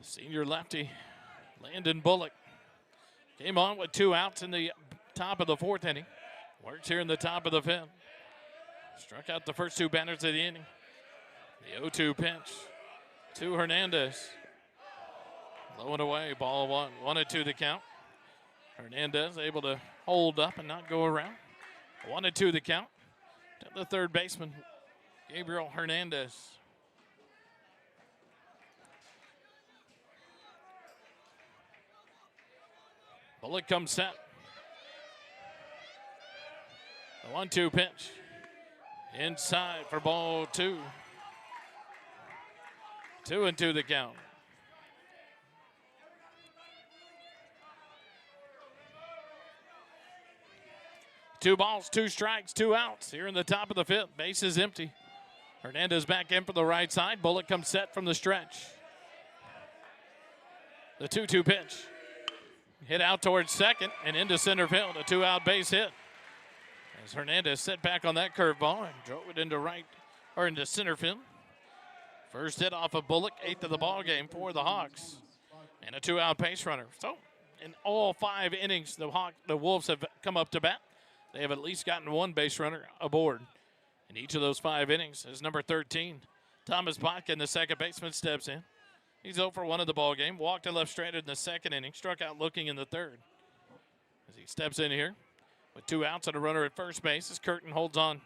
Senior lefty, Landon Bullock, came on with 2 outs in the top of the 4th inning. Works here in the top of the 5th. Struck out the first 2 batters of the inning. The 0-2 pitch to Hernandez. Low and away, ball 1. 1-2 the count. Hernandez able to hold up and not go around. 1-2 the count to the third baseman, Gabriel Hernandez. Bullock comes set. The 1-2 pitch. Inside for ball 2. 2-2 the count. Two balls, 2 strikes, 2 outs here in the top of the 5th. Base is empty. Hernandez back in for the right side. Bullock comes set from the stretch. The 2-2 pitch. Hit out towards second and into center field. A 2-out base hit. As Hernandez set back on that curveball and drove it into center field. First hit off of Bullock, 8th of the ball game for the Hawks. And a 2-out base runner. So in all 5 innings, the Wolves have come up to bat. They have at least gotten 1 base runner aboard in each of those 5 innings. As number 13, Thomas Botkin, the second baseman, steps in. He's 0 for 1 of the ball game. Walked and left stranded in the 2nd inning. Struck out looking in the 3rd. As he steps in here with 2 outs and a runner at first base, as Curtin holds on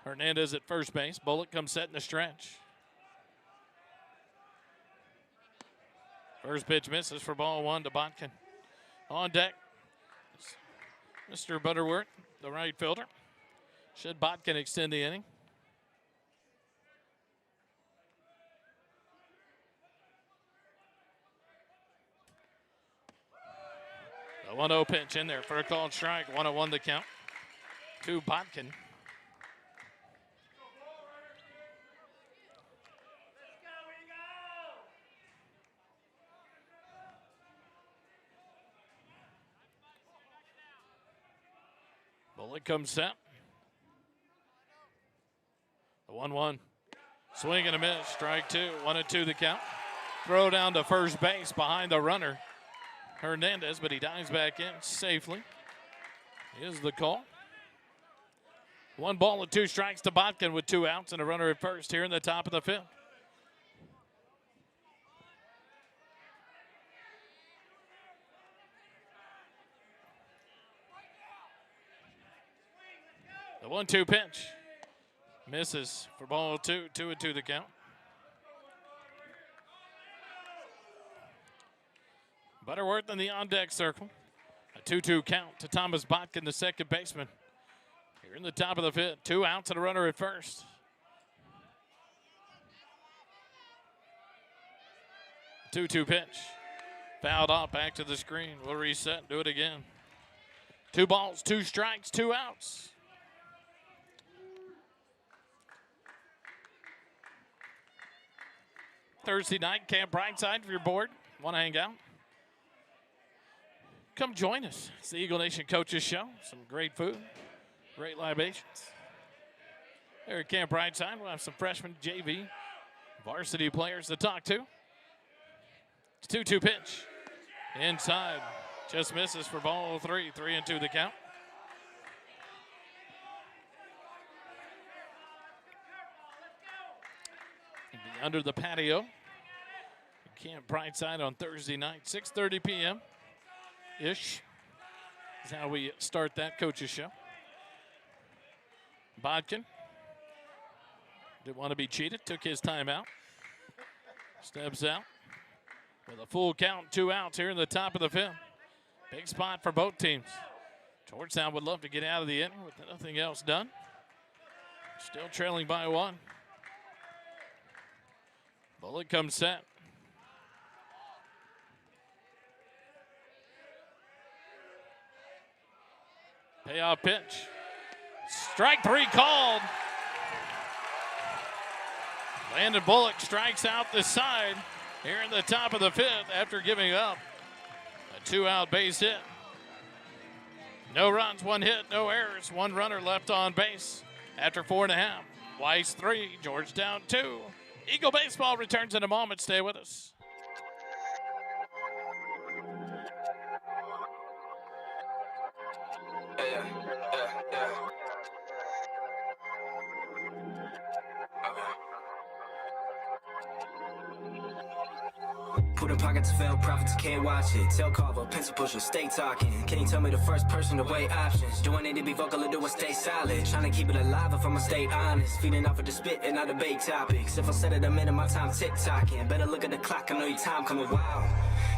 Hernandez at first base. Bullock comes set in the stretch. First pitch misses for ball 1 to Botkin. On deck, Mr. Butterworth, the right fielder. Should Botkin extend the inning? The 1-0 pitch in there for a called strike. 1-1 the count to Botkin. Bullock comes set. The 1-1. Swing and a miss. Strike 2. 1-2 the count. Throw down to first base behind the runner, Hernandez, but he dives back in safely. Here's the call. 1 ball and 2 strikes to Botkin with 2 outs and a runner at first here in the top of the 5th. The 1-2 pitch misses for ball 2. 2-2 the count. Butterworth in the on-deck circle. A 2-2 count to Thomas Botkin, the second baseman. Here in the top of the 5th. 2 outs and a runner at first. The 2-2 pitch. Fouled off, back to the screen. We'll reset, do it again. 2 balls, 2 strikes, 2 outs. Thursday night, Camp Brightside, if you're bored, want to hang out, come join us. It's the Eagle Nation Coaches Show. Some great food, great libations. There at Camp Brightside, we'll have some freshman JV varsity players to talk to. It's 2-2 pitch. Inside. Just misses for ball 3. 3-2 the count. Be under the patio. Camp Brightside on Thursday night, 6:30 p.m.-ish is how we start that coaches show. Botkin didn't want to be cheated, took his time out. Steps out with a full count, 2 outs here in the top of the 5th. Big spot for both teams. Georgetown would love to get out of the inning with nothing else done. Still trailing by 1. Bullock comes set. Payoff pitch. Strike 3 called. Landon Bullock strikes out the side here in the top of the 5th after giving up a 2-out base hit. No runs, 1 hit, no errors, 1 runner left on base after 4.5. Weiss 3, Georgetown 2. Eagle Baseball returns in a moment. Stay with us. Put in pockets fail, profits can't watch it. Tell Carver, pencil pusher, stay talking. Can you tell me the first person to weigh options? Do I need to be vocal or do I stay silent? Trying to keep it alive if I'ma stay honest. Feeding off of the spit and not debate topics. If I said it a minute, my time tick-tocking. Better look at the clock, I know your time coming. Wow.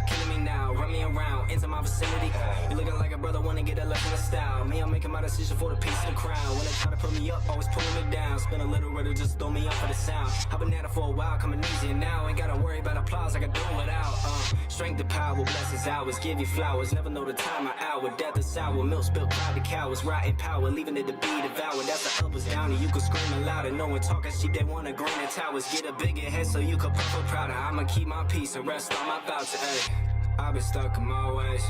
Killing me now, run me around, into my vicinity. You looking like a brother, wanna get a lesson of style. Me, I'm making my decision for the piece of the crown. When they try to put me up, always pulling me down. Spin a little riddle, just throw me up for the sound. I've been at it for a while, coming easier now. Ain't gotta worry about applause, I can do without. Strength and power, blessings hours, give you flowers. Never know the time or hour, death is sour. Milk spilled, cloud to cowards, rotten power. Leaving it to be devoured, that's the uppers down. And you can scream louder, no one talking cheap, they want a grain of towers. Get a bigger head so you can puff prouder. I'ma keep my peace and rest on my voucher, ayy. I've been stuck in my ways,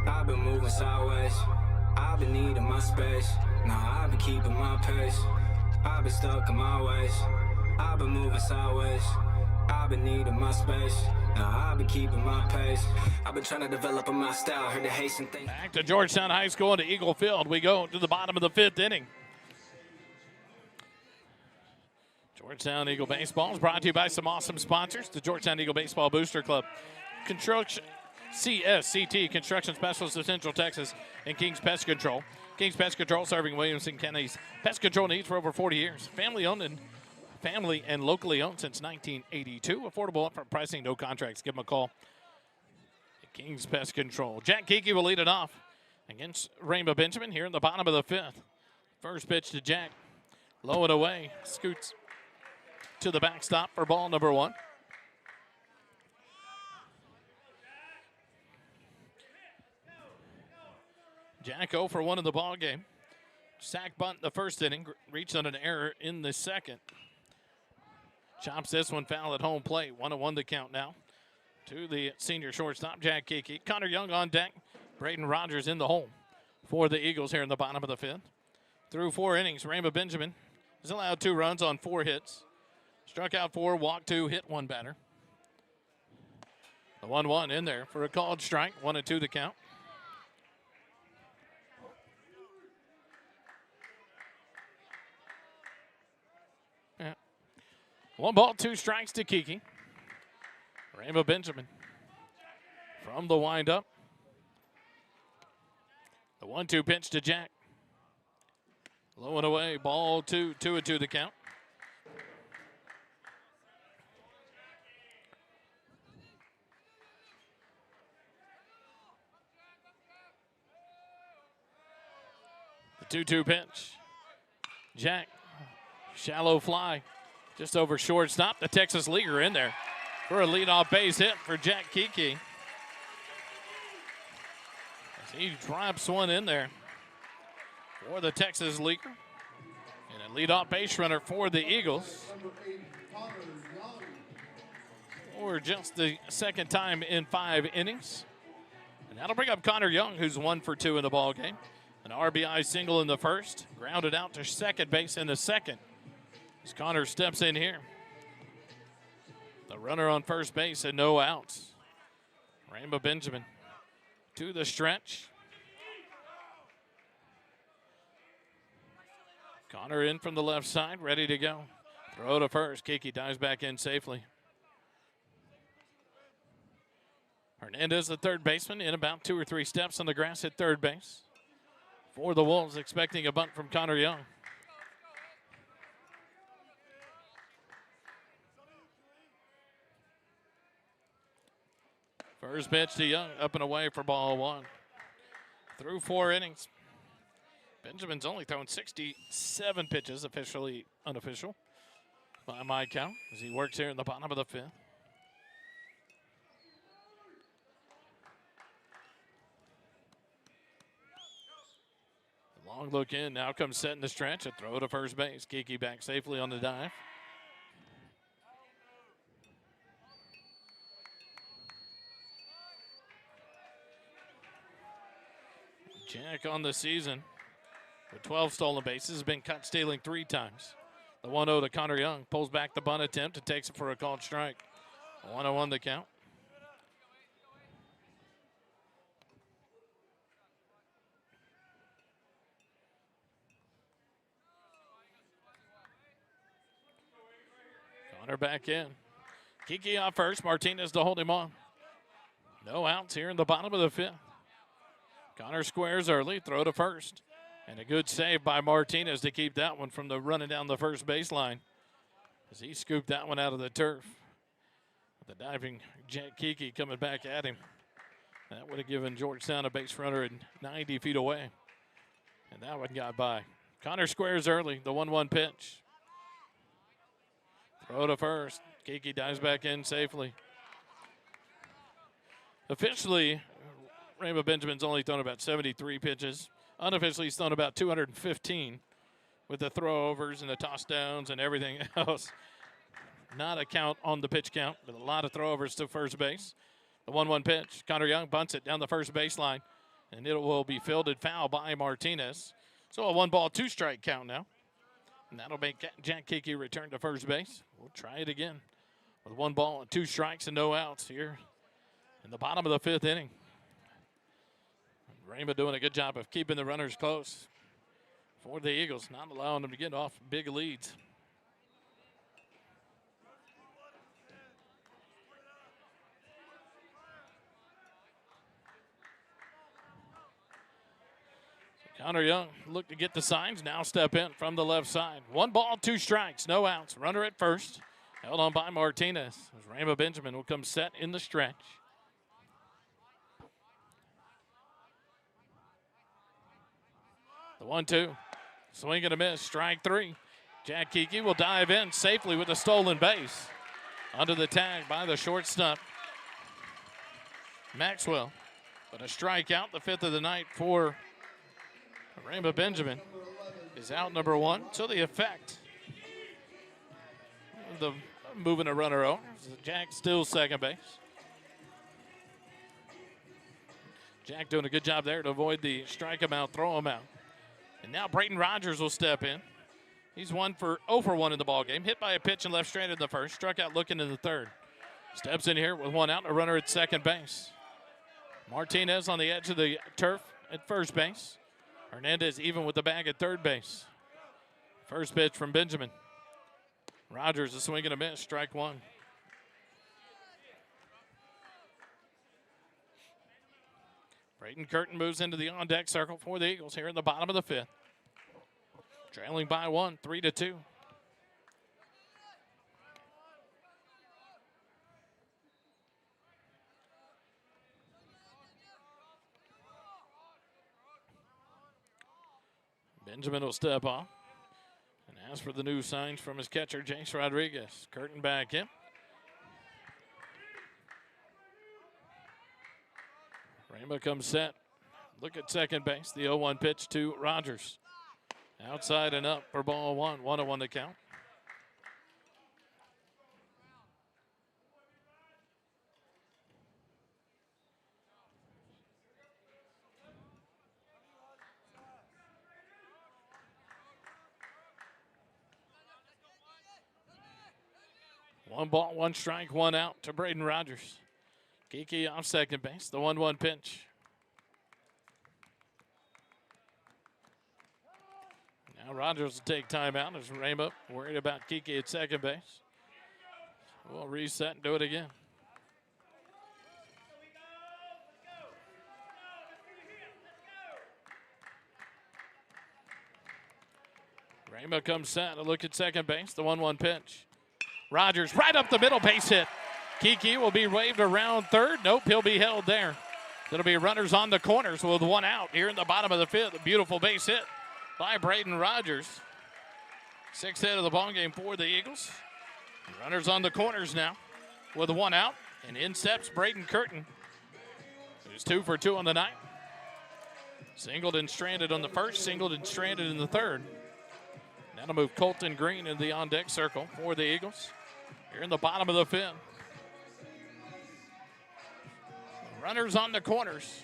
I've been moving sideways, I've been needing my space, nah, I've been keeping my pace. I've been stuck in my ways, I've been moving sideways, I've been needing my space, nah, I've been keeping my pace. I've been trying to develop my style, heard the hasten thing. Back to Georgetown High School into Eagle Field. We go to the bottom of the 5th inning. Georgetown Eagle Baseball is brought to you by some awesome sponsors. The Georgetown Eagle Baseball Booster Club, Construction, CSCT, Construction Specialists of Central Texas, and King's Pest Control. King's Pest Control serving Williamson County's pest control needs for over 40 years. Family and locally owned since 1982. Affordable upfront pricing, no contracts. Give them a call. King's Pest Control. Jack Kiki will lead it off against Rainbow Benjamin here in the bottom of the 5th. First pitch to Jack. Low and away. Scoots to the backstop for ball number 1. Jack 0 for 1 in the ball game. Sack bunt in the first inning, reached on an error in the second. Chops this one foul at home plate. 1-1 the count now to the senior shortstop, Jack Kiki. Connor Young on deck. Braden Rogers in the hole for the Eagles here in the bottom of the 5th. Through 4 innings, Rainbow Benjamin has allowed 2 runs on 4 hits. Struck out 4, walked 2, hit 1 batter. The 1-1 in there for a called strike. 1-2 the count. Yeah. 1 ball, 2 strikes to Kiki. Rainbow Benjamin from the windup. The 1-2 pitch to Jack. Low and away, ball 2, 2-2 the count. The 2-2 pitch. Jack, shallow fly, just over shortstop. The Texas leaguer in there for a leadoff base hit for Jack Kiki. As he drops one in there for the Texas leaguer. And a leadoff base runner for the Eagles. For just the second time in 5 innings. And that'll bring up Connor Young, who's 1 for 2 in the ball game. An RBI single in the first, grounded out to second base in the second. As Connor steps in here. The runner on first base and no outs. Rainbow Benjamin to the stretch. Connor in from the left side, ready to go. Throw to first. Kiki dives back in safely. Hernandez, the third baseman, in about 2 or 3 steps on the grass at third base. For the Wolves, expecting a bunt from Connor Young. First pitch to Young, up and away for ball 1. Through 4 innings. Benjamin's only thrown 67 pitches, officially unofficial, by my count, as he works here in the bottom of the 5th. Long look in, now comes setting the stretch, a throw to first base. Kiki back safely on the dive. Jack on the season with 12 stolen bases, has been caught stealing 3 times. The 1-0 to Connor Young, pulls back the bunt attempt and takes it for a called strike. 1-1 the count. Connor back in. Kiki off first. Martinez to hold him on. No outs here in the bottom of the 5th. Connor squares early. Throw to first. And a good save by Martinez to keep that one from the running down the first baseline as he scooped that one out of the turf. The diving Jack Kiki coming back at him. That would have given Georgetown a base runner at 90 feet away. And that one got by. Connor squares early. The 1-1 pitch. Throw to first. Kiki dives back in safely. Officially, Rainbow Benjamin's only thrown about 73 pitches. Unofficially, he's thrown about 215 with the throwovers and the toss downs and everything else. Not a count on the pitch count, but a lot of throwovers to first base. The 1-1 pitch. Connor Young bunts it down the first baseline, and it will be fielded foul by Martinez. So a 1-ball, 2-strike count now. And that'll make Jack Kiki return to first base. We'll try it again with 1 ball and 2 strikes and no outs here in the bottom of the 5th inning. Rainbow doing a good job of keeping the runners close for the Eagles, not allowing them to get off big leads. Connor Young look to get the signs, now step in from the left side. 1 ball, 2 strikes, no outs. Runner at first, held on by Martinez. As Rainbow Benjamin will come set in the stretch. The 1-2, swing and a miss, strike 3. Jack Kiki will dive in safely with a stolen base. Under the tag by the shortstop, Maxwell. But a strikeout, the 5th of the night for Rainbow Benjamin is out number 1. So the effect of the moving a runner over. Jack still second base. Jack doing a good job there to avoid the strike him out, throw him out. And now Brayton Rogers will step in. He's 0 for 1 in the ballgame. Hit by a pitch and left straight in the first. Struck out looking in the 3rd. Steps in here with 1 out and a runner at second base. Martinez on the edge of the turf at first base. Hernandez even with the bag at third base. First pitch from Benjamin. Rogers a swing and a miss, strike 1. Brayton Curtin moves into the on-deck circle for the Eagles here in the bottom of the 5th. Trailing by 1, 3-2. Benjamin will step off and ask for the new signs from his catcher, Jace Rodriguez. Curtin back in. Rainbow comes set. Look at second base. The 0-1 pitch to Rogers. Outside and up for ball 1. 1-1 to count. One ball, 1 strike, 1 out to Brayden Rogers. Kiki off second base, the 1-1 pitch. Now Rogers will take time out as Rainbow worried about Kiki at second base. We'll reset and do it again. Rainbow comes set to look at second base, the 1-1 pitch. Rogers right up the middle, base hit. Kiki will be waved around third. Nope, he'll be held there. There'll be runners on the corners with 1 out here in the bottom of the 5th. A beautiful base hit by Brayden Rogers. 6th hit of the ball game for the Eagles. Runners on the corners now with 1 out. And in steps Brayden Curtin, who's 2 for 2 on the night. Singled and stranded on the first, singled and stranded in the 3rd. Now to move Colton Green in the on-deck circle for the Eagles. Here in the bottom of the 5th. Runners on the corners.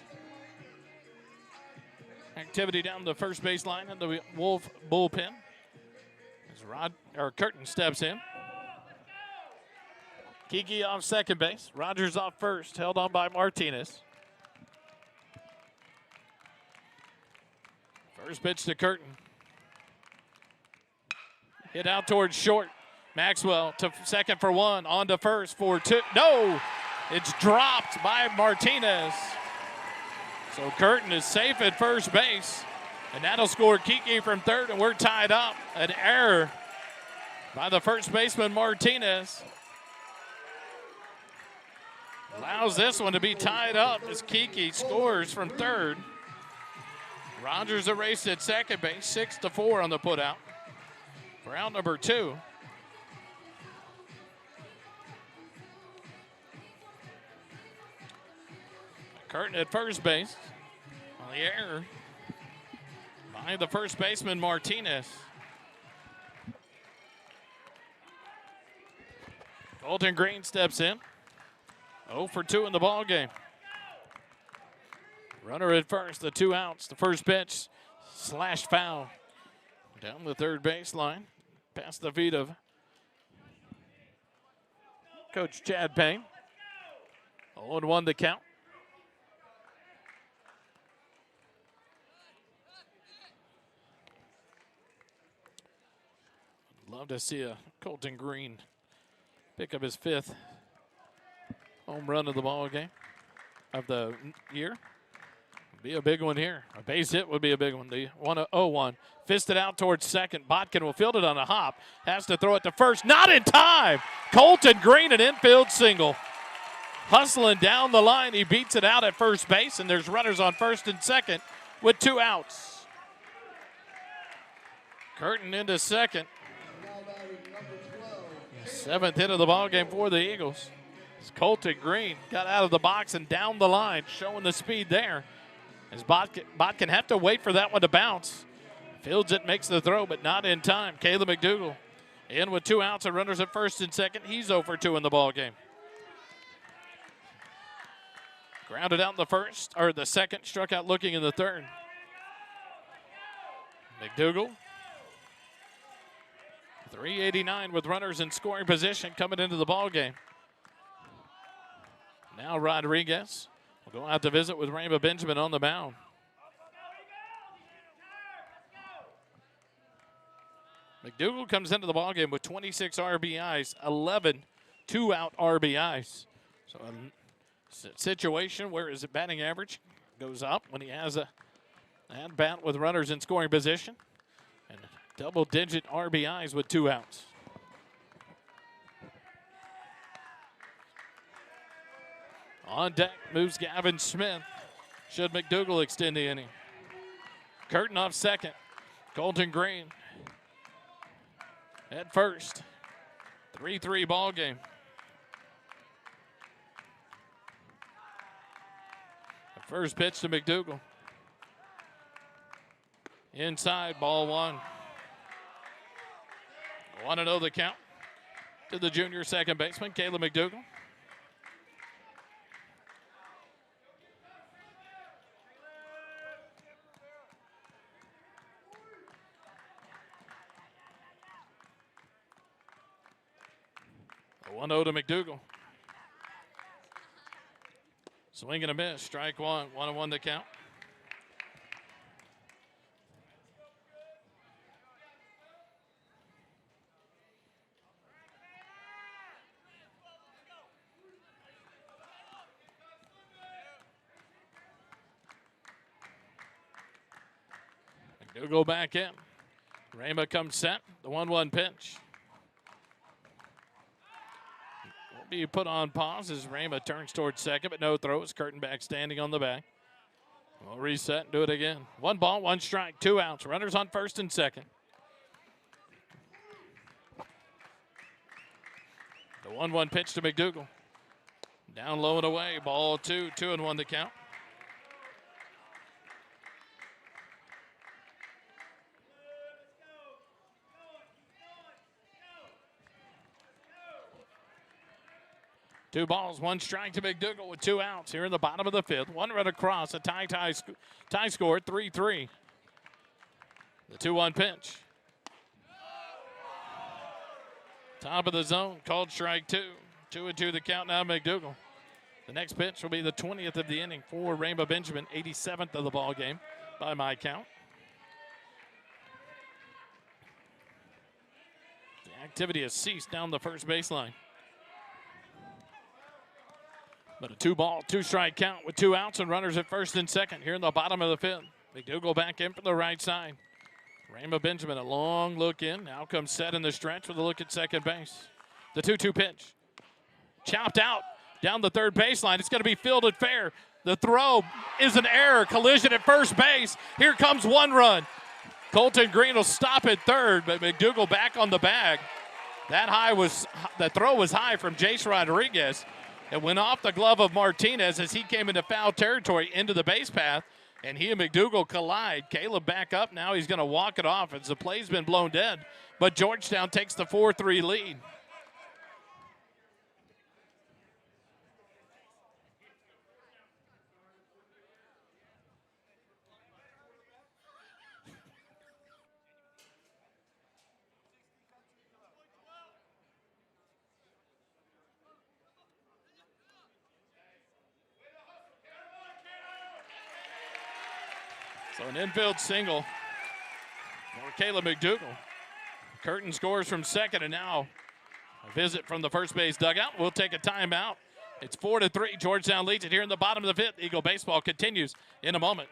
Activity down the first baseline in the Wolf bullpen. As Curtin steps in. Kiki off second base. Rogers off first, held on by Martinez. First pitch to Curtin. Hit out towards short. Maxwell to second for one, on to first for two. No, it's dropped by Martinez. So Curtin is safe at first base, and that'll score Kiki from third, and we're tied up. An error by the first baseman, Martinez. Allows this one to be tied up as Kiki scores from third. Rogers erased at second base, 6-4 on the putout for out number 2. Curtin at first base on the error by the first baseman, Martinez. Colton Green steps in. 0 for 2 in the ball game. Runner at first, the 2 outs. The first pitch, slash foul. Down the third baseline, past the feet of Coach Chad Payne. 0-1 the count. Love to see a Colton Green pick up his 5th home run of the ball game, of the year. Be a big one here. A base hit would be a big one. The 1-0-1. Fisted out towards second. Botkin will field it on a hop. Has to throw it to first. Not in time. Colton Green, an infield single. Hustling down the line. He beats it out at first base, and there's runners on first and second with 2 outs. Curtin into second. 7th hit of the ball game for the Eagles. Colton Green got out of the box and down the line, showing the speed there. As Botkin have to wait for that one to bounce. Fields it, makes the throw, but not in time. Caleb McDougal in with 2 outs and runners at first and second. He's 0 for 2 in the ball game. Grounded out in the first, or the second, struck out looking in the third. McDougal. 389 with runners in scoring position coming into the ball game. Now Rodriguez will go out to visit with Rainbow Benjamin on the mound. McDougal comes into the ballgame with 26 RBIs, 11 two-out RBIs. So a situation where his batting average goes up when he has a at-bat with runners in scoring position. And double-digit RBIs with 2 outs. On deck moves Gavin Smith. Should McDougal extend the inning. Curtin off second. Colton Green at first. 3-3 ball game. The first pitch to McDougal. Inside, ball 1. 1-0 the count to the junior second baseman, Caleb McDougal. A 1-0 to McDougal. Swing and a miss, strike 1, 1-1 the count. McDougal back in. Rama comes set. The 1-1 pitch. Will be put on pause as Rama turns towards second, but no throws. Curtin back standing on the back. We'll reset and do it again. 1 ball, 1 strike, 2 outs. Runners on first and second. The 1-1 pitch to McDougal. Down low and away. Ball 2, 2-1 to count. Two balls, 1 strike to McDougal with 2 outs here in the bottom of the 5th. 1 run across, a tie score, 3-3. The 2-1 pitch. Top of the zone, called strike 2. 2-2 the count now, McDougal. The next pitch will be the 20th of the inning for Rainbow Benjamin, 87th of the ball game by my count. Activity has ceased down the first baseline. But a 2-ball, 2-strike count with 2 outs and runners at first and second here in the bottom of the 5th. McDougal back in from the right side. Raymond Benjamin, a long look in. Now comes set in the stretch with a look at second base. The 2-2 pitch. Chopped out down the third baseline. It's going to be fielded fair. The throw is an error. Collision at first base. Here comes 1 run. Colton Green will stop at third, but McDougal back on the bag. The throw was high from Jace Rodriguez. It went off the glove of Martinez as he came into foul territory into the base path, and he and McDougal collide. Caleb back up. Now he's going to walk it off as the play's been blown dead, but Georgetown takes the 4-3 lead. So an infield single for Caleb McDougal. Curtin scores from second, and now a visit from the first base dugout. We'll take a timeout. It's 4-3. Georgetown leads it here in the bottom of the 5th. Eagle baseball continues in a moment.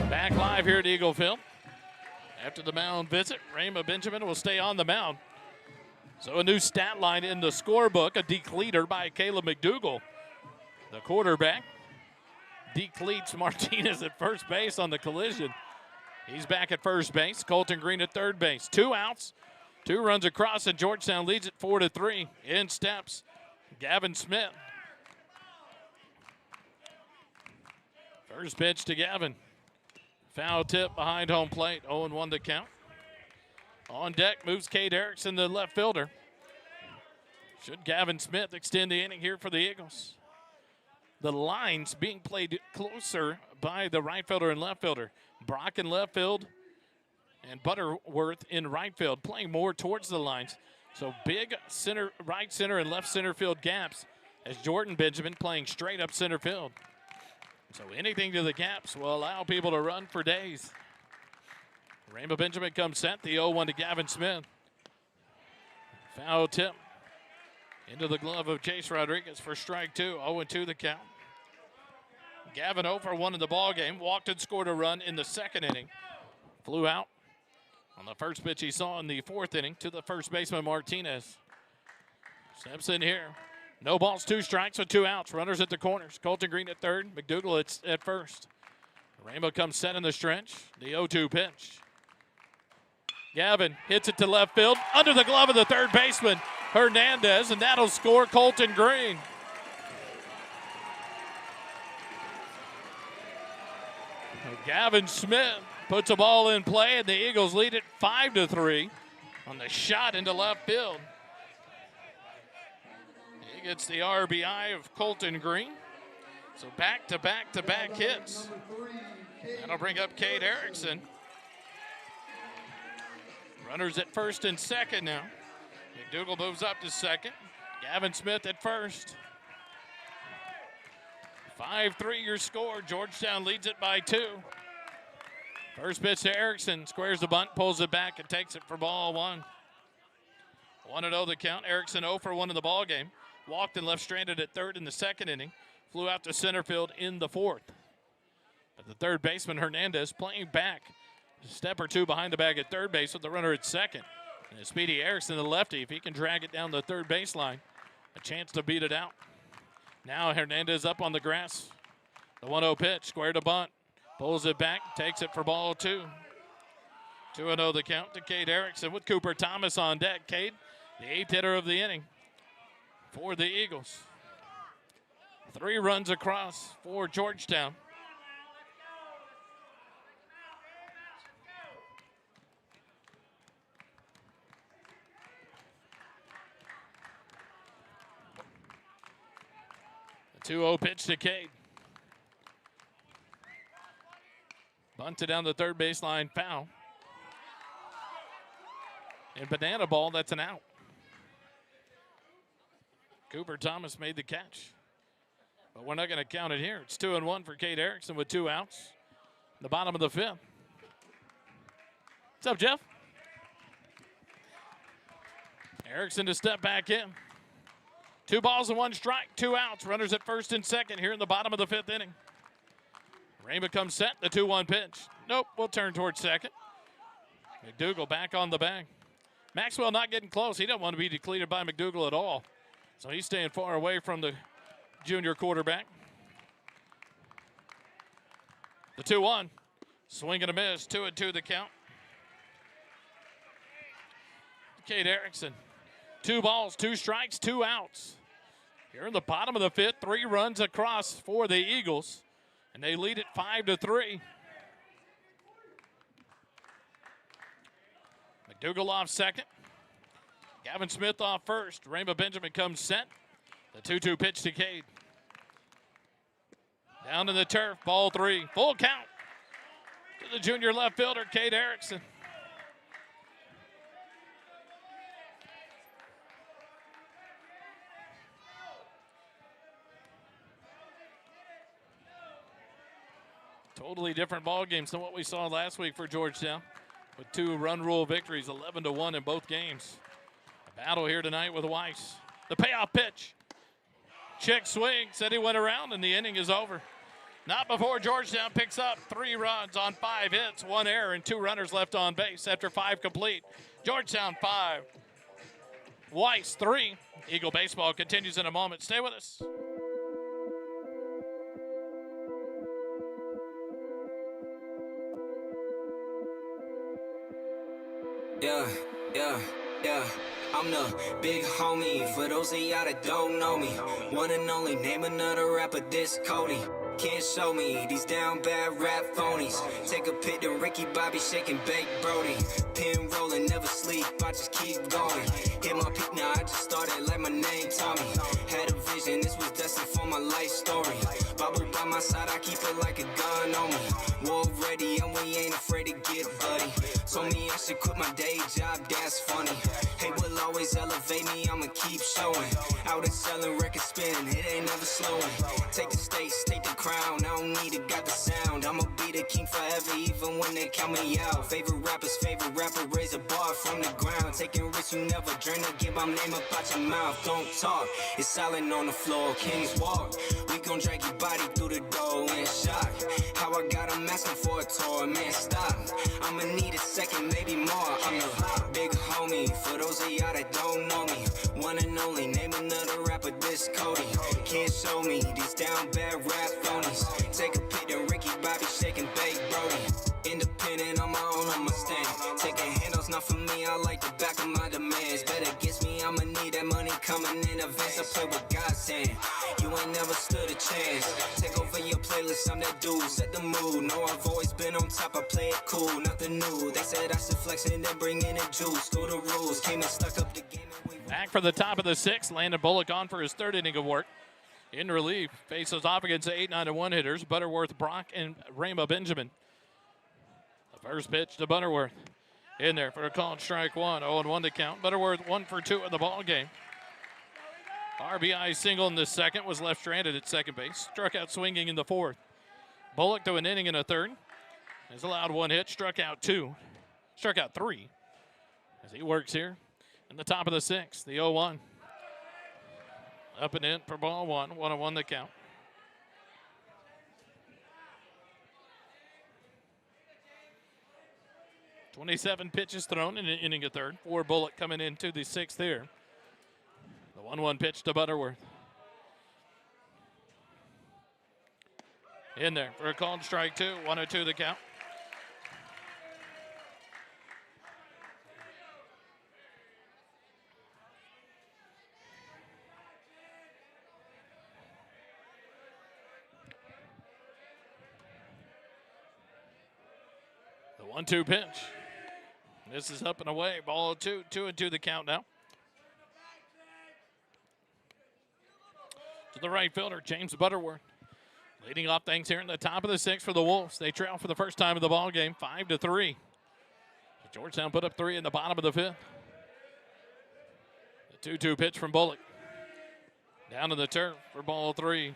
Back live here at Eagle Field. After the mound visit, Raymond Benjamin will stay on the mound. So a new stat line in the scorebook, a decleater by Caleb McDougal. The quarterback decleats Martinez at first base on the collision. He's back at first base. Colton Green at third base. 2 outs, 2 runs across, and Georgetown leads it 4-3. In steps Gavin Smith. First pitch to Gavin. Foul tip behind home plate, 0-1 to count. On deck moves Cade Erickson, the left fielder. Should Gavin Smith extend the inning here for the Eagles? The lines being played closer by the right fielder and left fielder. Brock in left field and Butterworth in right field, playing more towards the lines. So big center, right center, and left center field gaps as Jordan Benjamin playing straight up center field. So anything to the gaps will allow people to run for days. Raymond Benjamin comes set, the 0-1 to Gavin Smith. Foul tip into the glove of Chase Rodriguez for strike 2, 0-2 the count. Gavin 0 for 1 in the ball game, walked and scored a run in the second inning. Flew out on the first pitch he saw in the 4th inning to the first baseman Martinez. Steps in here. No balls, 2 strikes with 2 outs. Runners at the corners. Colton Green at third. McDougal at first. Rainbow comes set in the stretch. The 0-2 pitch. Gavin hits it to left field. Under the glove of the third baseman, Hernandez, and that'll score Colton Green. Gavin Smith puts a ball in play, and the Eagles lead it 5-3 on the shot into left field. He gets the RBI of Colton Green. So back-to-back hits. That'll bring up Cade Erickson. Runners at first and second now. McDougal moves up to second. Gavin Smith at first. 5-3 your score. Georgetown leads it by 2. First pitch to Erickson. Squares the bunt, pulls it back, and takes it for ball 1. 1-0 the count. Erickson 0 for 1 in the ball game. Walked and left stranded at third in the second inning. Flew out to center field in the 4th. But the third baseman, Hernandez, playing back a step or 2 behind the bag at third base with the runner at second. And Speedy Erickson, the lefty, if he can drag it down the third baseline, a chance to beat it out. Now Hernandez up on the grass. The 1-0 pitch, square to bunt. Pulls it back, takes it for ball 2. 2-0 the count to Cade Erickson with Cooper Thomas on deck. Cade, the 8th hitter of the inning for the Eagles. 3 runs across for Georgetown. The 2-0 pitch to Cade. Bunted down the third baseline, foul. And banana ball, that's an out. Cooper Thomas made the catch. But we're not going to count it here. It's 2-1 for Cade Erickson with 2 outs. The bottom of the 5th. What's up, Jeff? Erickson to step back in. 2 balls and 1 strike, 2 outs. Runners at first and second here in the bottom of the 5th inning. Rain becomes set, the 2-1 pitch. Nope, we'll turn towards second. McDougal back on the bag. Maxwell not getting close. He doesn't want to be depleted by McDougal at all. So he's staying far away from the junior quarterback. The 2-1. Swing and a miss. 2-2 the count. Cade Erickson. 2 balls, 2 strikes, 2 outs. Here in the bottom of the 5th, 3 runs across for the Eagles. And they lead it 5-3. McDougal off second. Gavin Smith off first. Rainbow Benjamin comes set. The 2-2 pitch to Cade. Down to the turf, ball 3. Full count to the junior left fielder, Cade Erickson. Totally different ball games than what we saw last week for Georgetown, with 2 run rule victories, 11-1 in both games. A battle here tonight with Weiss. The payoff pitch. Check swing, said he went around, and the inning is over. Not before Georgetown picks up 3 runs on 5 hits, 1 error, and 2 runners left on base after 5 complete. Georgetown 5, Weiss 3. Eagle baseball continues in a moment. Stay with us. Yeah. I'm the big homie. For those of y'all that don't know me, one and only, name another rapper this Cody. Can't show me these down bad rap phonies. Take a pic to Ricky Bobby shaking Bake Brody. Pin rolling, never sleep, I just keep going. Hit my peak now, I just started like my name Tommy. Had a vision, this was destined for my life story. Bible by my side, I keep it like a gun on me. War ready, and we ain't afraid to get buddy. Told me I should quit my day job, that's funny. Hey, will always elevate me, I'ma keep showing. Out and selling, record spinning, it ain't never slowing. Take the stage, state the crown, I don't need it, got the sound. I'ma be the king forever, even when they count me out. Favorite rapper, raise a bar from the ground. Taking risks you never dreamed of, get my name up out your mouth. Don't talk, it's silent on the floor, kings walk. We gon' drag your body through the door in shock. How I got 'em asking for a tour, man, stop. I'ma need a second, maybe more. I'm the big homie, for those of y'all that don't know me. One and only, name another rapper this Cody. Can't show me these down bad rap phonies. Take a pic to Ricky Bobby shaking Bake Brody. Independent on my own, on my stand. Taking handles, not for me, I like the back of my demands. Bet against me, I'ma need that money coming in advance. I play with God's hand, you ain't never stood a chance. Take over your playlist, I'm that dude, set the mood. Know I've always been on top, I play it cool, nothing new. They said I should flex and then bring in the juice. School the rules, came and stuck up the game. Back for the top of the 6th, Landon Bullock on for his 3rd inning of work. In relief, faces off against the 8-9-1 hitters, Butterworth, Brock, and Rainbow Benjamin. The first pitch to Butterworth. In there for a called strike 1, 0-1 to count. Butterworth 1 for 2 in the ball game. RBI single in the 2nd, was left stranded at second base. Struck out swinging in the 4th. Bullock to an inning in a 3rd. Has allowed 1 hit, struck out 3 as he works here. In the top of the 6th, the 0-1. Up and in for ball 1, 1-1 the count. "27 pitches thrown in an inning of 3rd. 4 Bullock coming into the 6th here. The 1-1 pitch to Butterworth. In there for a called strike 2, 1-2 the count. 1-2 pitch. This is up and away. Ball 2, 2-2 the count now. To the right fielder, James Butterworth. Leading off things here in the top of the 6th for the Wolves. They trail for the first time in the ball game, 5-3. Georgetown put up 3 in the bottom of the 5th. The 2-2 pitch from Bullock. Down to the turf for ball 3.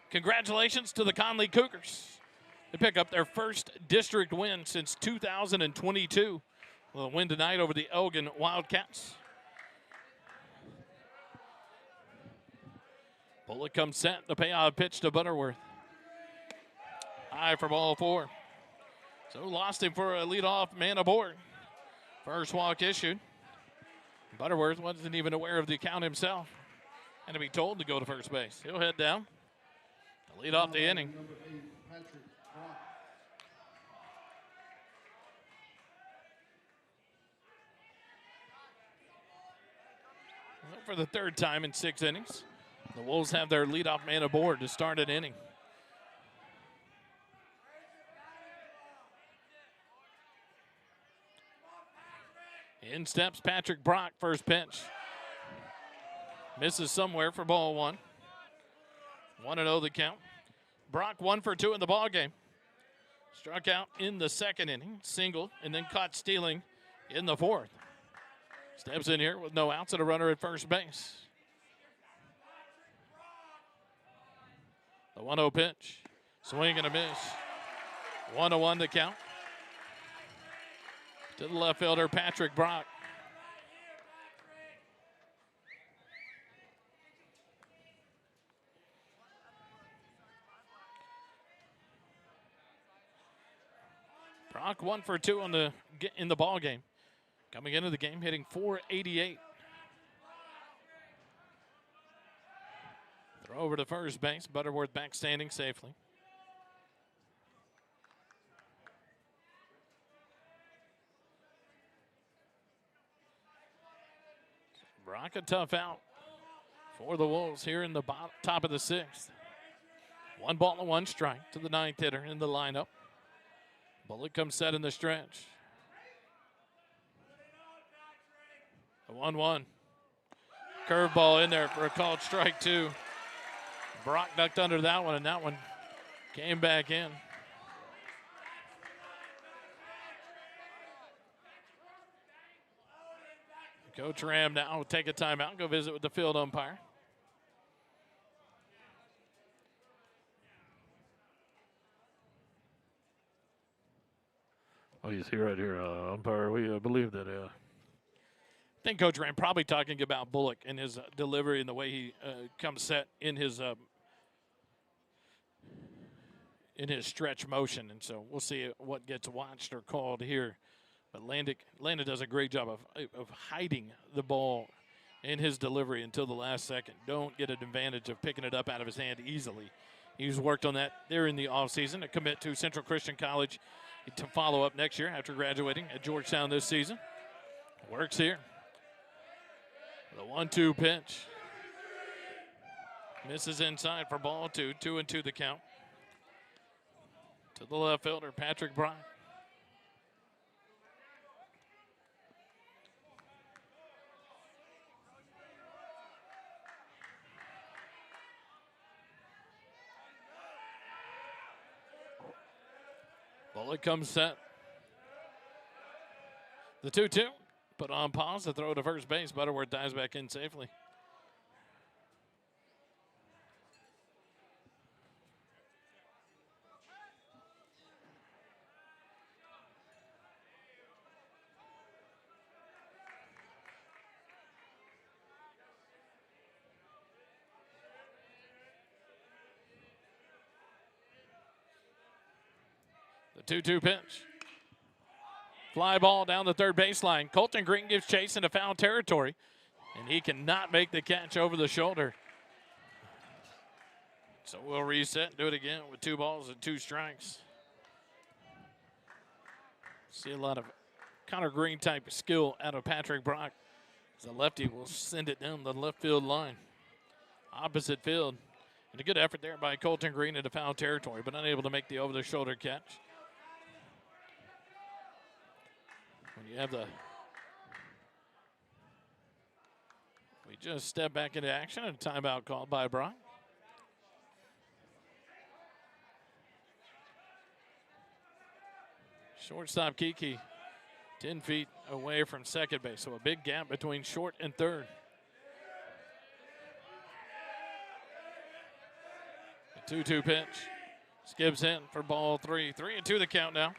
Congratulations to the Conley Cougars. They pick up their first district win since 2022. They'll win tonight over the Elgin Wildcats. Bullock comes set. The payoff pitch to Butterworth. High for ball 4. So lost him for a leadoff man aboard. First walk issued. Butterworth wasn't even aware of the count himself. And to be told to go to first base. He'll head down to lead off the inning. For the 3rd time in 6 innings, the Wolves have their leadoff man aboard to start an inning. In steps Patrick Brock, first pitch. Misses somewhere for ball 1. 1-0 the count. Brock 1 for 2 in the ball game. Struck out in the 2nd inning, singled, and then caught stealing in the 4th. Steps in here with no outs and a runner at first base. The 1-0 pitch. Swing and a miss. 1-1 to count. To the left fielder, Patrick Brock. Brock 1 for 2 in the ball game. Coming into the game, hitting .488. Throw over to first base. Butterworth back standing safely. Brock a tough out for the Wolves here in the top of the 6th. 1 ball and 1 strike to the 9th hitter in the lineup. Bullock comes set in the stretch. The 1-1. Curveball in there for a called strike 2. Brock ducked under that one, and that one came back in. Coach Ram now will take a timeout and go visit with the field umpire. Oh, you see right here, umpire, we believe that I think Coach Ram probably talking about Bullock and his delivery and the way he comes set in his stretch motion. And so we'll see what gets watched or called here. But Landon does a great job of hiding the ball in his delivery until the last second. Don't get an advantage of picking it up out of his hand easily. He's worked on that there in the offseason to commit to Central Christian College to follow up next year after graduating at Georgetown this season. Works here. The 1-2 pitch. Misses inside for ball 2. 2-2 the count. To the left fielder, Patrick Brock. Bullock comes set. The 2-2. Put on pause to throw to first base. Butterworth dives back in safely. The 2-2 pitch. Fly ball down the third baseline. Colton Green gives chase into foul territory, and he cannot make the catch over the shoulder. So we'll reset and do it again with 2 balls and 2 strikes. See a lot of Connor Green type skill out of Patrick Brock. The lefty will send it down the left field line. Opposite field, And a good effort there by Colton Green into foul territory, but unable to make the over-the-shoulder catch. When you have we just step back into action and a timeout called by Brock. Shortstop Kiki, 10 feet away from second base, so a big gap between short and third. The 2-2 pitch. Skips in for ball 3. 3-2 the count now.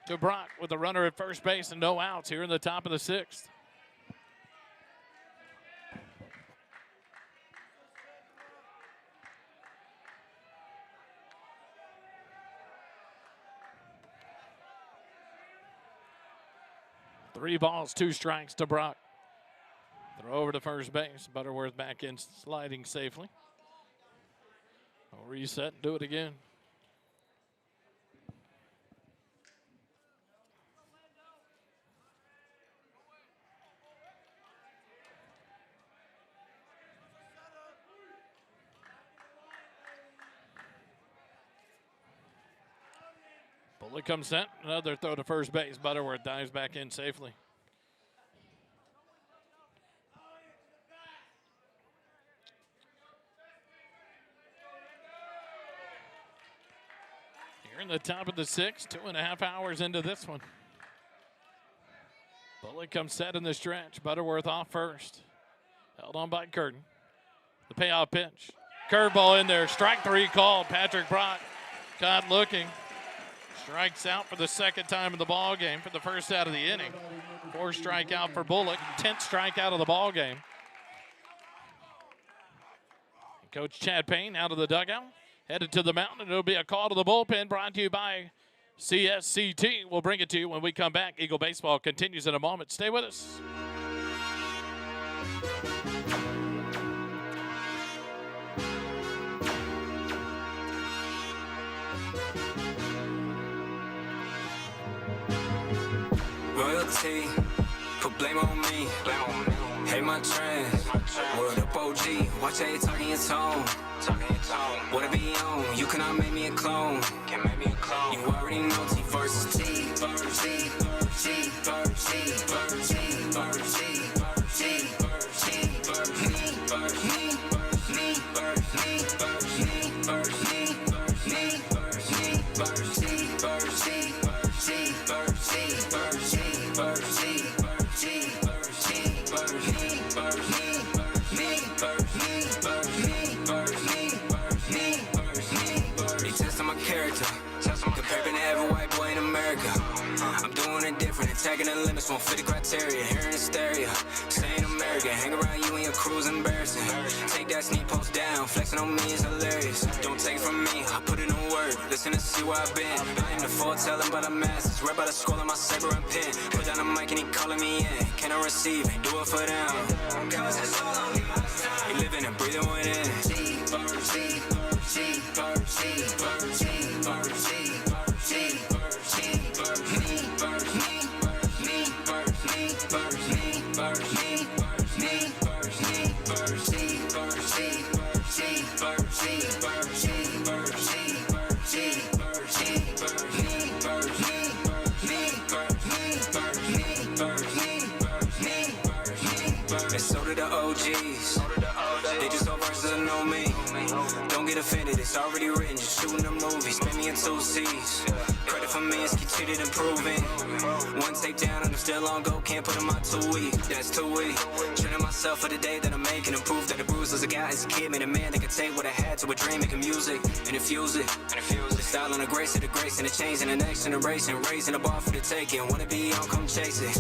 To Brock with a runner at first base and no outs here in the top of the 6th. Three balls, 2 strikes to Brock. Throw over to first base. Butterworth back in, sliding safely. We'll reset and do it again. Bullock comes set. Another throw to first base. Butterworth dives back in safely. Here in the top of the 6th, 2.5 hours into this one. Bullock comes set in the stretch. Butterworth off first. Held on by Curtin. The payoff pitch. Curveball in there. Strike 3 called. Patrick Brock caught looking. Strikes out for the second time in the ball game for the first out of the inning. 4th strikeout for Bullock. 10th strikeout of the ball game. Coach Chad Payne out of the dugout. Headed to the mound, and it'll be a call to the bullpen brought to you by CSCT. We'll bring it to you when we come back. Eagle Baseball continues in a moment. Stay with us. Royalty, put blame on me. Hate my trends. Word up OG, watch how you talking your tone. What it be on? You cannot make me a clone. Can't make me a clone. You already know T versus T. T, Comparing to every white boy in America. I'm doing it different, attacking the limits, won't fit the criteria. Here in hysteria, staying American, hang around you and your crew's embarrassing. Take that sneak post down, flexing on me is hilarious. Don't take from me, I put it in work, listen to see where I've been. I ain't the foretelling, but I'm masters, read by the scroll of my saber and pen. Put down the mic and he calling me in, can I receive it, do it for them. Cause it's all on you, you living and breathing within. And so did the OGs. They just all verses that know me. Don't get offended, it's already written. Just shooting the movie, spin me in 2 C's. Credit for me is continued improving. One tape down and I'm still on go. Can't put in my 2 week, that's too weak. Training myself for the day that I'm making. And prove that the bruises I got as a kid made a man that could take what I had to a dream, making music and infuse it. The style and the grace of the grace and the change and the next generation. Raising the bar for the taking. Wanna be on, come chase it.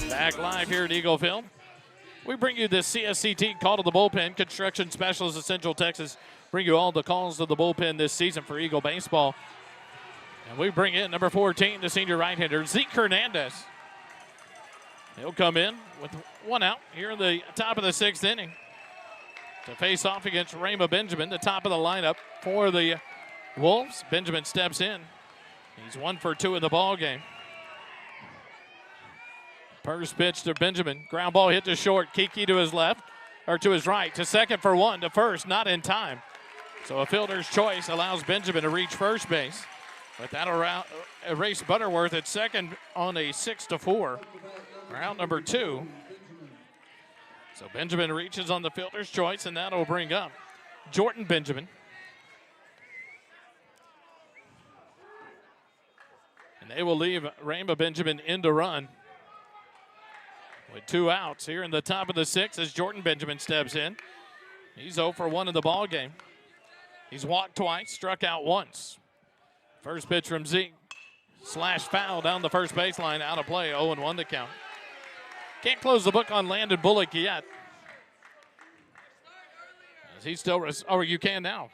Back live here at Eagle Field. We bring you the CSCT call to the bullpen. Construction Specialists of Central Texas bring you all the calls to the bullpen this season for Eagle Baseball. And we bring in number 14, the senior right-hander, Zeke Hernandez. He'll come in with 1 out here in the top of the 6th inning to face off against Rama Benjamin, the top of the lineup for the Wolves. Benjamin steps in. He's 1 for 2 in the ball game. First pitch to Benjamin. Ground ball hit to short. Kiki to his left, or to his right. To second for one. To first, not in time. So a fielder's choice allows Benjamin to reach first base. But that'll erase Butterworth at second on a 6-4. Round number 2. So Benjamin reaches on the fielder's choice, and that'll bring up Jordan Benjamin. And they will leave Rainbow Benjamin in to run with 2 outs here in the top of the 6th as Jordan Benjamin steps in. He's 0 for 1 in the ball game. He's walked twice, struck out once. First pitch from Zeke. Slash foul down the first baseline, out of play, 0-1 to count. Can't close the book on Landon Bullock yet. As he still, you can now.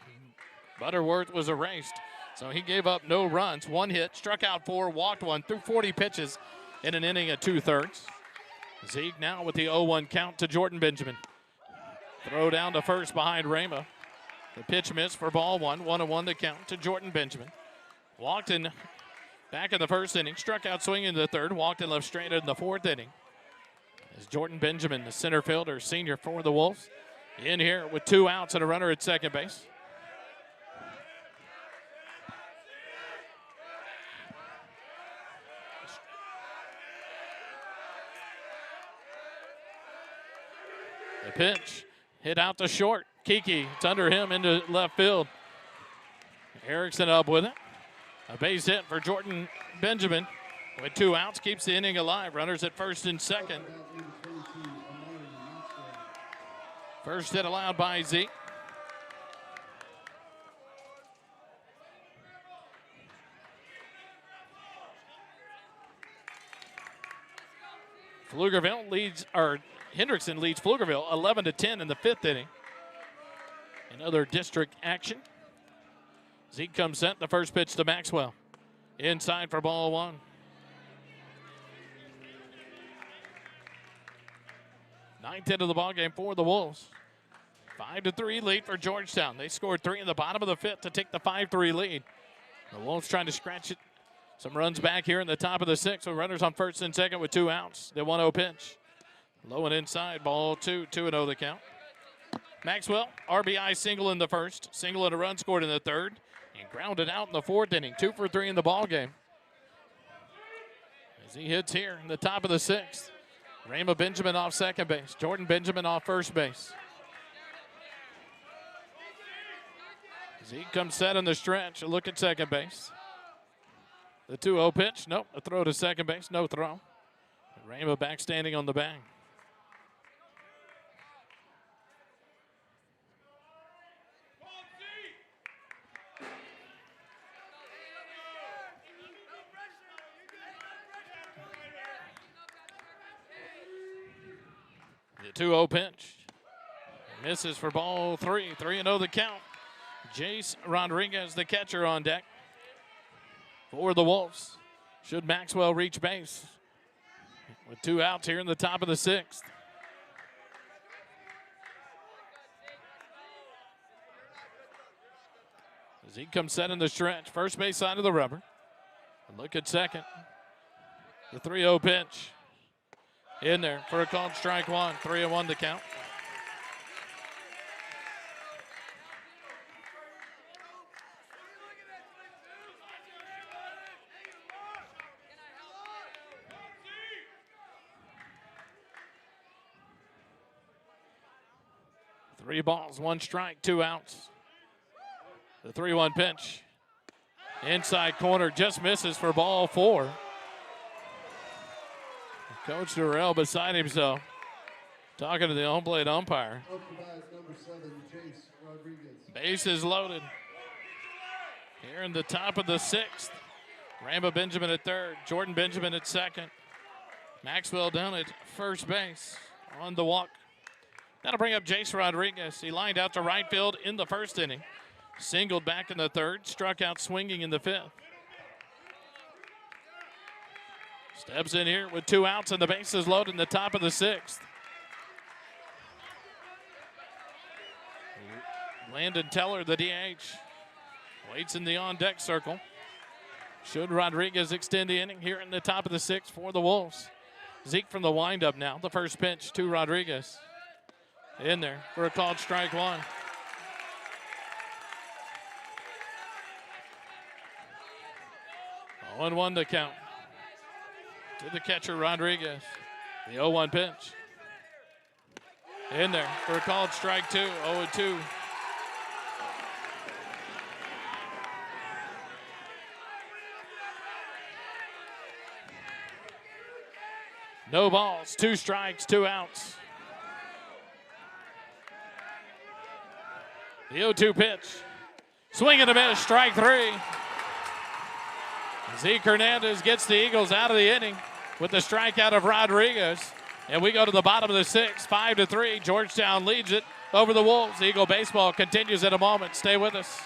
Butterworth was erased. So he gave up no runs, 1 hit, struck out 4, walked 1, threw 40 pitches in an inning at 2/3. Zeke now with the 0-1 count to Jordan Benjamin. Throw down to first behind Rama. The pitch missed for ball 1, 1-1 to count to Jordan Benjamin. Walked in back in the first inning, struck out swinging in the third, walked and left straight in the 4th inning. As Jordan Benjamin, the center fielder, senior for the Wolves, in here with 2 outs and a runner at second base. The pitch hit out to short. Kiki, it's under him into left field. Erickson up with it. A base hit for Jordan Benjamin with 2 outs, keeps the inning alive. Runners at first and second. First hit allowed by Zeke. Pflugerville leads, or Hendrickson leads Pflugerville 11-10 in the 5th inning. Another district action. Zeke comes set. The first pitch to Maxwell. Inside for ball 1. Ninth hit of the ball game for the Wolves. 5-3 lead for Georgetown. They scored 3 in the bottom of the 5th to take the 5-3 lead. The Wolves trying to scratch it. Some runs back here in the top of the 6th with runners on first and second with 2 outs. The 1-0 pitch. Low and inside, ball 2, 2-0 the count. Maxwell, RBI single in the first, single and a run scored in the 3rd, and grounded out in the 4th inning. 2 for 3 in the ball game. As he hits here in the top of the 6th. Rama Benjamin off second base. Jordan Benjamin off first base. Zeke comes set in the stretch. A look at second base. The 2-0 pitch. Nope. A throw to second base. No throw. Rama back standing on the bag. The 2-0 pitch. Misses for ball 3. 3-0 the count. Jace Rodriguez, the catcher, on deck for the Wolves. Should Maxwell reach base with 2 outs here in the top of the 6th. As he comes set in the stretch, first base side of the rubber. A look at second. The 3-0 pitch. In there for a called strike 1. 3-1 to count. Three balls, 1 strike, 2 outs. The 3-1 pitch. Inside corner, just misses for ball 4. Coach Durrell beside himself, talking to the home plate umpire. Base is loaded. Here in the top of the 6th. Ramba Benjamin at 3rd. Jordan Benjamin at 2nd. Maxwell down at first base on the walk. That'll bring up Jace Rodriguez. He lined out to right field in the 1st inning. Singled back in the 3rd. Struck out swinging in the 5th. Steps in here with 2 outs and the base is loaded in the top of the 6th. Landon Teller, the DH, waits in the on-deck circle. Should Rodriguez extend the inning here in the top of the 6th for the Wolves. Zeke from the windup now. The first pitch to Rodriguez. In there for a called strike one. Oh, 0-1 to count. To the catcher, Rodriguez. The 0-1 pitch. In there for a called strike two. 0-2. No balls, 2 strikes, 2 outs. The 0-2 pitch. Swing and a miss, strike 3. Zeke Hernandez gets the Eagles out of the inning with the strikeout of Rodriguez. And we go to the bottom of the 6th, 5-3. Georgetown leads it over the Wolves. Eagle baseball continues in a moment. Stay with us.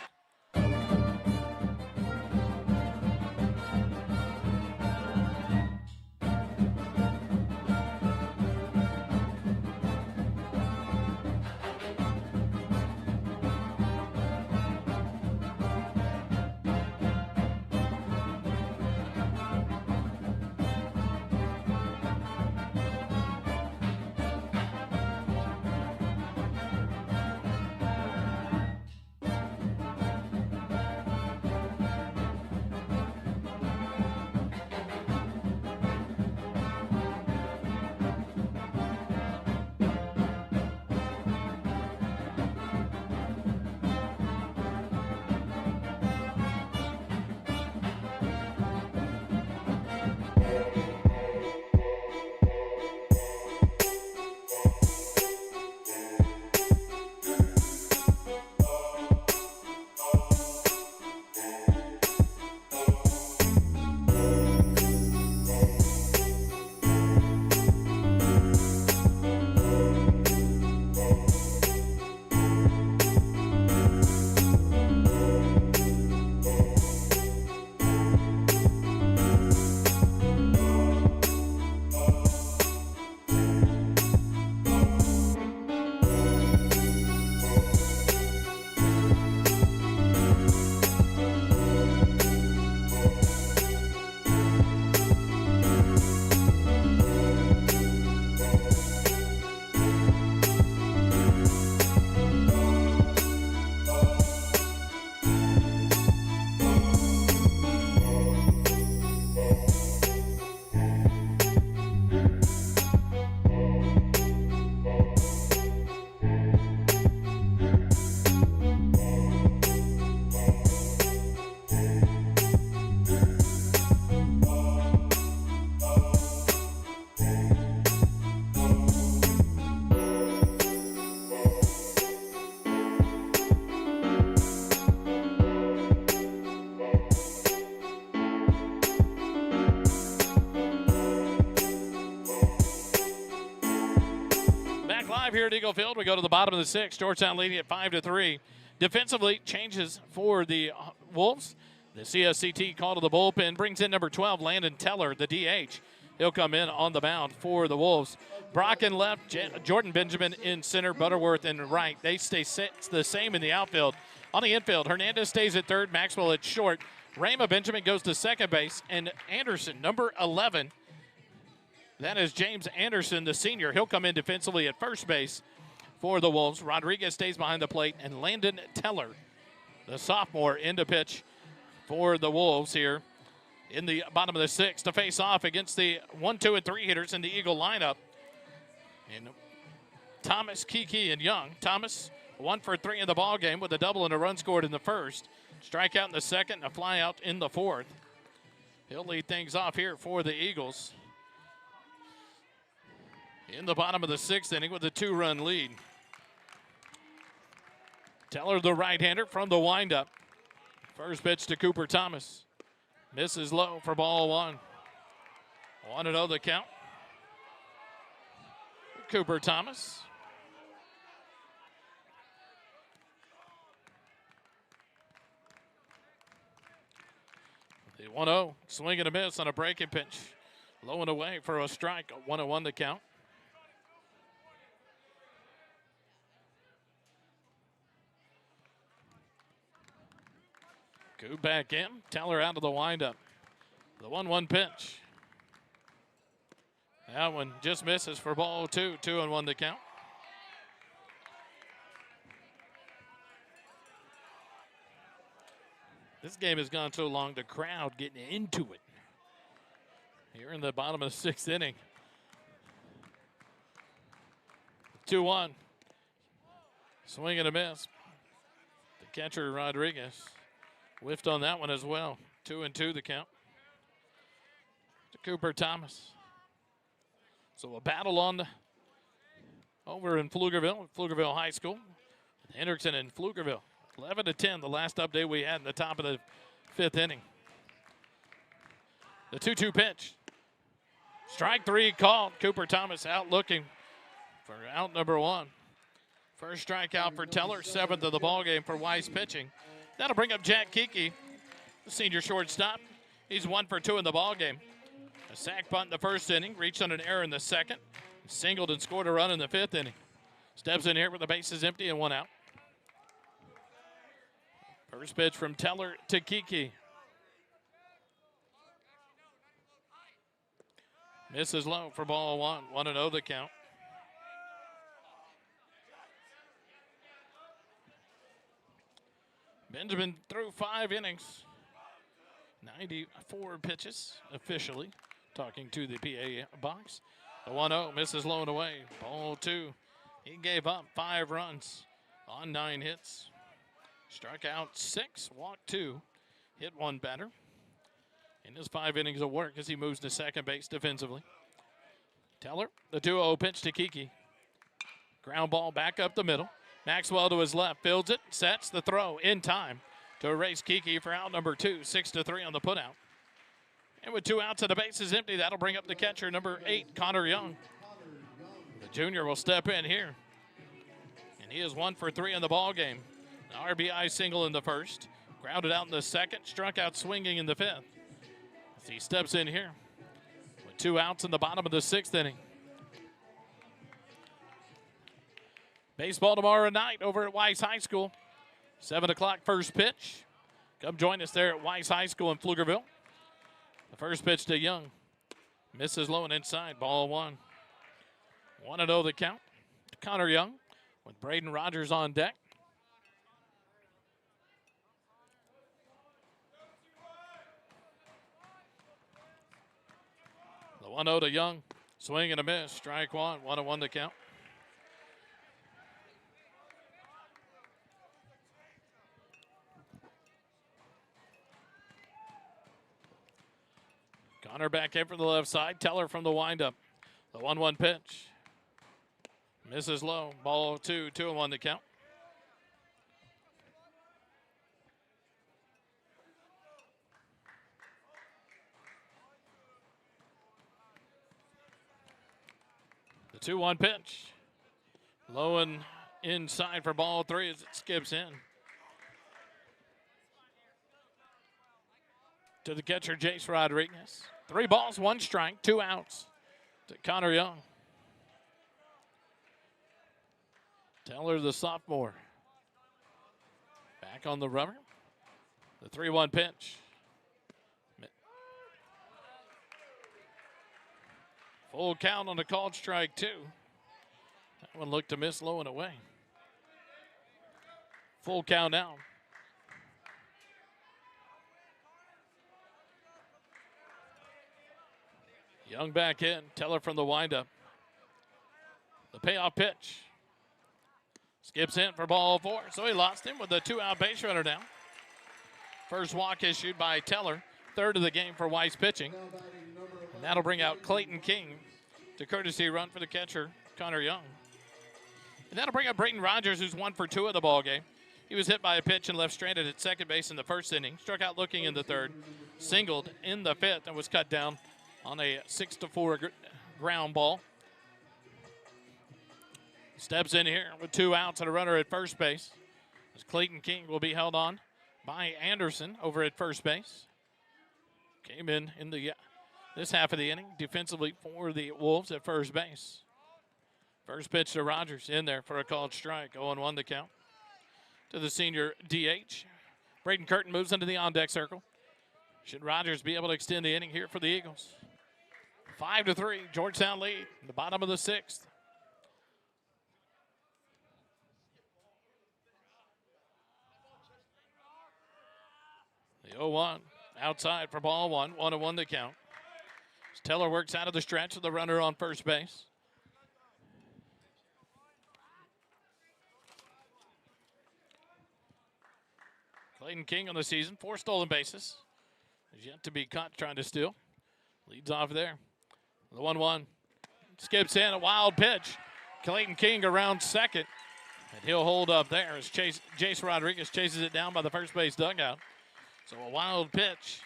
Here at Eagle Field, we go to the bottom of the 6th. Georgetown leading at 5-3. Defensively, changes for the Wolves. The CSCT call to the bullpen brings in number 12, Landon Teller, the DH. He'll come in on the mound for the Wolves. Brock in left, Jordan Benjamin in center, Butterworth in right. They stay the same in the outfield. On the infield, Hernandez stays at third, Maxwell at short. Rama Benjamin goes to second base, and Anderson, number 11, that is James Anderson, the senior. He'll come in defensively at first base for the Wolves. Rodriguez stays behind the plate, and Landon Teller, the sophomore, into pitch for the Wolves here in the bottom of the 6th to face off against the 1, 2, and 3 hitters in the Eagle lineup. And Thomas, Kiki, and Young. Thomas, 1 for 3 in the ball game with a double and a run scored in the first. Strikeout in the second and a fly out in the fourth. He'll lead things off here for the Eagles in the bottom of the 6th inning with a 2-run lead. Teller, the right-hander from the windup. First pitch to Cooper Thomas. Misses low for ball 1. 1-0 the count. Cooper Thomas. The 1-0, swing and a miss on a breaking pitch. Low and away for a strike, 1-1 the count. Go back in. Teller out of the windup. The 1-1 pitch. That one just misses for ball 2, 2-1 the count. This game has gone so long, the crowd getting into it. Here in the bottom of the 6th inning. 2-1. Swing and a miss. The catcher, Rodriguez, whiffed on that one as well. 2-2 the count. To Cooper Thomas. So a battle on the over in Pflugerville High School. Hendrickson and Pflugerville. 11-10, the last update we had in the top of the 5th inning. The 2-2 pitch. Strike 3 called. Cooper Thomas out looking for out number 1. First strikeout for Teller, 7th of the ballgame for Weiss pitching. That'll bring up Jack Kiki, the senior shortstop. He's 1 for 2 in the ballgame. A sac bunt in the 1st inning, reached on an error in the 2nd, singled and scored a run in the 5th inning. Steps in here with the bases empty and 1 out. First pitch from Teller to Kiki. Misses low for ball 1. 1-0 the count. Benjamin threw 5 innings. 94 pitches officially. Talking to the PA box. The 1-0 misses low and away. Ball 2. He gave up 5 runs on 9 hits. Struck out 6, walked 2, hit 1 batter. In his 5 innings of work as he moves to second base defensively. Teller, the 2-0 pitch to Kiki. Ground ball back up the middle. Maxwell to his left, fields it, sets the throw in time to erase Kiki for out number 2, 6-3 on the putout. And with 2 outs and the bases empty, that'll bring up the catcher, number 8, Connor Young. The junior will step in here. And he is 1 for 3 in the ball game. An RBI single in the 1st, grounded out in the 2nd, struck out swinging in the 5th. As he steps in here with 2 outs in the bottom of the 6th inning. Baseball tomorrow night over at Weiss High School. 7 o'clock first pitch. Come join us there at Weiss High School in Pflugerville. The first pitch to Young. Misses low and inside, ball 1. 1-0 the count. Connor Young with Braden Rogers on deck. The 1-0 to Young. Swing and a miss. Strike 1. 1-1 the count. Connor back in from the left side. Teller from the windup. The 1-1 pitch. Misses low. Ball 2. 2-1 the count. The 2-1 pitch. Low and inside for ball 3 as it skips in. To the catcher, Jace Rodriguez. 3 balls, 1 strike, 2 outs to Connor Young. Teller, the sophomore. Back on the rubber. The 3-1 pitch. Full count on the called strike 2. That one looked to miss low and away. Full count now. Young back in. Teller from the windup. The payoff pitch. Skips in for ball 4. So he lost him with a 2-out base runner down. First walk issued by Teller. 3rd of the game for Weiss pitching. And that'll bring out Clayton King to courtesy run for the catcher, Connor Young. And that'll bring up Brayton Rogers, who's 1 for 2 of the ball game. He was hit by a pitch and left stranded at second base in the 1st inning. Struck out looking in the 3rd. Singled in the 5th and was cut down on a 6-4 ground ball. Steps in here with 2 outs and a runner at first base. As Clayton King will be held on by Anderson over at first base. Came in the this half of the inning defensively for the Wolves at first base. First pitch to Rogers in there for a called strike. 0-1 the count. To the senior DH. Braden Curtin moves into the on-deck circle. Should Rogers be able to extend the inning here for the Eagles? 5-3, Georgetown lead in the bottom of the 6th. The 0-1 outside for ball one. 1-1 to count. As Teller works out of the stretch with the runner on first base. Clayton King on the season, 4 stolen bases. He's yet to be caught trying to steal. Leads off there. The 1-1 skips in, a wild pitch. Clayton King around second, and he'll hold up there as Jace Rodriguez chases it down by the first base dugout. So a wild pitch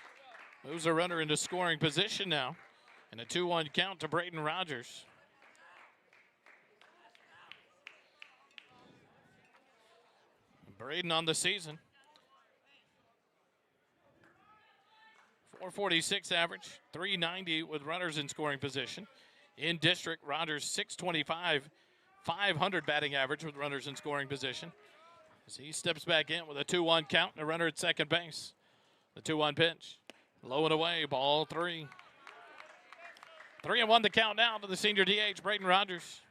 moves a runner into scoring position now, and a 2-1 count to Braden Rogers. Braden on the season. 446 average, 390 with runners in scoring position. In district, Rogers 625, 500 batting average with runners in scoring position. As he steps back in with a 2-1 count and a runner at second base. The 2-1 pitch, low and away, ball 3. 3-1 the count now to the senior DH, Braden Rogers.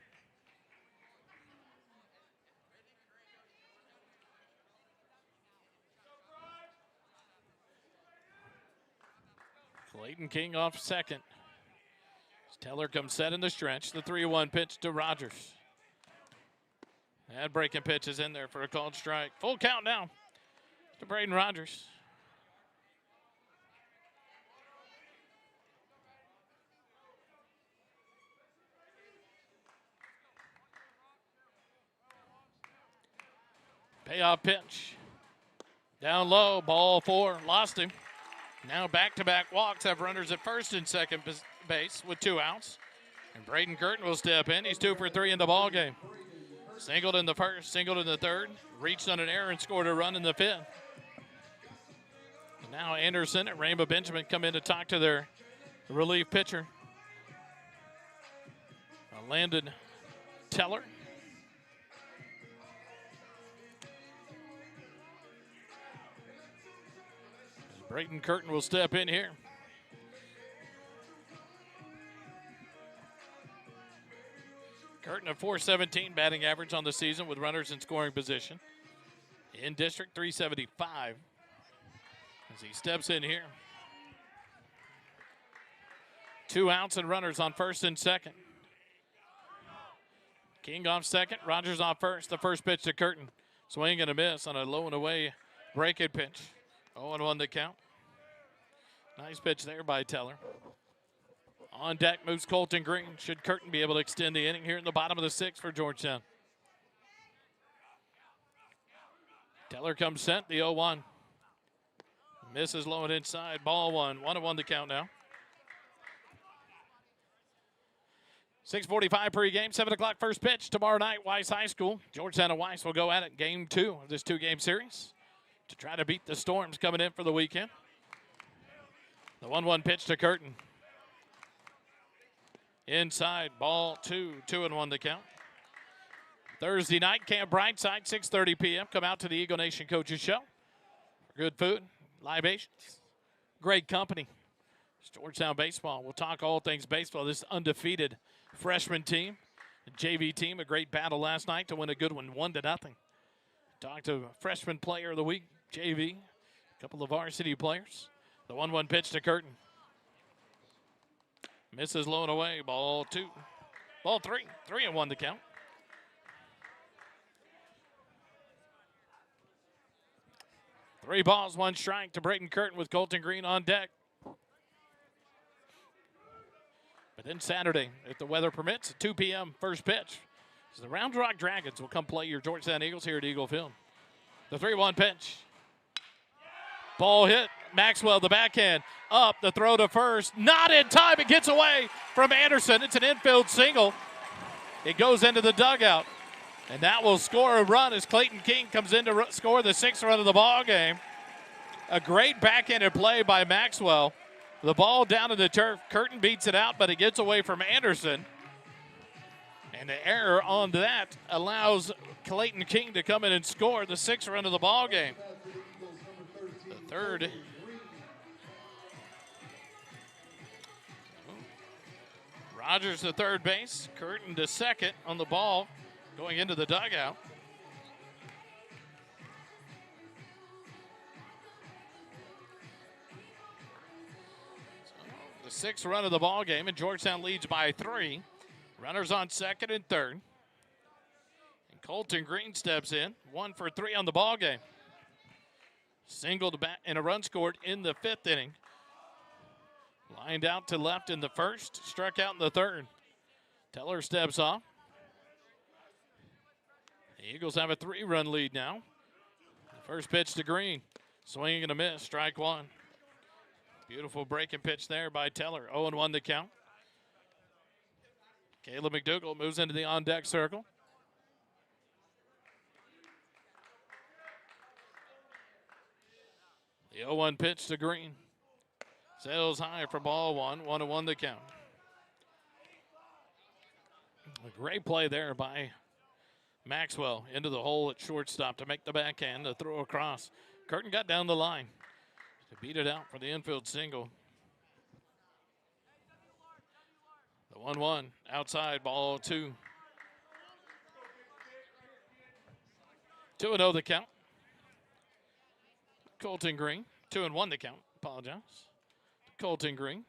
Clayton King off second. Teller comes set in the stretch. The 3-1 pitch to Rogers. That breaking pitch is in there for a called strike. Full count now to Braden Rogers. Payoff pitch. Down low, ball 4, lost him. Now back-to-back walks have runners at first and second base with 2 outs. And Braden Curtin will step in. He's 2 for 3 in the ballgame. Singled in the first, singled in the third. Reached on an error and scored a run in the 5th. And now Anderson and Rainbow Benjamin come in to talk to their relief pitcher, Landon Teller. Braden Curtin will step in here. Curtin a .417 batting average on the season with runners in scoring position. In district, 375 as he steps in here. 2 outs and runners on first and second. King off second, Rogers off first. The first pitch to Curtin. Swing and a miss on a low and away breaking pitch. 0-1 the count. Nice pitch there by Teller. On deck moves Colton Green. Should Curtin be able to extend the inning here in the bottom of the 6th for Georgetown. Teller comes set, the 0-1. Misses low and inside, ball 1. 1-1 the count now. 6:45 pregame, 7 o'clock first pitch tomorrow night, Weiss High School. Georgetown and Weiss will go at it game 2 of this 2-game series to try to beat the Storms coming in for the weekend. The 1-1 pitch to Curtin. Inside, ball 2, 2-1 the count. Thursday night, Camp Brightside, 6:30 p.m. Come out to the Eagle Nation Coaches Show. Good food, libations, great company. It's Georgetown baseball. We'll talk all things baseball. This undefeated freshman team, JV team, a great battle last night to win a good one, 1-0. Talk to freshman player of the week, JV, a couple of varsity players. The 1-1 pitch to Curtin. Misses low and away, ball 2. Ball 3, 3-1 the count. Three balls, 1 strike to Braden Curtin with Colton Green on deck. But then Saturday, if the weather permits, 2 p.m. first pitch. So the Round Rock Dragons will come play your Georgetown Eagles here at Eagle Field. The 3-1 pitch. Ball hit. Maxwell, the backhand. Up, the throw to first. Not in time. It gets away from Anderson. It's an infield single. It goes into the dugout. And that will score a run as Clayton King comes in to score the 6th run of the ball game. A great backhanded play by Maxwell. The ball down to the turf. Curtin beats it out, but it gets away from Anderson. And the error on that allows Clayton King to come in and score the 6th run of the ball game. The third. Rogers to third base. Curtin to second on the ball, going into the dugout. The sixth run of the ball game, and Georgetown leads by 3. Runners on second and third. And Colton Green steps in, 1 for 3 on the ball game. Single to bat and a run scored in the 5th inning. Lined out to left in the first, struck out in the third. Teller steps off. The Eagles have a 3-run lead now. The first pitch to Green, swinging and a miss, strike 1. Beautiful breaking pitch there by Teller. 0-1 the count. Caleb McDougall moves into the on-deck circle. The 0-1 pitch to Green. Sails high for ball 1. 1-1 the count. A great play there by Maxwell into the hole at shortstop to make the backhand, to throw across. Curtin got down the line to beat it out for the infield single. The 1-1 outside, ball 2. 2-0 the count. Colton Green, 2-1 the count, apologize. Colton Green.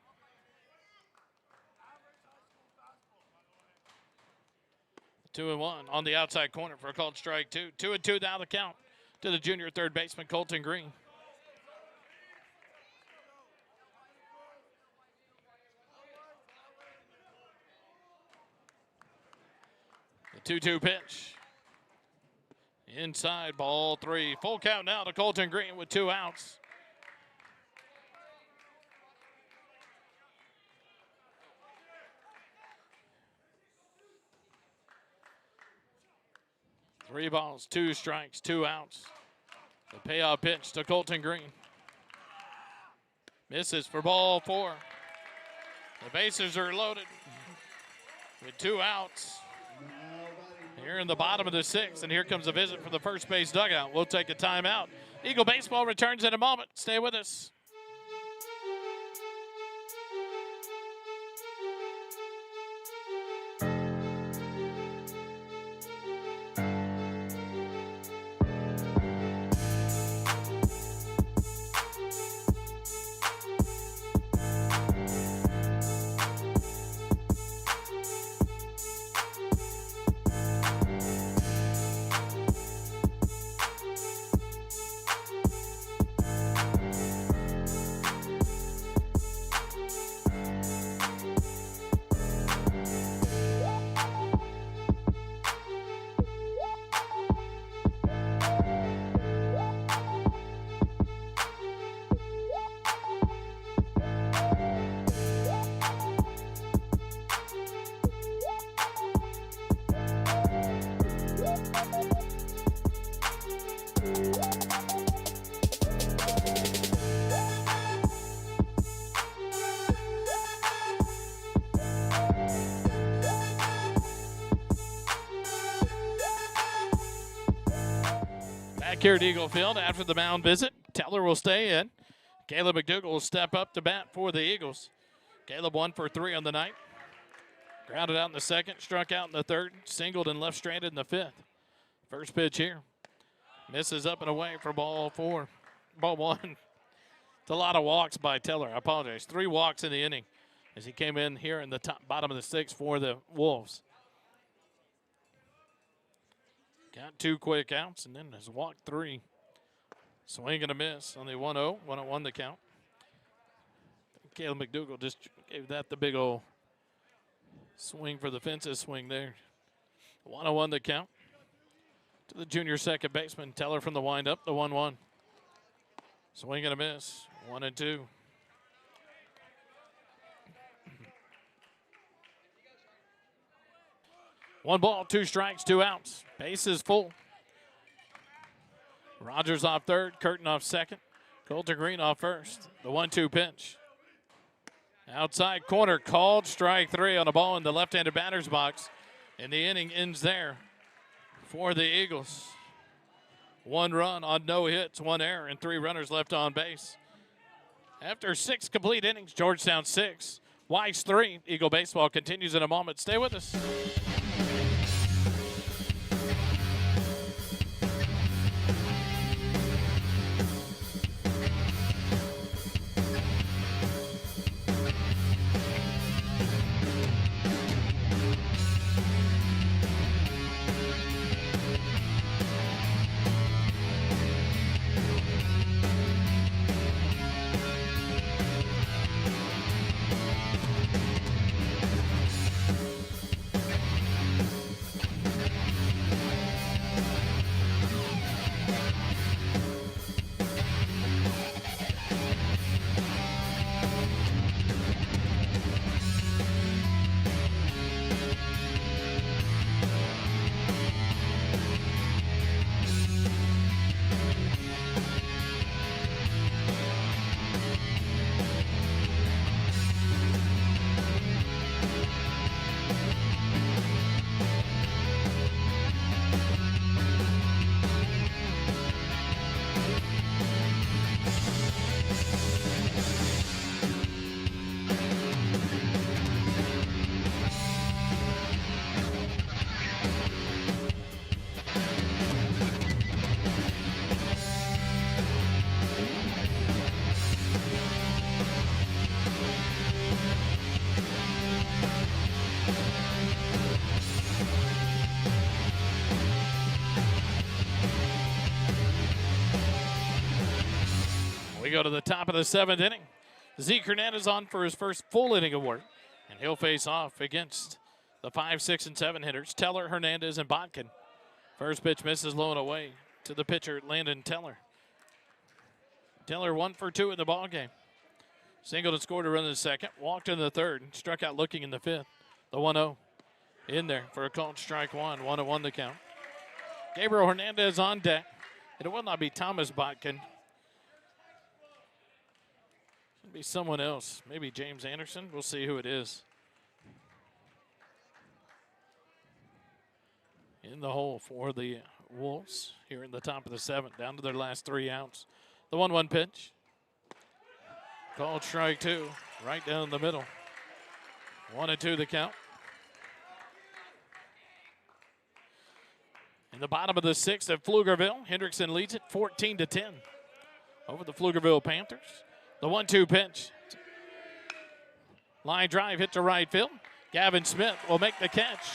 The 2-1 on the outside corner for a called strike 2. 2-2 now the count to the junior third baseman, Colton Green. The 2-2 pitch. Inside, ball 3. Full count now to Colton Green with 2 outs. Three balls, 2 strikes, 2 outs. The payoff pitch to Colton Green. Misses for ball 4. The bases are loaded with 2 outs. Here in the bottom of the 6th, and here comes a visit from the first base dugout. We'll take a timeout. Eagle Baseball returns in a moment. Stay with us. Back here at Eagle Field after the mound visit. Teller will stay in. Caleb McDougall will step up to bat for the Eagles. Caleb 1 for 3 on the night. Grounded out in the 2nd, struck out in the 3rd, singled and left stranded in the 5th. First pitch here. Misses up and away for ball 4. Ball 1. It's a lot of walks by Teller. I apologize. 3 walks in the inning as he came in here in the bottom of the 6th for the Wolves. Got 2 quick outs, and then has walked 3. Swing and a miss on the 1-0. 1-1 the count. Caleb McDougall just gave that the big old swing for the fences swing there. 1-1 the count. To the junior second baseman, Teller from the windup, the 1-1. Swing and a miss. 1-2. One ball, 2 strikes, 2 outs. Base is full. Rogers off 3rd, Curtin off 2nd, Colton Green off 1st. The 1-2 pitch. Outside corner, called strike 3 on a ball in the left-handed batter's box. And the inning ends there for the Eagles. 1 run on no hits, 1 error, and 3 runners left on base. After 6 complete innings, Georgetown 6, Weiss 3. Eagle baseball continues in a moment. Stay with us. We go to the top of the 7th inning. Zeke Hernandez on for his first full inning of work, and he'll face off against the 5, 6, and 7 hitters, Teller, Hernandez, and Botkin. First pitch misses low and away to the pitcher, Landon Teller. Teller 1 for 2 in the ballgame. Singled and scored a run in the second, walked in the third, struck out looking in the fifth. The 1-0 in there for a called strike one. 1-1 the count. Gabriel Hernandez on deck. And it will not be Thomas Botkin. It'll be someone else. Maybe James Anderson. We'll see who it is. In the hole for the Wolves here in the top of the 7th, down to their last 3 outs. The 1-1 pitch. Called strike 2, right down the middle. 1-2 the count. In the bottom of the 6th at Pflugerville, Hendrickson leads it 14-10 over the Pflugerville Panthers. The 1-2 pitch. Line drive hit to right field. Gavin Smith will make the catch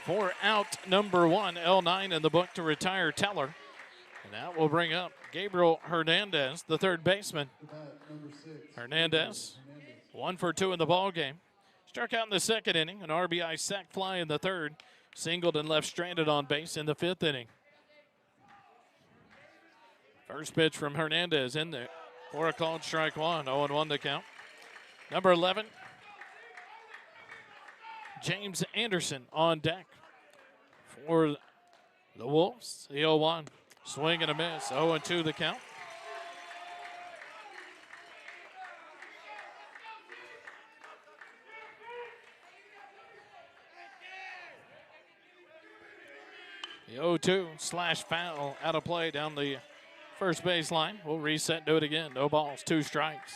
for out number 1. L9 in the book to retire Teller. And that will bring up Gabriel Hernandez, the third baseman. Hernandez, 1 for 2 in the ball game. Struck out in the 2nd inning, an RBI sac fly in the 3rd. Singled and left stranded on base in the 5th inning. First pitch from Hernandez in there for a called strike 1. 0-1 the count. Number 11, James Anderson on deck for the Wolves. The 0-1. Swing and a miss. 0-2 the count. The 0-2 slash foul out of play down the first base line. We'll reset and do it again. No balls, 2 strikes.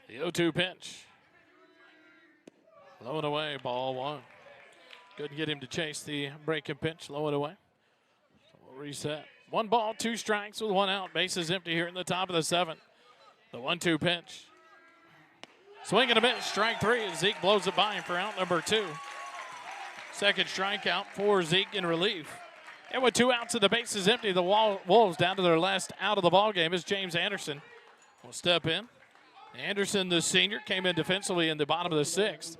The 0-2 pitch. Low and away, ball 1. Couldn't get him to chase the breaking pitch, low and away. So we'll reset. 1 ball, 2 strikes with 1 out. Bases empty here in the top of the 7th. The 1-2 pitch. Swing and a miss, strike 3, and Zeke blows it by him for out number 2. Second strikeout for Zeke in relief. And with 2 outs and the bases empty, the Wolves down to their last out of the ball game is James Anderson. Will step in. Anderson, the senior, came in defensively in the bottom of the 6th.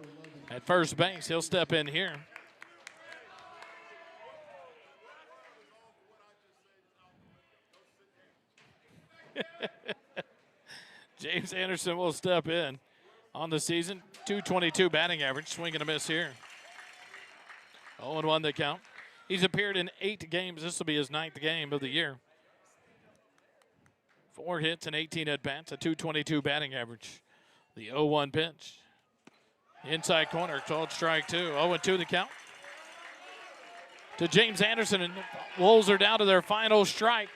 At first base, he'll step in here. James Anderson will step in on the season. .222 batting average, swing and a miss here. 0-1 the count. He's appeared in 8 games. This will be his 9th game of the year. 4 hits and 18 at-bats, a .222 batting average. The 0-1 pitch. Inside corner, called strike 2. 0-2 the count. to James Anderson, and Wolves are down to their final strike.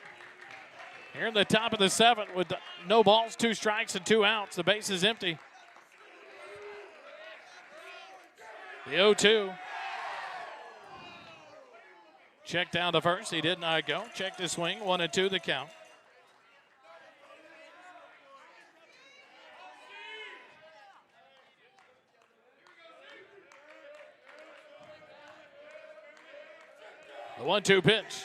Here in the top of the 7th with no balls, 2 strikes, and 2 outs. The base is empty. The 0-2. Check down the first. He did not go. Check the swing. 1-2 the count. The 1-2 pitch.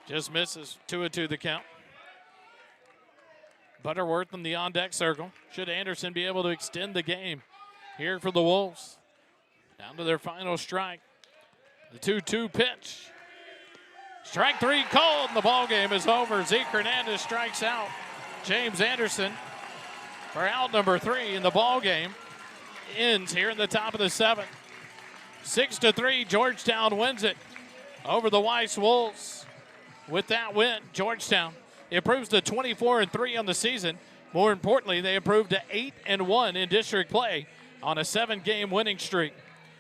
Just misses. 2-2 the count. Butterworth in the on-deck circle. Should Anderson be able to extend the game here for the Wolves? Down to their final strike. The 2-2 pitch. Strike 3 called, and the ball game is over. Zeke Hernandez strikes out James Anderson for out number 3, and the ball game ends here in the top of the 7th. 6-3, Georgetown wins it over the Weiss Wolves. With that win, Georgetown improves to 24-3 on the season. More importantly, they improved to 8-1 in district play on a 7-game winning streak.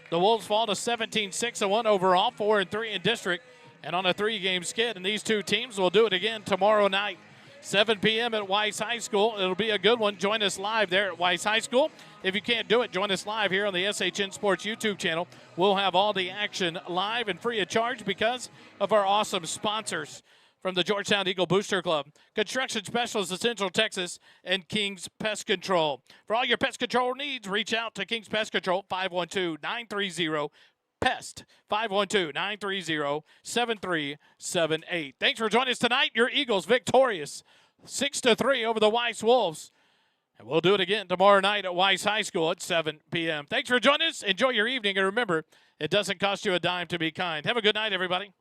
The Wolves fall to 17-6-1 overall, 4-3 in district, and on a 3-game skid. And these two teams will do it again tomorrow night, 7 p.m. at Weiss High School. It'll be a good one. Join us live there at Weiss High School. If you can't do it, join us live here on the SHN Sports YouTube channel. We'll have all the action live and free of charge because of our awesome sponsors from the Georgetown Eagle Booster Club, Construction Specialists of Central Texas, and King's Pest Control. For all your pest control needs, reach out to King's Pest Control, 512-930-PEST, 512-930-7378. Thanks for joining us tonight. Your Eagles victorious 6-3 over the Weiss Wolves. And we'll do it again tomorrow night at Weiss High School at 7 p.m. Thanks for joining us. Enjoy your evening. And remember, it doesn't cost you a dime to be kind. Have a good night, everybody.